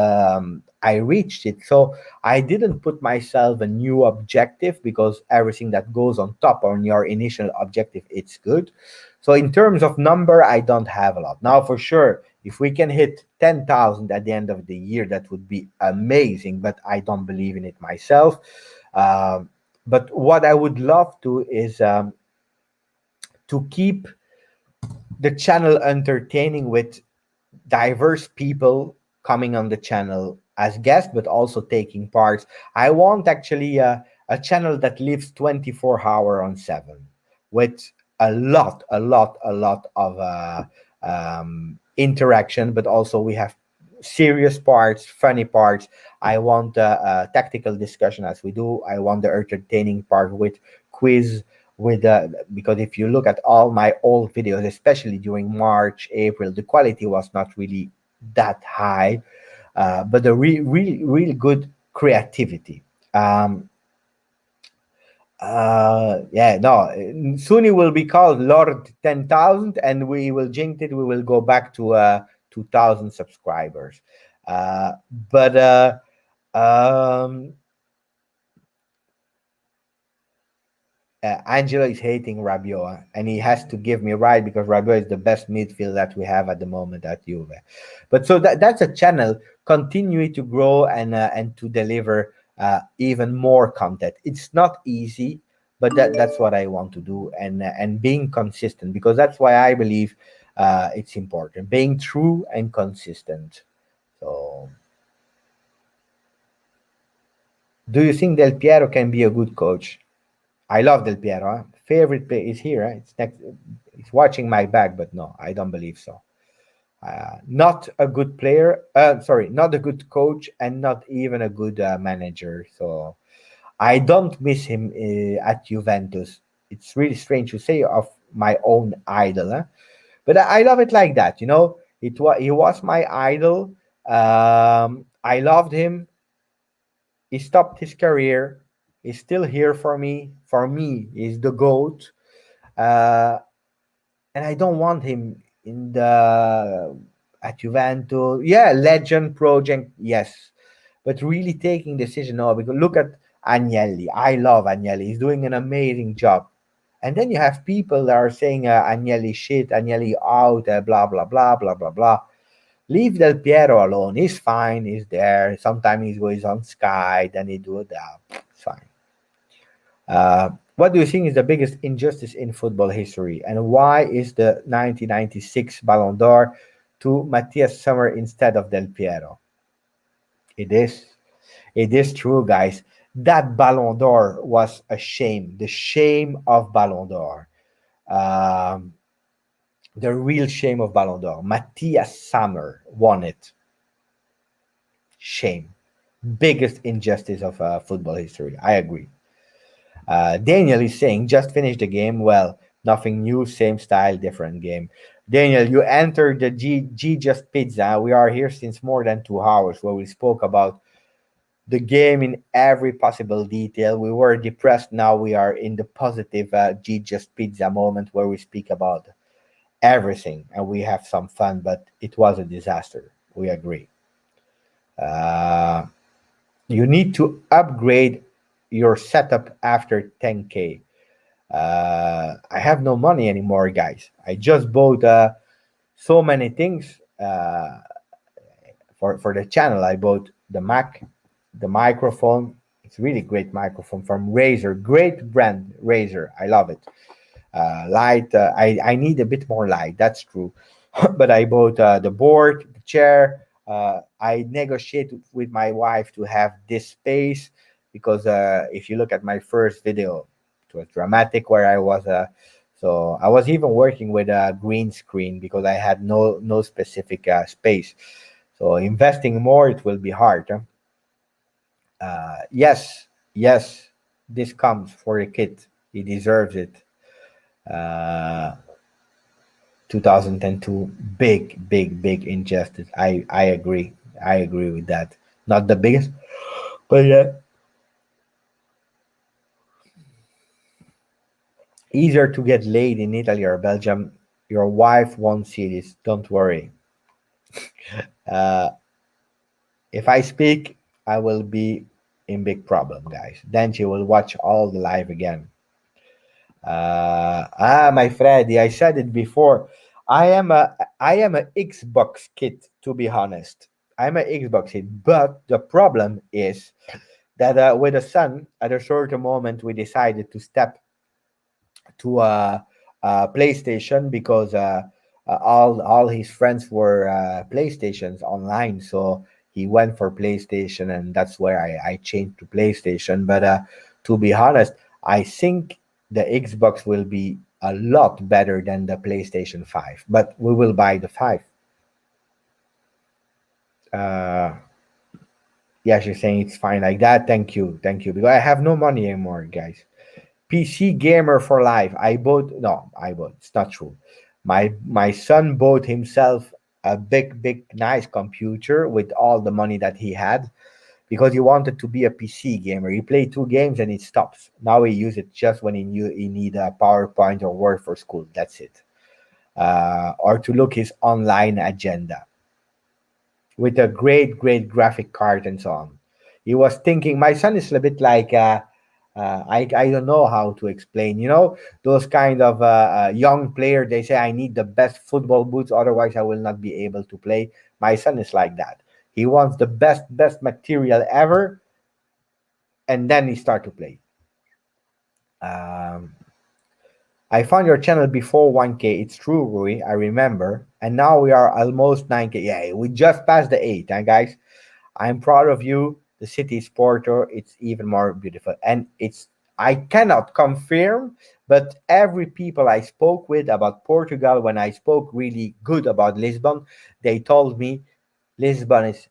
I reached it. So I didn't put myself a new objective, because everything that goes on top on your initial objective, it's good. So in terms of number, I don't have a lot now. For sure, if we can hit 10,000 at the end of the year, that would be amazing. But I don't believe in it myself. But what I would love to is to keep the channel entertaining with diverse people coming on the channel as guests, but also taking parts. I want actually a channel that lives 24 hour on 7, with a lot of interaction, but also we have serious parts, funny parts. I want tactical discussion as we do. I want the entertaining part with quiz, with because if you look at all my old videos, especially during March, April, the quality was not really that high, but the real good creativity. Um, yeah, no. Soon it will be called Lord 10,000, and we will jinx it. We will go back to 2,000 subscribers. But um, Angelo is hating Rabiot, and he has to give me right, because Rabiot is the best midfield that we have at the moment at Juve. But so that's a channel continue to grow and to deliver even more content. It's not easy, but that's what I want to do, and being consistent, because that's why I believe it's important, being true and consistent. So, do you think Del Piero can be a good coach? I love Del Piero. Huh? Favorite play is here. Huh? It's next. It's watching my back, but no, I don't believe so. Not a good player. Sorry, not a good coach, and not even a good manager. So I don't miss him at Juventus. It's really strange to say of my own idol, huh? But I love it like that. He was my idol. I loved him. He stopped his career. He's still here for me. For me, he's the goat. Uh, and I don't want him in the at Juventus. Yeah, legend project, yes, but really taking decision. No, because look at Agnelli. I love Agnelli. He's doing an amazing job. And then you have people that are saying Agnelli shit, Agnelli out, blah blah blah blah blah blah. Leave Del Piero alone. He's fine. He's there. Sometimes he goes on Sky. Then he do that. It's fine. What do you think is the biggest injustice in football history, and why is the 1996 Ballon d'Or to Matthias Sommer instead of Del Piero? It is. It is true, guys. That Ballon d'Or was a shame. The shame of Ballon d'Or. Um, the real shame of Ballon d'Or. Matthias Sommer won it. Shame. Biggest injustice of football history. I agree. Daniel is saying, just finished the game. Well, nothing new, same style, different game. Daniel, you entered the G Just Pizza. We are here since more than 2 hours, where we spoke about the game in every possible detail. We were depressed. Now we are in the positive G Just Pizza moment, where we speak about everything and we have some fun, but it was a disaster. We agree. Uh, you need to upgrade your setup after 10K. I have no money anymore, guys. I just bought so many things for the channel. I bought the Mac, the microphone. It's really great microphone from Razer. Great brand, Razer. I love it. Light. I need a bit more light. That's true. But I bought the board, the chair. I negotiated with my wife to have this space, because if you look at my first video, it was dramatic where I was. So I was even working with a green screen, because I had no specific space. So investing more, it will be hard. Huh? Yes, yes, this comes for the kid. He deserves it. Uh, 2002, big injustice. I agree. I agree with that. Not the biggest, but yeah, easier to get laid in Italy or Belgium. Your wife won't see this. Don't worry. Uh, if I speak, I will be in big problem, guys. Then she will watch all the live again. My Freddy, I said it before. I am a Xbox kid, to be honest. I'm a Xbox kid, but the problem is that with the son, at a certain moment, we decided to step to PlayStation because all his friends were PlayStations online, so he went for PlayStation, and that's where I changed to PlayStation. But to be honest, I think the Xbox will be a lot better than the PlayStation 5, but we will buy the 5. Uh, yeah, she's saying it's fine like that. Thank you, because I have no money anymore, guys. PC gamer for life. I bought no, I bought. It's not true. My son bought himself a big nice computer with all the money that he had because he wanted to be a PC gamer. He played 2 games and it stops. Now he use it just when he need a PowerPoint or Word for school. That's it. Or to look his online agenda with a great graphic card and so on. He was thinking. My son is a bit like I don't know how to explain. Those kind of young player. They say I need the best football boots, otherwise I will not be able to play. My son is like that. He wants the best material ever, and then he start to play. Um, I found your channel before 1K. It's true, Rui. I remember, and now we are almost 9K. Yeah, we just passed the 8, huh, guys. I'm proud of you. The city is Porto. It's even more beautiful. And I cannot confirm, but every people I spoke with about Portugal, when I spoke really good about Lisbon, they told me Lisbon is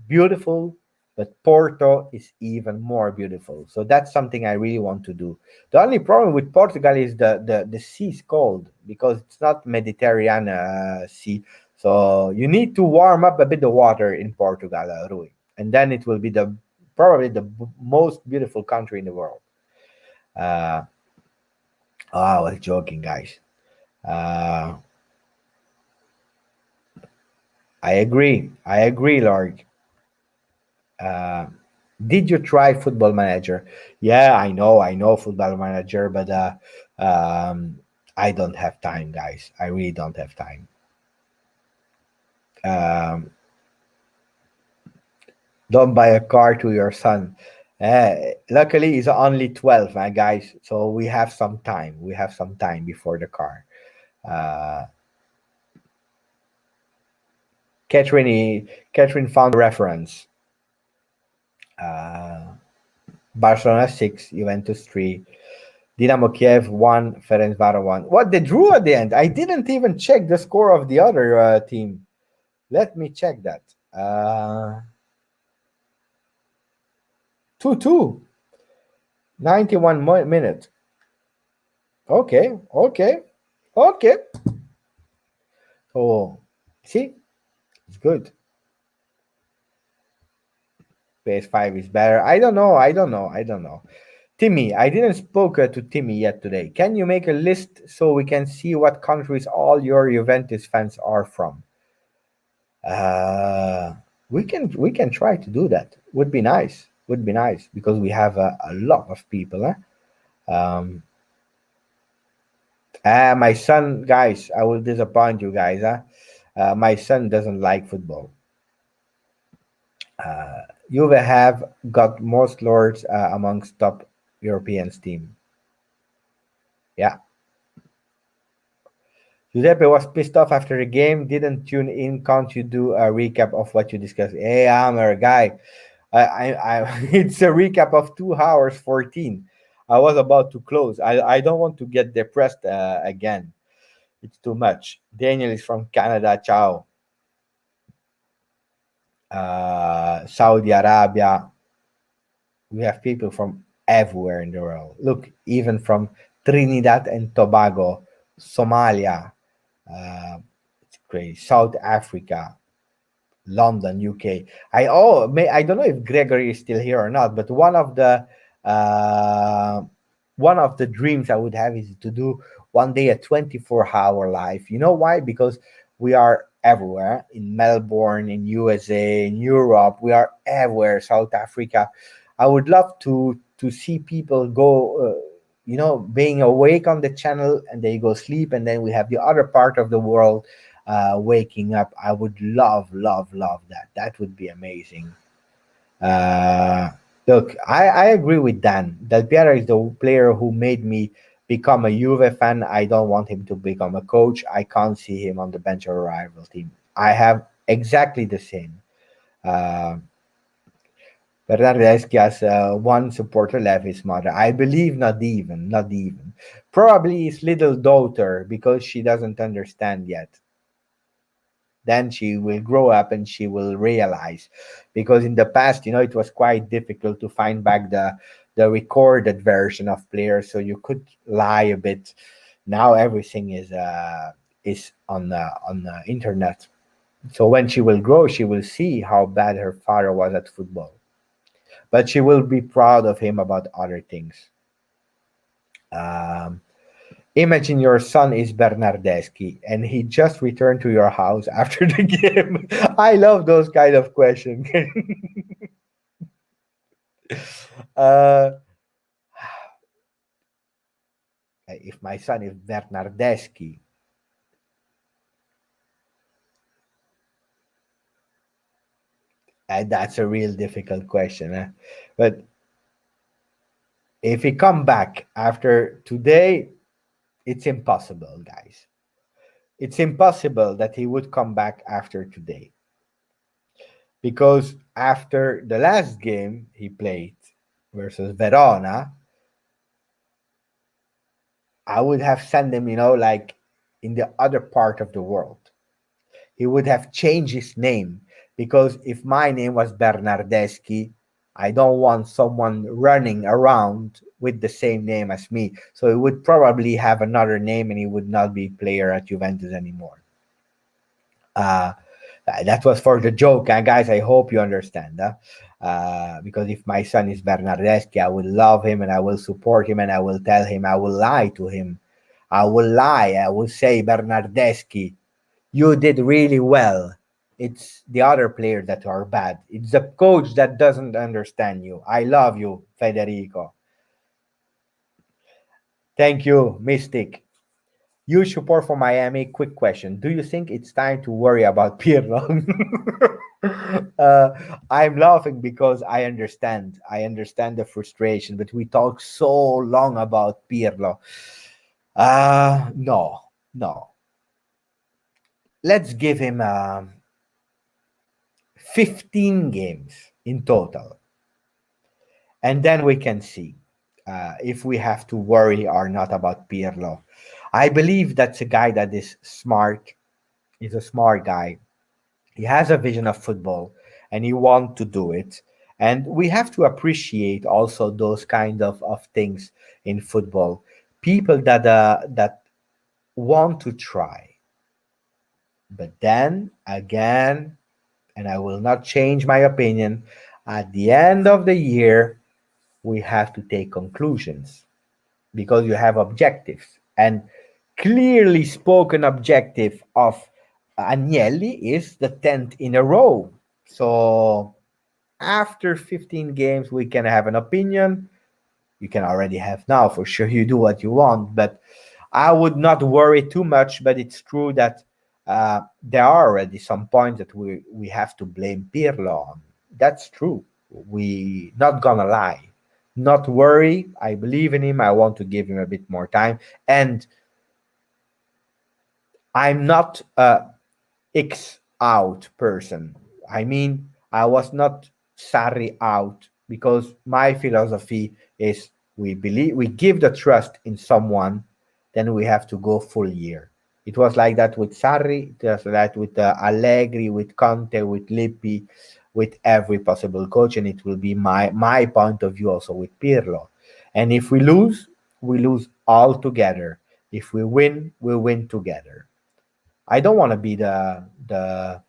beautiful, but Porto is even more beautiful. So that's something I really want to do. The only problem with Portugal is the sea is cold because it's not Mediterranean sea. So you need to warm up a bit the water in Portugal, Rui, and then it will be the probably the most beautiful country in the world. Uh, I was joking, guys. Uh, I agree, Lord. Uh, did you try Football Manager? Yeah, I know Football Manager, but I don't have time, guys. I really don't have time. Um, don't buy a car to your son. Luckily, he's only 12, guys. So we have some time. We have some time before the car. Uh, Catherine found a reference. Uh, Barcelona 6, Juventus 3, Dynamo Kiev 1, Ferencváros 1. What, they drew at the end? I didn't even check the score of the other team. Let me check that. 2-2. 91 minutes. Okay, okay, okay. So, see, it's good. PS5 is better. I don't know. Timmy, I didn't spoke to Timmy yet today. Can you make a list so we can see what countries all your Juventus fans are from? Uh, we can try to do that. Would be nice. Would be nice because we have a lot of people. My son, guys, I will disappoint you guys. My son doesn't like football. Juve have got most lords amongst top Europeans team. Yeah. Giuseppe was pissed off after the game. Didn't tune in. Can't you do a recap of what you discussed? Hey, I'm a guy. It's a recap of 2 hours 14. I was about to close. I don't want to get depressed again. It's too much. Daniel is from Canada. Ciao. Saudi Arabia. We have people from everywhere in the world. Look, even from Trinidad and Tobago, Somalia, uh, it's crazy. South Africa, London, UK. I don't know if Gregory is still here or not, but uh, one of the dreams I would have is to do one day a 24-hour live. You know why? Because we are everywhere in Melbourne, in USA, in Europe. We are everywhere. South Africa. I would love to see people go. Being awake on the channel and they go sleep, and then we have the other part of the world waking up. I would love, love, love that. That would be amazing. Uh, Look, I agree with Dan. Del Piero is the player who made me become a Juve fan. I don't want him to become a coach. I can't see him on the bench of a rival team. I have exactly the same. Uh, Bernardeschi has one supporter left his mother. I believe not even, not even. Probably his little daughter because she doesn't understand yet. Then she will grow up and she will realize, because in the past, it was quite difficult to find back the recorded version of players, so you could lie a bit. Now everything is on the internet. So when she will grow, she will see how bad her father was at football, but she will be proud of him about other things. um, Imagine your son is Bernardeschi and he just returned to your house after the game. I love those kind of questions. uh, if my son is Bernardeschi, that's a real difficult question. But if he come back after today, it's impossible, guys. It's impossible that he would come back after today, because after the last game he played versus Verona, I would have sent him, like in the other part of the world. He would have changed his name, because if my name was Bernardeschi, I don't want someone running around with the same name as me. So he would probably have another name and he would not be player at Juventus anymore. Uh, that was for the joke, and guys, I hope you understand. Because if my son is Bernardeschi, I will love him and I will support him and I will tell him, I will lie to him. I will lie. I will say, Bernardeschi, you did really well. It's the other players that are bad. It's the coach that doesn't understand you. I love you, Federico. Thank you, Mystic. Huge support for Miami. Quick question. Do you think it's time to worry about Pirlo? uh, I'm laughing because I understand. I understand the frustration, but we talk so long about Pirlo. No, no. Let's give him 15 games in total, and then we can see if we have to worry or not about Pirlo. I believe that's a guy that is smart. He's a smart guy. He has a vision of football and he wants to do it. And we have to appreciate also those kind of things in football. People that want to try. But then again, and I will not change my opinion, at the end of the year, we have to take conclusions because you have objectives. And clearly spoken objective of Agnelli is the 10th in a row. So after 15 games, we can have an opinion. You can already have now, for sure. You do what you want, but I would not worry too much. But it's true that there are already some points that we have to blame Pirlo on. That's true. We not gonna lie. Not worry. I believe in him. I want to give him a bit more time, and I'm not X out person. I mean, I was not Sarri out, because my philosophy is we give the trust in someone, then we have to go full year. It was like that with Sarri, it was like with Allegri, with Conte, with Lippi, with every possible coach, and it will be my point of view also with Pirlo. And if we lose all together. If we win together. I don't want to be the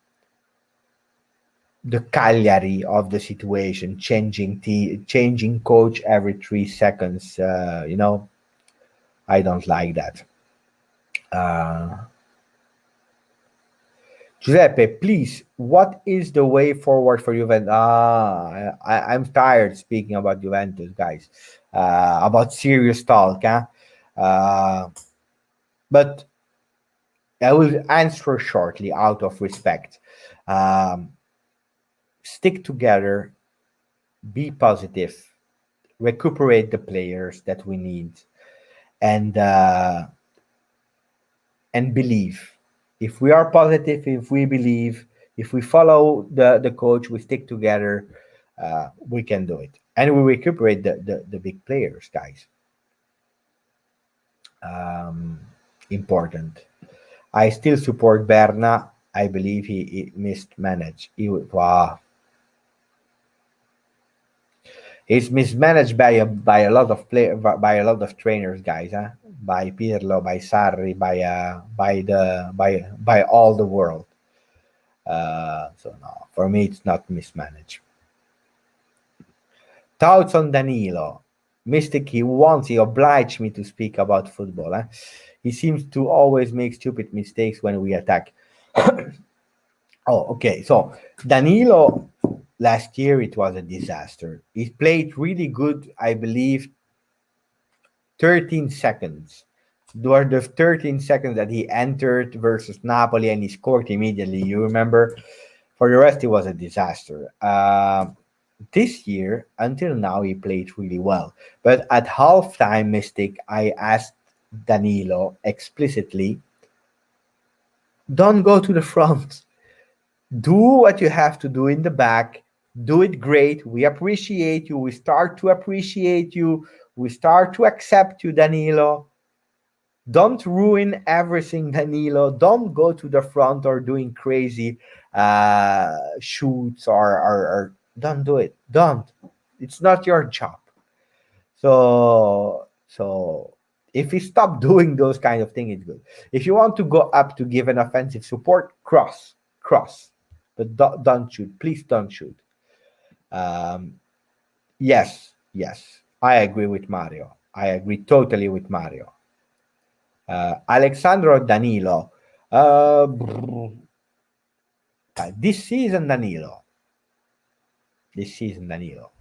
the Cagliari of the situation, changing coach every 3 seconds. I don't like that. Uh, Giuseppe, please, what is the way forward for Juventus? I'm tired speaking about Juventus, guys. About serious talk, huh? Uh, but I will answer shortly out of respect. Um, Stick together, be positive, recuperate the players that we need, and believe. If we are positive, if we believe, if we follow the coach, we stick together, we can do it. And we recuperate the big players, guys. Um, Important. I still support Berna. I believe he mismanaged. Wow. He's mismanaged by a lot of by a lot of trainers, guys. Huh? By Pirlo, by Sarri, by all the world. So no, for me it's not mismanaged. Thoughts on Danilo? Mystic, he obliged me to speak about football. Huh? He seems to always make stupid mistakes when we attack. Oh, okay. So Danilo last year it was a disaster. He played really good, I believe, 13 seconds. Were the 13 seconds that he entered versus Napoli and he scored immediately. You remember? For the rest, it was a disaster. This year, until now, he played really well. But at halftime, Mystic, I asked Danilo explicitly, don't go to the front. Do what you have to do in the back. Do it great. We appreciate you. We start to appreciate you. We start to accept you, Danilo. Don't ruin everything, Danilo. Don't go to the front or doing crazy shoots or don't do it. Don't. It's not your job. So if you stop doing those kind of things, it's good. If you want to go up to give an offensive support, cross, but don't shoot. Please don't shoot. Um, yes, I agree with Mario. I agree totally with Mario. Alexandro Danilo. Uh, this season, Danilo. This season, Danilo.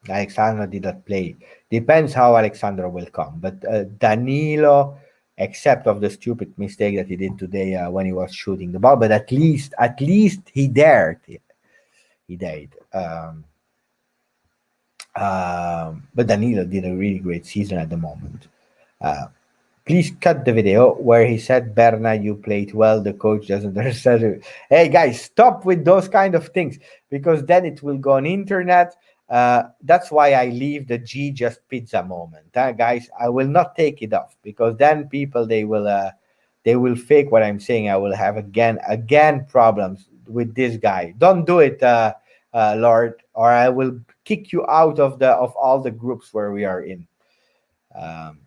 Alexandro did not play. Depends how Alexandro will come. But Danilo, except of the stupid mistake that he did today when he was shooting the ball, but at least he dared. He dared. But Danilo did a really great season at the moment. Uh, Please cut the video where he said, Berna, you played well. The coach doesn't understand it. Hey, guys, stop with those kind of things because then it will go on internet. That's why I leave the G just pizza moment. Guys, I will not take it off because then people, they will fake what I'm saying. I will have again problems with this guy. Don't do it, Lord, or I will kick you out of all the groups where we are in. Um,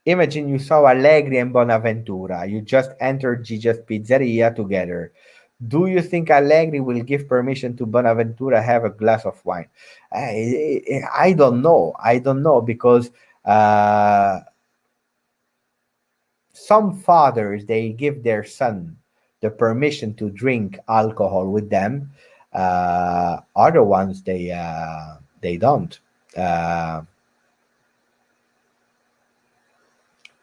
Imagine you saw Allegri and Bonaventura. You just entered Gigi's Pizzeria together. Do you think Allegri will give permission to Bonaventura have a glass of wine? I don't know. I don't know because some fathers they give their son the permission to drink alcohol with them. Other ones they don't. Uh,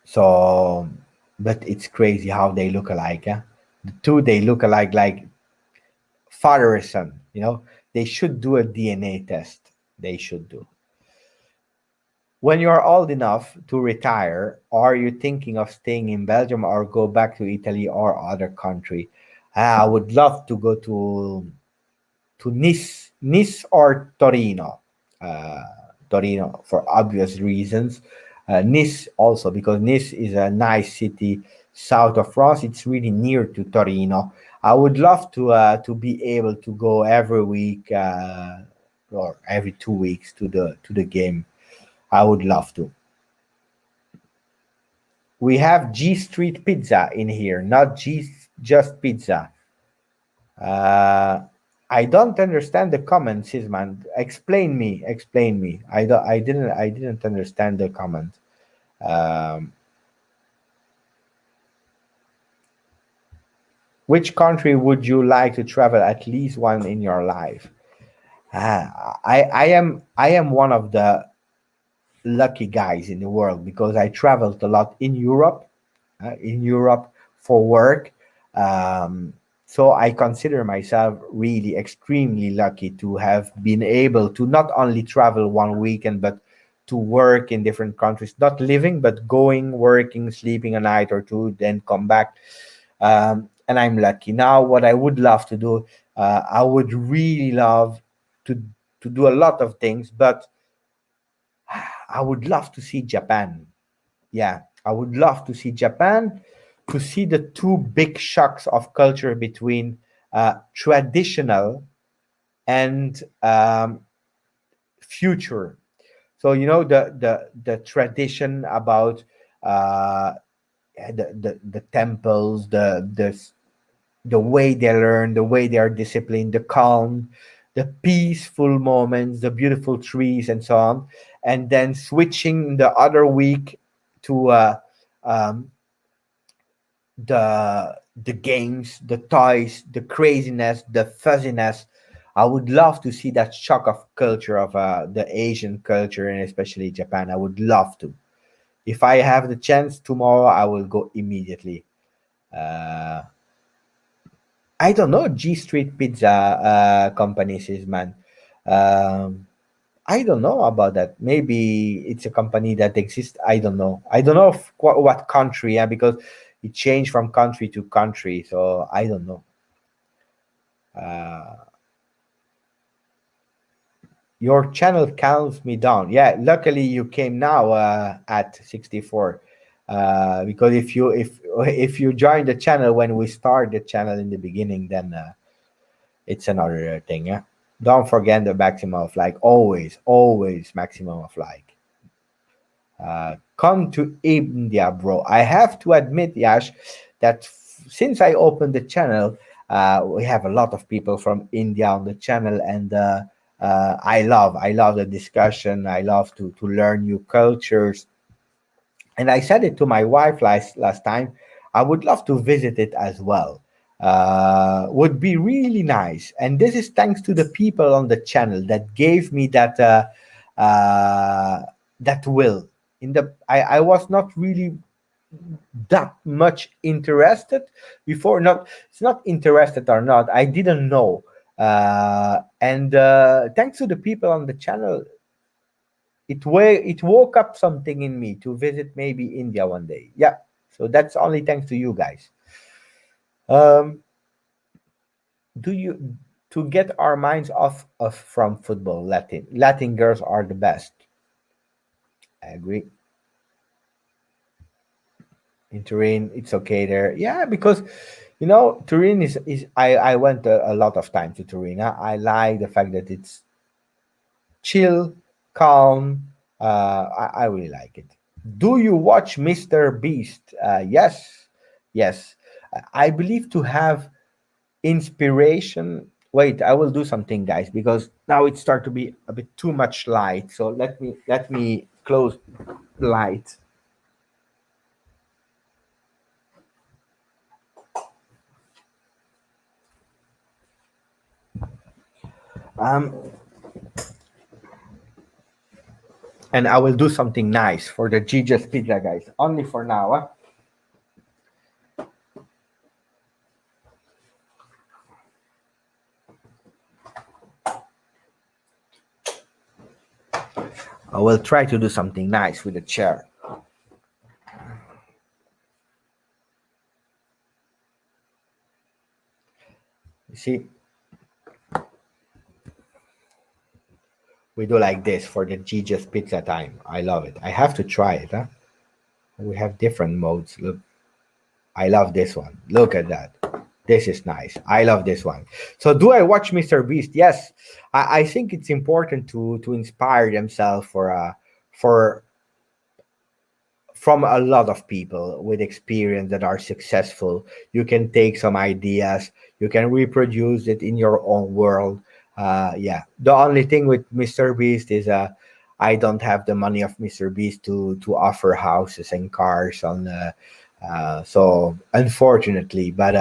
So, but it's crazy how they look alike. Yeah? The two they look alike, like father and son. They should do a DNA test. They should do. When you are old enough to retire, are you thinking of staying in Belgium or go back to Italy or other country? I would love to go to Nice or Torino. Uh, Torino for obvious reasons. Nice also because Nice is a nice city south of France. It's really near to Torino. I would love to be able to go every week or every 2 weeks to the game. I would love to. We have G Street Pizza in here, not G just Pizza. Uh, I don't understand the comment, Sisman. Explain me. Explain me. I don't. I didn't understand the comment. Um, which country would you like to travel at least one in your life? I am one of the lucky guys in the world because I traveled a lot in Europe for work. Um, so I consider myself really extremely lucky to have been able to not only travel one weekend, but to work in different countries, not living, but going, working, sleeping a night or two, then come back. And I'm lucky. Now, what I would love to do, I would really love to do a lot of things, but I would love to see Japan. Yeah, I would love to see Japan, to see the two big shocks of culture between traditional and future. So the tradition about uh, the temples, the way they learn, the way they are disciplined, the calm, the peaceful moments, the beautiful trees, and so on. And then switching the other week to um, the games, the toys, the craziness, the fuzziness. I would love to see that shock of culture of the Asian culture and especially Japan. I would love to. If I have the chance tomorrow, I will go immediately. Uh, I don't know G Street Pizza companies is man. Um, I don't know about that. Maybe it's a company that exists. I don't know. I don't know what country, yeah, because it changed from country to country. So I don't know. Uh, your channel calms me down. Yeah, luckily you came now at 64. Because if you join the channel when we start the channel in the beginning, then it's another thing. Yeah, don't forget the maximum of like always maximum of like. Come to India, bro. I have to admit, Yash, that since I opened the channel, we have a lot of people from India on the channel, and I love the discussion. I love to learn new cultures, and I said it to my wife last time. I would love to visit it as well. Would be really nice, and this is thanks to the people on the channel that gave me uh, that will. I was not really that much interested before. Not it's not interested or not. I didn't know, and thanks to the people on the channel, it woke up something in me to visit maybe India one day. Yeah, so that's only thanks to you guys. Um, do you to get our minds off of from football? Latin girls are the best. I agree. In Turin, it's okay there. Yeah, because Turin is I went a lot of time to Turin. I like the fact that it's chill, calm. I really like it. Do you watch Mr. Beast? Yes, yes. I believe to have inspiration. Wait, I will do something, guys, because now it start to be a bit too much light. So let me close the light. Um, and I will do something nice for the GJustjuve pizza, guys. Only for now. I will try to do something nice with the chair. You see, we do like this for the GJustjuve pizza time. I love it. I have to try it. Huh? We have different modes. Look, I love this one. Look at that. This is nice. I love this one. So, do I watch Mr. Beast? Yes, I think it's important to inspire themselves for from a lot of people with experience that are successful. You can take some ideas, you can reproduce it in your own world. Yeah, the only thing with Mr. Beast is I don't have the money of Mr. Beast to offer houses and cars on so unfortunately, but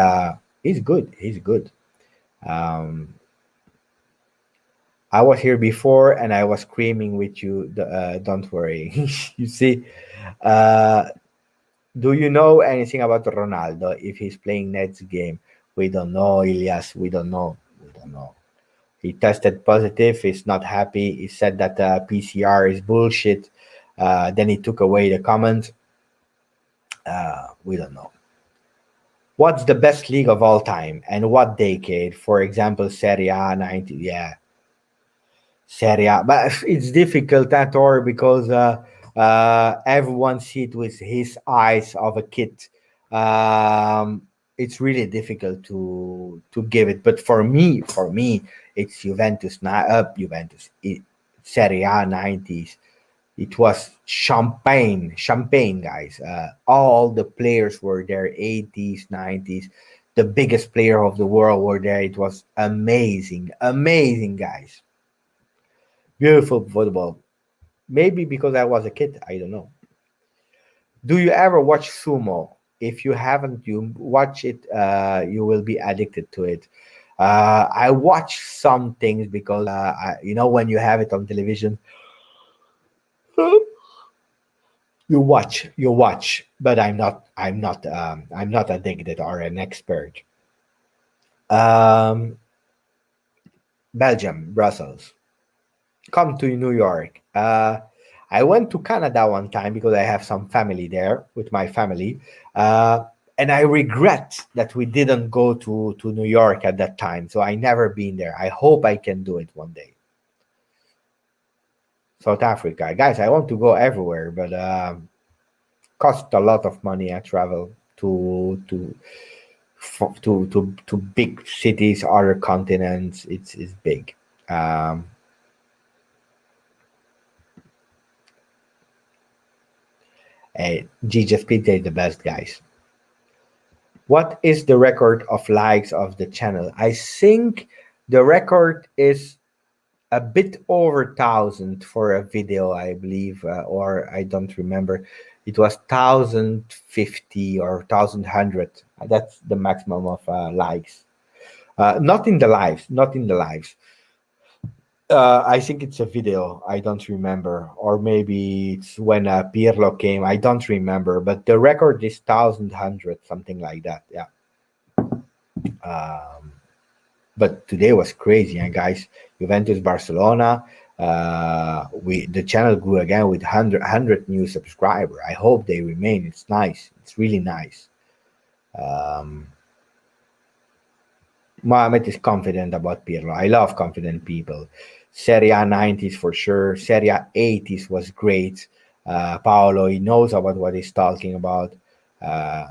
he's good, he's good. um I was here before and I was screaming with you. Don't worry. You see, uh do you know anything about Ronaldo if he's playing next game? We don't know, Elias. We don't know. We don't know. He tested positive. He's not happy. He said that PCR is bullshit. Then he took away the comment. We don't know. What's the best league of all time and what decade? For example, Serie A 90. Yeah, Serie A. But it's difficult at all because everyone see it with his eyes of a kid. It's really difficult to give it. But for me, it's Juventus. Juventus. Serie A 90s. It was champagne, guys. All the players were there. 80s, 90s. The biggest player of the world were there. It was amazing, amazing, guys. Beautiful football. Maybe because I was a kid, I don't know. Do you ever watch sumo? If you haven't, you watch it. You will be addicted to it. I watch some things because when you have it on television, you watch. But I'm not addicted or an expert. Um, Belgium, Brussels. Come to New York. I went to Canada one time because I have some family there with my family. Uh, and I regret that we didn't go to New York at that time. So I never been there. I hope I can do it one day. South Africa. Guys, I want to go everywhere, but cost a lot of money. I travel to big cities, other continents. It's big. Um, GJustjuve is the best, guys. What is the record of likes of the channel? I think the record is a bit over 1,000 for a video, I believe, or I don't remember. It was 1,050 or 1,100. That's the maximum of likes. Not in the lives, not in the lives. I think it's a video. I don't remember, or maybe it's when Pirlo came. I don't remember, but the record is 1,100, something like that. Yeah. Um, but today was crazy, and guys, Juventus Barcelona. We the channel grew again with 100 new subscriber. I hope they remain. It's nice. It's really nice. Um, Mohamed is confident about Pirlo. I love confident people. Serie A 90s for sure. Serie A 80s was great. Paolo, he knows about what he's talking about. Uh,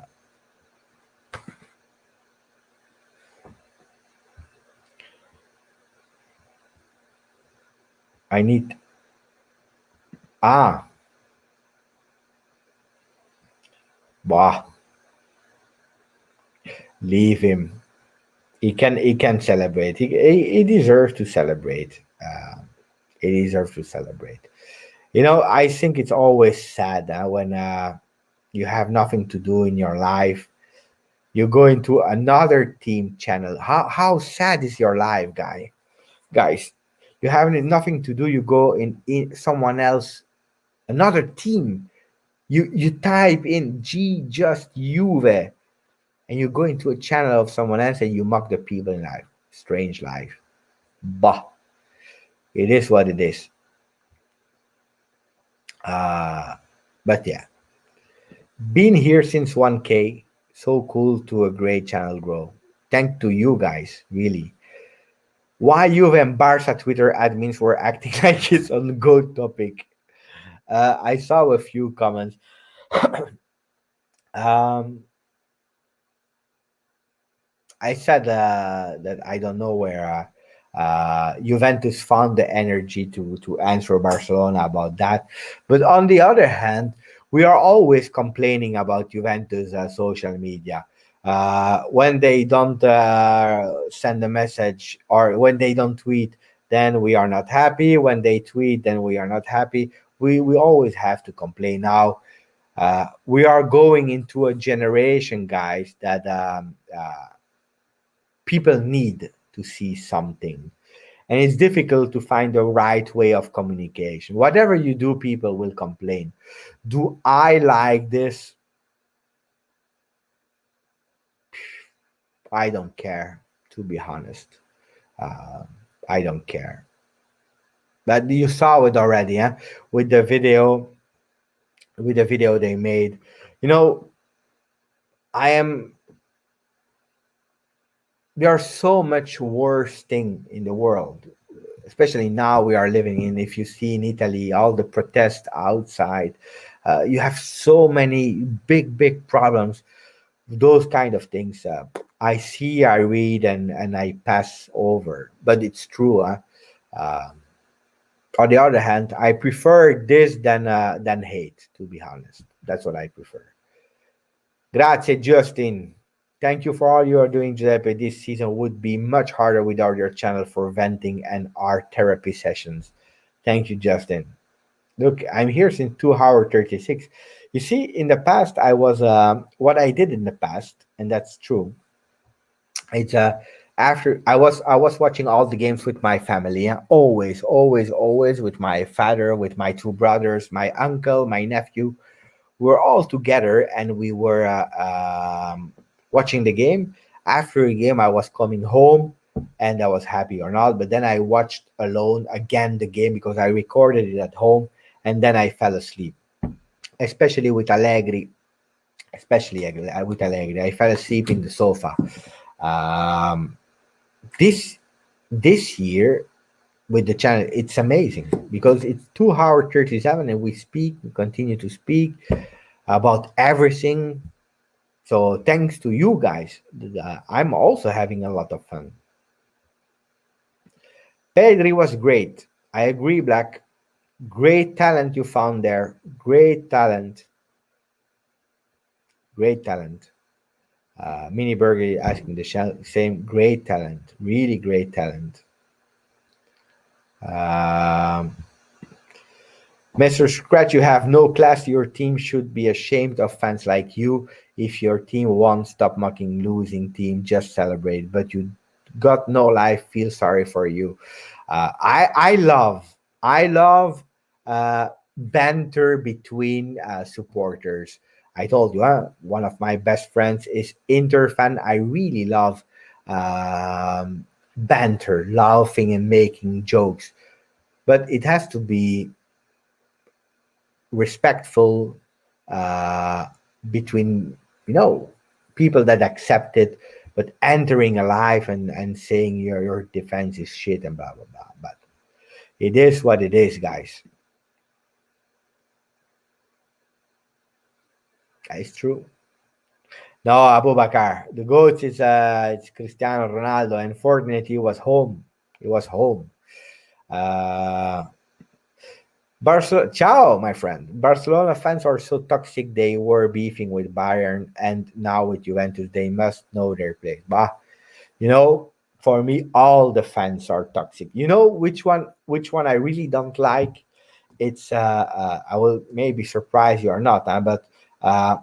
I need. Ah, bah, leave him. He can celebrate. He deserves to celebrate. He deserves to celebrate. I think it's always sad when you have nothing to do in your life. You go into another team channel. How sad is your life, guys? You have nothing to do. You go in someone else, another team. You type in G just Juve, and you go into a channel of someone else and you mock the people in life. Strange life. Bah, it is what it is. Uh, but yeah, been here since 1K. So cool to a great channel grow. Thank to you guys, really. Why Juve and Barca Twitter admins were acting like it's on go topic. I saw a few comments. um, I said that I don't know where Juventus found the energy to answer Barcelona about that. But on the other hand, We are always complaining about Juventus social media. When they don't send a message or when they don't tweet, then we are not happy. When they tweet, then we are not happy. We always have to complain. Now we are going into a generation, guys, that people need to see something, and it's difficult to find the right way of communication. Whatever you do, people will complain. Do I like this? I don't care, to be honest. uh, I don't care. But you saw it already, huh? with the video with the video they made. You know, I am there are so much worse thing in the world, especially now we are living in. If you see in Italy all the protests outside, you have so many big problems. Those kind of things, I see, I read, and I pass over, but it's true, huh? Um on the other hand, I prefer this than hate, to be honest. That's what I prefer. Grazie, Justin. Thank you for all you are doing, Giuseppe. This season would be much harder without your channel for venting and art therapy sessions. Thank you, Justin. Look, I'm here since 2 hour 36. You see, in the past, I was what I did in the past, and that's true. It's after I was watching all the games with my family, always with my father, with my two brothers, my uncle, my nephew. We were all together, and we were watching the game. After a game, I was coming home, and I was happy or not. But then I watched alone again the game because I recorded it at home, and then I fell asleep. Especially with Allegri, with Allegri, I fell asleep in the sofa. Um, this this year with the channel, it's amazing because it's 2 hour 37, and we continue to speak about everything. So thanks to you guys, I'm also having a lot of fun. Pedri was great. I agree, Black. Great talent you found there. Great talent. Great talent. Mini Burger asking the same. Great talent. Really great talent. Um, Mr. Scratch, you have no class. Your team should be ashamed of fans like you. If your team won, stop mocking losing team. Just celebrate. But you got no life. Feel sorry for you. I love banter between supporters. I told you, one of my best friends is Inter fan. I really love banter, laughing and making jokes, but it has to be respectful uh, between people that accept it, but entering a life and saying your defense is shit and blah blah blah. But it is what it is, guys. It's true. No, Abubakar, the goat is it's Cristiano Ronaldo, and fortunately he was home. He was home. Uh, Ciao, my friend. Barcelona fans are so toxic. They were beefing with Bayern, and now with Juventus, they must know their place. Bah, you know, for me, all the fans are toxic. You know which one? Which one I really don't like? It's I will maybe surprise you or not, but uh,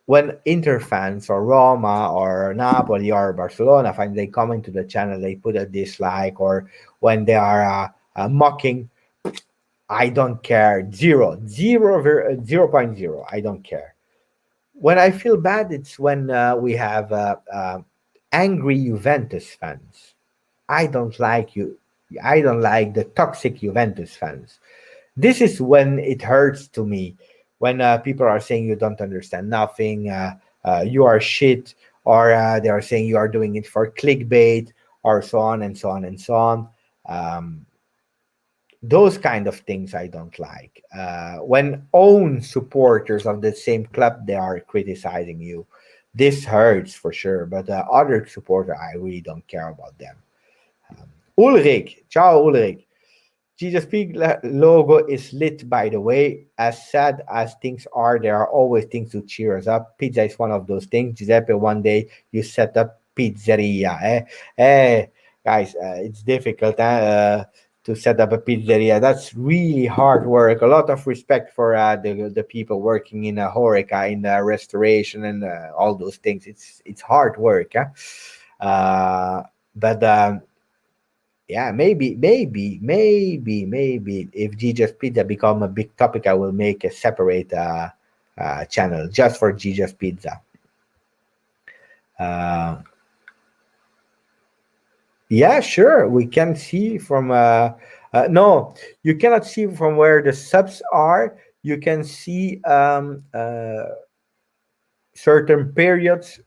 when Inter fans or Roma or Napoli or Barcelona fans they come into the channel, they put a dislike, or when they are mocking, I don't care. Zero point zero. I don't care. When I feel bad, it's when we have angry Juventus fans. I don't like you. I don't like the toxic Juventus fans. This is when it hurts to me. When people are saying you don't understand nothing, you are shit, or they are saying you are doing it for clickbait, or so on and so on and so on. Um, those kind of things I don't like. When own supporters of the same club they are criticizing you, this hurts for sure. But other supporter, I really don't care about them. Um, Ulrich, ciao Ulrich. Jesus Peak logo is lit, by the way. As sad as things are, there are always things to cheer us up. Pizza is one of those things. Giuseppe, one day you set up pizzeria. Guys, it's difficult to set up a pizzeria. That's really hard work. A lot of respect for the people working in Horeca, in restoration, and all those things. It's hard work. But yeah, maybe if Jesus Pizza become a big topic, I will make a separate channel just for Jesus Pizza. Uh, yeah, sure. We can see from no, you cannot see from where the subs are. You can see certain periods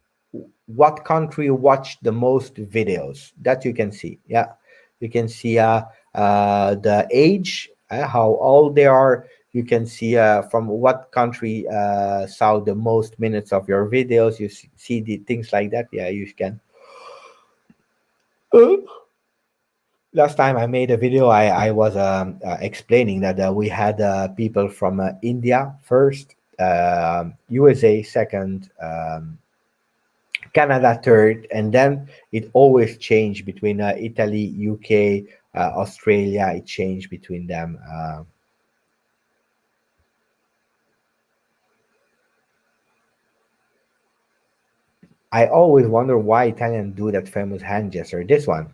what country watched the most videos. That you can see. Yeah, you can see the age, how old they are. You can see from what country saw the most minutes of your videos. You see the things like that. Yeah, you can. Uh, Last time I made a video, I was explaining that we had people from India first, USA second, Canada third, and then it always changed between Italy, UK, Australia. It changed between them. I always wonder why Italians do that famous hand gesture. This one,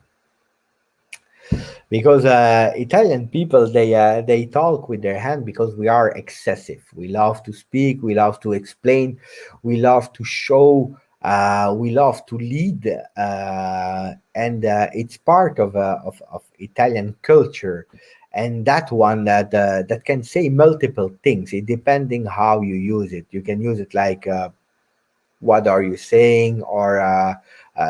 because Italian people they talk with their hand because we are excessive. We love to speak. We love to explain. We love to show. We love to lead, and it's part of Italian culture. And that one that can say multiple things. It depending how you use it. You can use it like what are you saying, or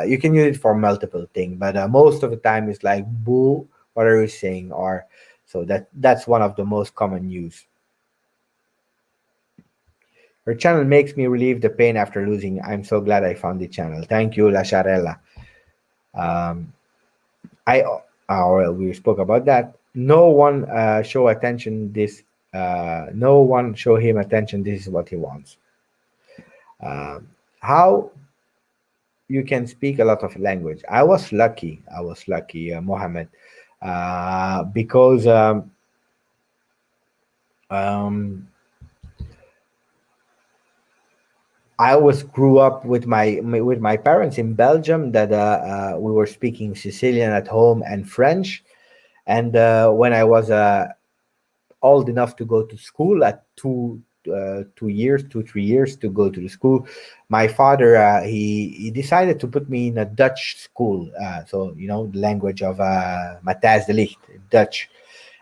you can use it for multiple things, but most of the time it's like boo, what are you saying, or so that's one of the most common use. Her channel makes me relieve the pain after losing. I'm so glad I found the channel. Thank you, La Charella. um I well, we spoke about that. No one show attention this no one show him attention, this is what he wants. How you can speak a lot of language. I was lucky, Mohammed, because um, I was grew up with my parents in Belgium. That we were speaking Sicilian at home and French. And when I was old enough to go to school at 2 years, 3 years to go to the school. My father he decided to put me in a Dutch school, so the language of Matthijs de Ligt, Dutch,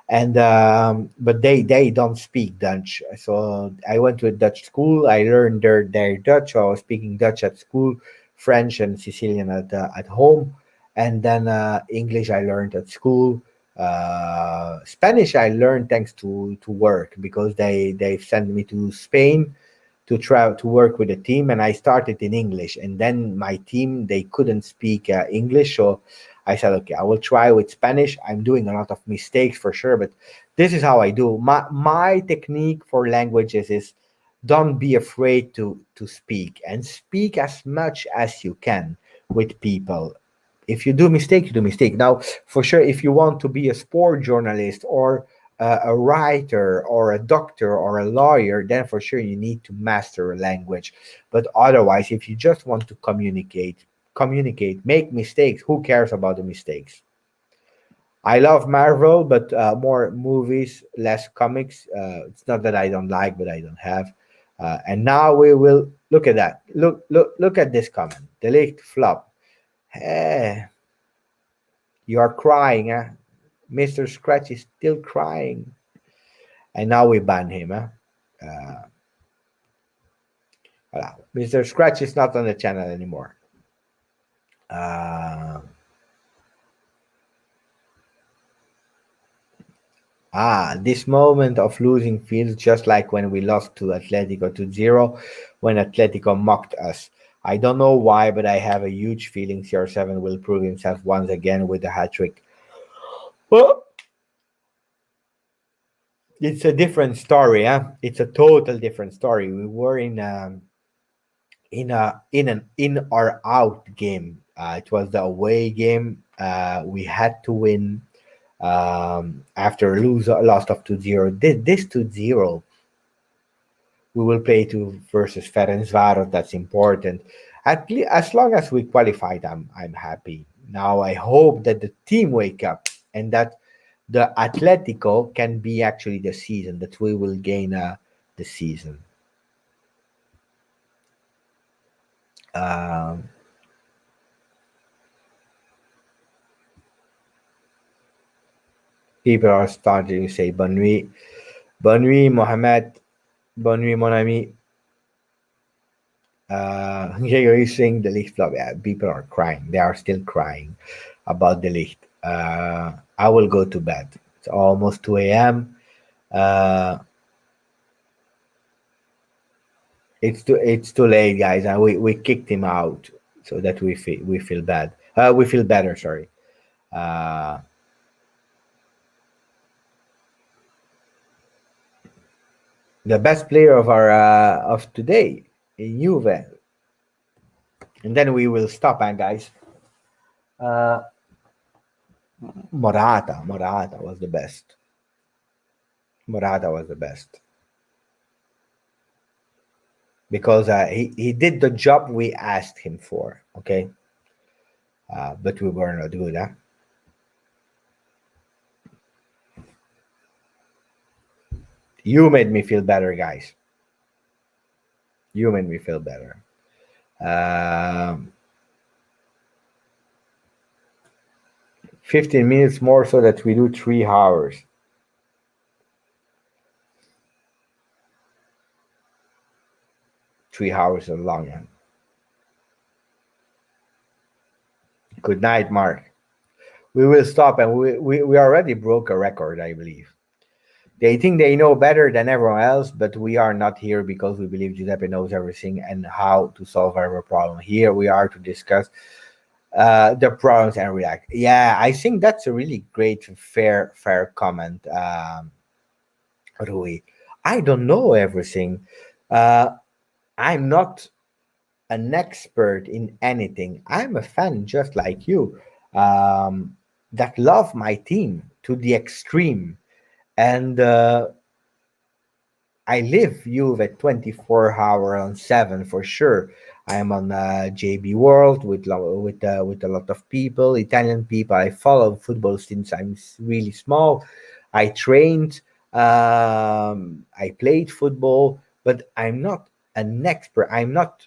and but they don't speak Dutch. So I went to a Dutch school. I learned their Dutch. So I was speaking Dutch at school, French and Sicilian at home, and then English I learned at school. Spanish I learned thanks to work, because they've sent me to Spain to try to work with a team, and I started in English, and then my team they couldn't speak English, so I said, okay, I will try with Spanish. I'm doing a lot of mistakes for sure, but this is how I do. My technique for languages is don't be afraid to speak, and speak as much as you can with people. If you do mistake, you do mistake. Now, for sure, if you want to be a sport journalist, or a writer, or a doctor, or a lawyer, then for sure you need to master a language. But otherwise, if you just want to communicate, make mistakes. Who cares about the mistakes? I love Marvel, but more movies, less comics. It's not that I don't like, but I don't have. And now we will look at that. Look at this comment. Delete flop. Eh, you are crying, huh? Mr. Scratch is still crying. And now we ban him, huh? Uh, voilà. Mr. Scratch is not on the channel anymore. Uh, this moment of losing feels just like when we lost to Atletico 2-0, when Atletico mocked us. I don't know why, but I have a huge feeling CR7 will prove himself once again with a hat trick. Well, It's a different story, huh? It's a total different story. We were in or out game. It was the away game. We had to win after lose lost of 2-0. This 2-0, we will play to versus Ferencvaros. That's important. As long as we qualified, I'm happy. Now I hope that the team wake up and that the Atletico can be actually the season, that we will gain the season. Um, People are starting to say Bonne nuit, Mohamed, Bonne nuit, mon ami. Gregory is saying the Licht flop. Yeah, people are crying. They are still crying about the Licht. I will go to bed. It's almost 2 a.m. Uh, it's too late, guys. And we kicked him out so that we feel bad. We feel better. Sorry. Uh, the best player of our of today in Juve, and then we will stop, guys. Uh, Morata was the best. Morata was the best because he did the job we asked him for. Okay, but we were not good. Huh? You made me feel better, guys. You made me feel better. Um, 15 minutes more so that we do 3 hours. Three hours is long. Huh? Good night, Mark. We will stop, and we already broke a record, I believe. They think they know better than everyone else, but we are not here because we believe Giuseppe knows everything and how to solve every problem. Here we are to discuss the problems and react. Yeah, I think that's a really great, fair comment, Rui. I don't know everything. Uh, I'm not an expert in anything. I'm a fan just like you, um, that love my team to the extreme. And I live Juve at 24 hour on 7 for sure. I'm on JB World with a lot of people, Italian people. I follow football since I'm really small. I trained, I played football, but I'm not an expert. I'm not.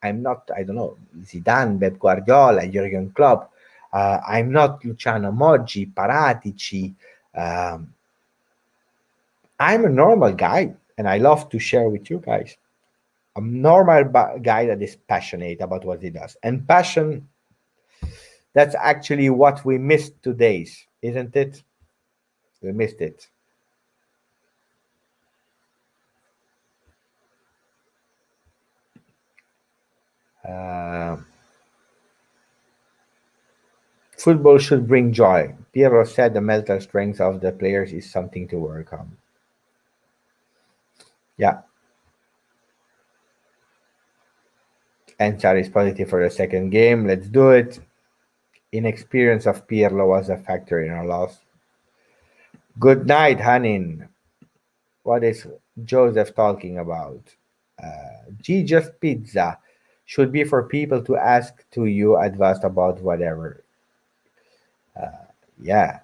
I don't know, Zidane, Pep Guardiola, Jurgen Klopp. I'm not Luciano Moggi, Paratici. Um, I'm a normal guy, and I love to share with you guys. A normal guy that is passionate about what he does, and passion. That's actually what we missed today's, isn't it? We missed it. Uh, Football should bring joy. Pirlo said the mental strength of the players is something to work on. Yeah, Ansar is positive for the second game. Let's do it. Inexperience of Pirlo was a factor in our loss. Good night, Hanin. What is Joseph talking about? Just pizza should be for people to ask to you advice about whatever. Yeah,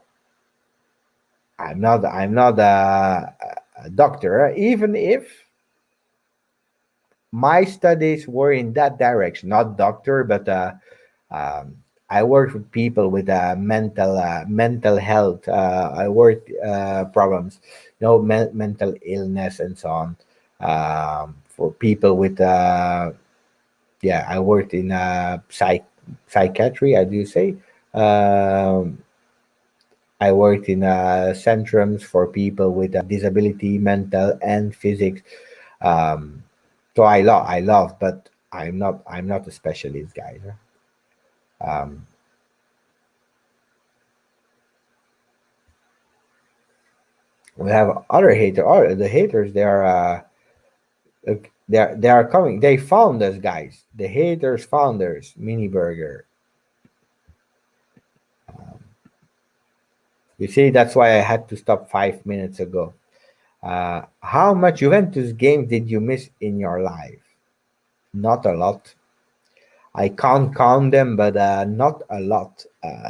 I'm not a doctor, even if my studies were in that direction. Not doctor, but I worked with people with mental health. I worked problems, mental illness and so on. For people with yeah, I worked in psychiatry. I do say. Um, I worked in centrums for people with disability, mental and physics. Um, so I love, but I'm not a specialist, guys. Um, We have other haters. Oh, the haters, they are coming. They found us, guys. The haters found us. Mini burger. You see, that's why I had to stop 5 minutes ago. How much Juventus games did you miss in your life? Not a lot. I can't count them, but not a lot.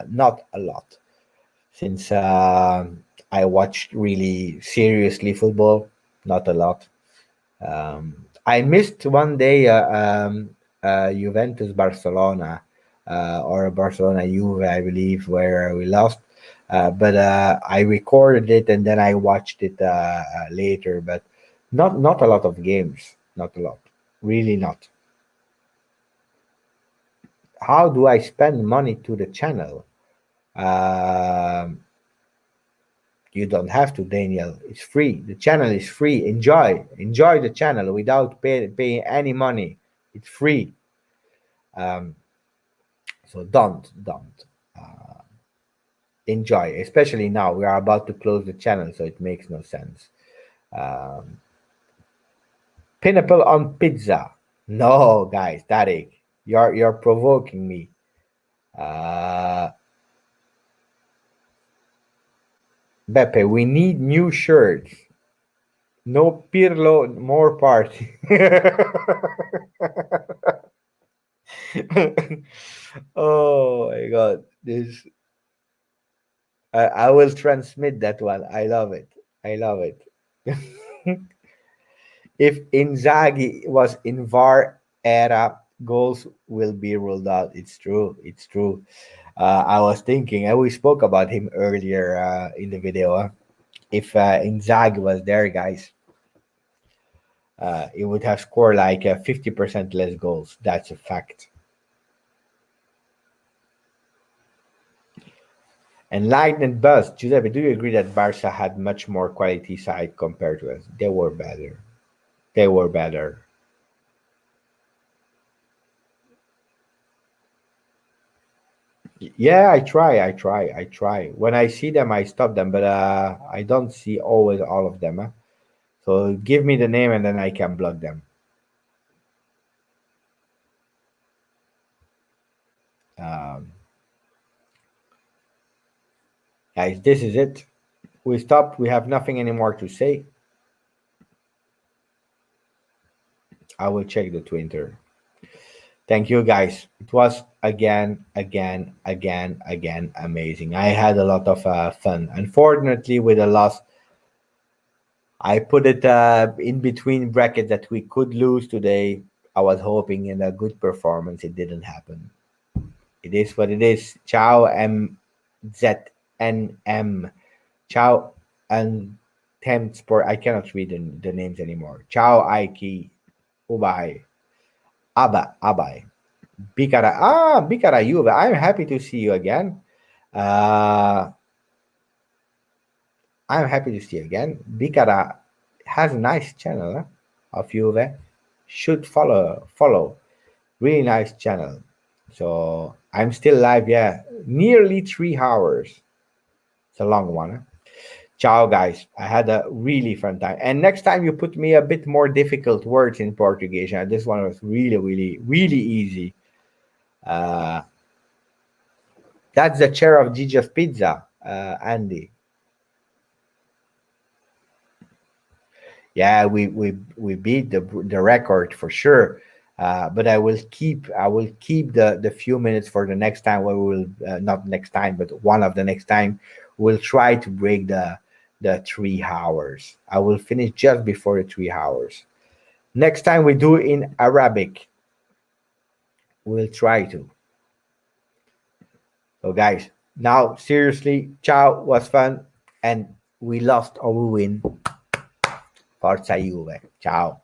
Not a lot. Since I watched really seriously football, not a lot. I missed one day Juventus Barcelona or Barcelona Juve, I believe, where we lost. But I recorded it and then I watched it later. But not a lot of games. Not a lot. Really not. How do I spend money to the channel? Um you don't have to, Daniel. It's free. The channel is free. Enjoy the channel without paying any money. It's free. Um, so don't enjoy. Especially now, we are about to close the channel, so it makes no sense. Um, Pineapple on pizza. No, guys, Tariq, you're provoking me. Uh, Beppe, we need new shirts. No Pirlo, more party. Oh my god, this I will transmit that one. I love it. I love it. If Inzaghi was in VAR era, goals will be ruled out. It's true. It's true. I was thinking, and we spoke about him earlier in the video. If Inzaghi was there, guys, he would have scored like 50% less goals. That's a fact. Enlightened Buzz, Giuseppe, do you agree that Barca had much more quality side compared to us? They were better. They were better. Yeah, I try. When I see them, I stop them, but I don't see always all of them. So give me the name and then I can block them. Um, Guys, this is it. We stopped. We have nothing anymore to say. I will check the Twitter. Thank you, guys. It was again amazing. I had a lot of fun. Unfortunately, with the loss, I put it in between brackets that we could lose today. I was hoping in a good performance. It didn't happen. It is what it is. Ciao MZNM. Ciao and Tem Sport. I cannot read the names anymore. Ciao Aiki. Ubay. Abay. Bikara Juve. I'm happy to see you again. Uh, I'm happy to see you again. Bikara has a nice channel of Juve. Should follow. Really nice channel. So I'm still live. Yeah, nearly 3 hours. It's a long one. Ciao, guys. I had a really fun time. And next time you put me a bit more difficult words in Portuguese. This one was really easy. Uh, that's the chair of GJustjuve Pizza, Andy. Yeah, we beat the record for sure. But I will keep the few minutes for the next time where we will not next time, but one of the next time we'll try to break the 3 hours. I will finish just before the 3 hours. Next time we do in Arabic. We'll try to. So guys, now seriously, ciao was fun, and we lost or we win. Forza Juve. Ciao.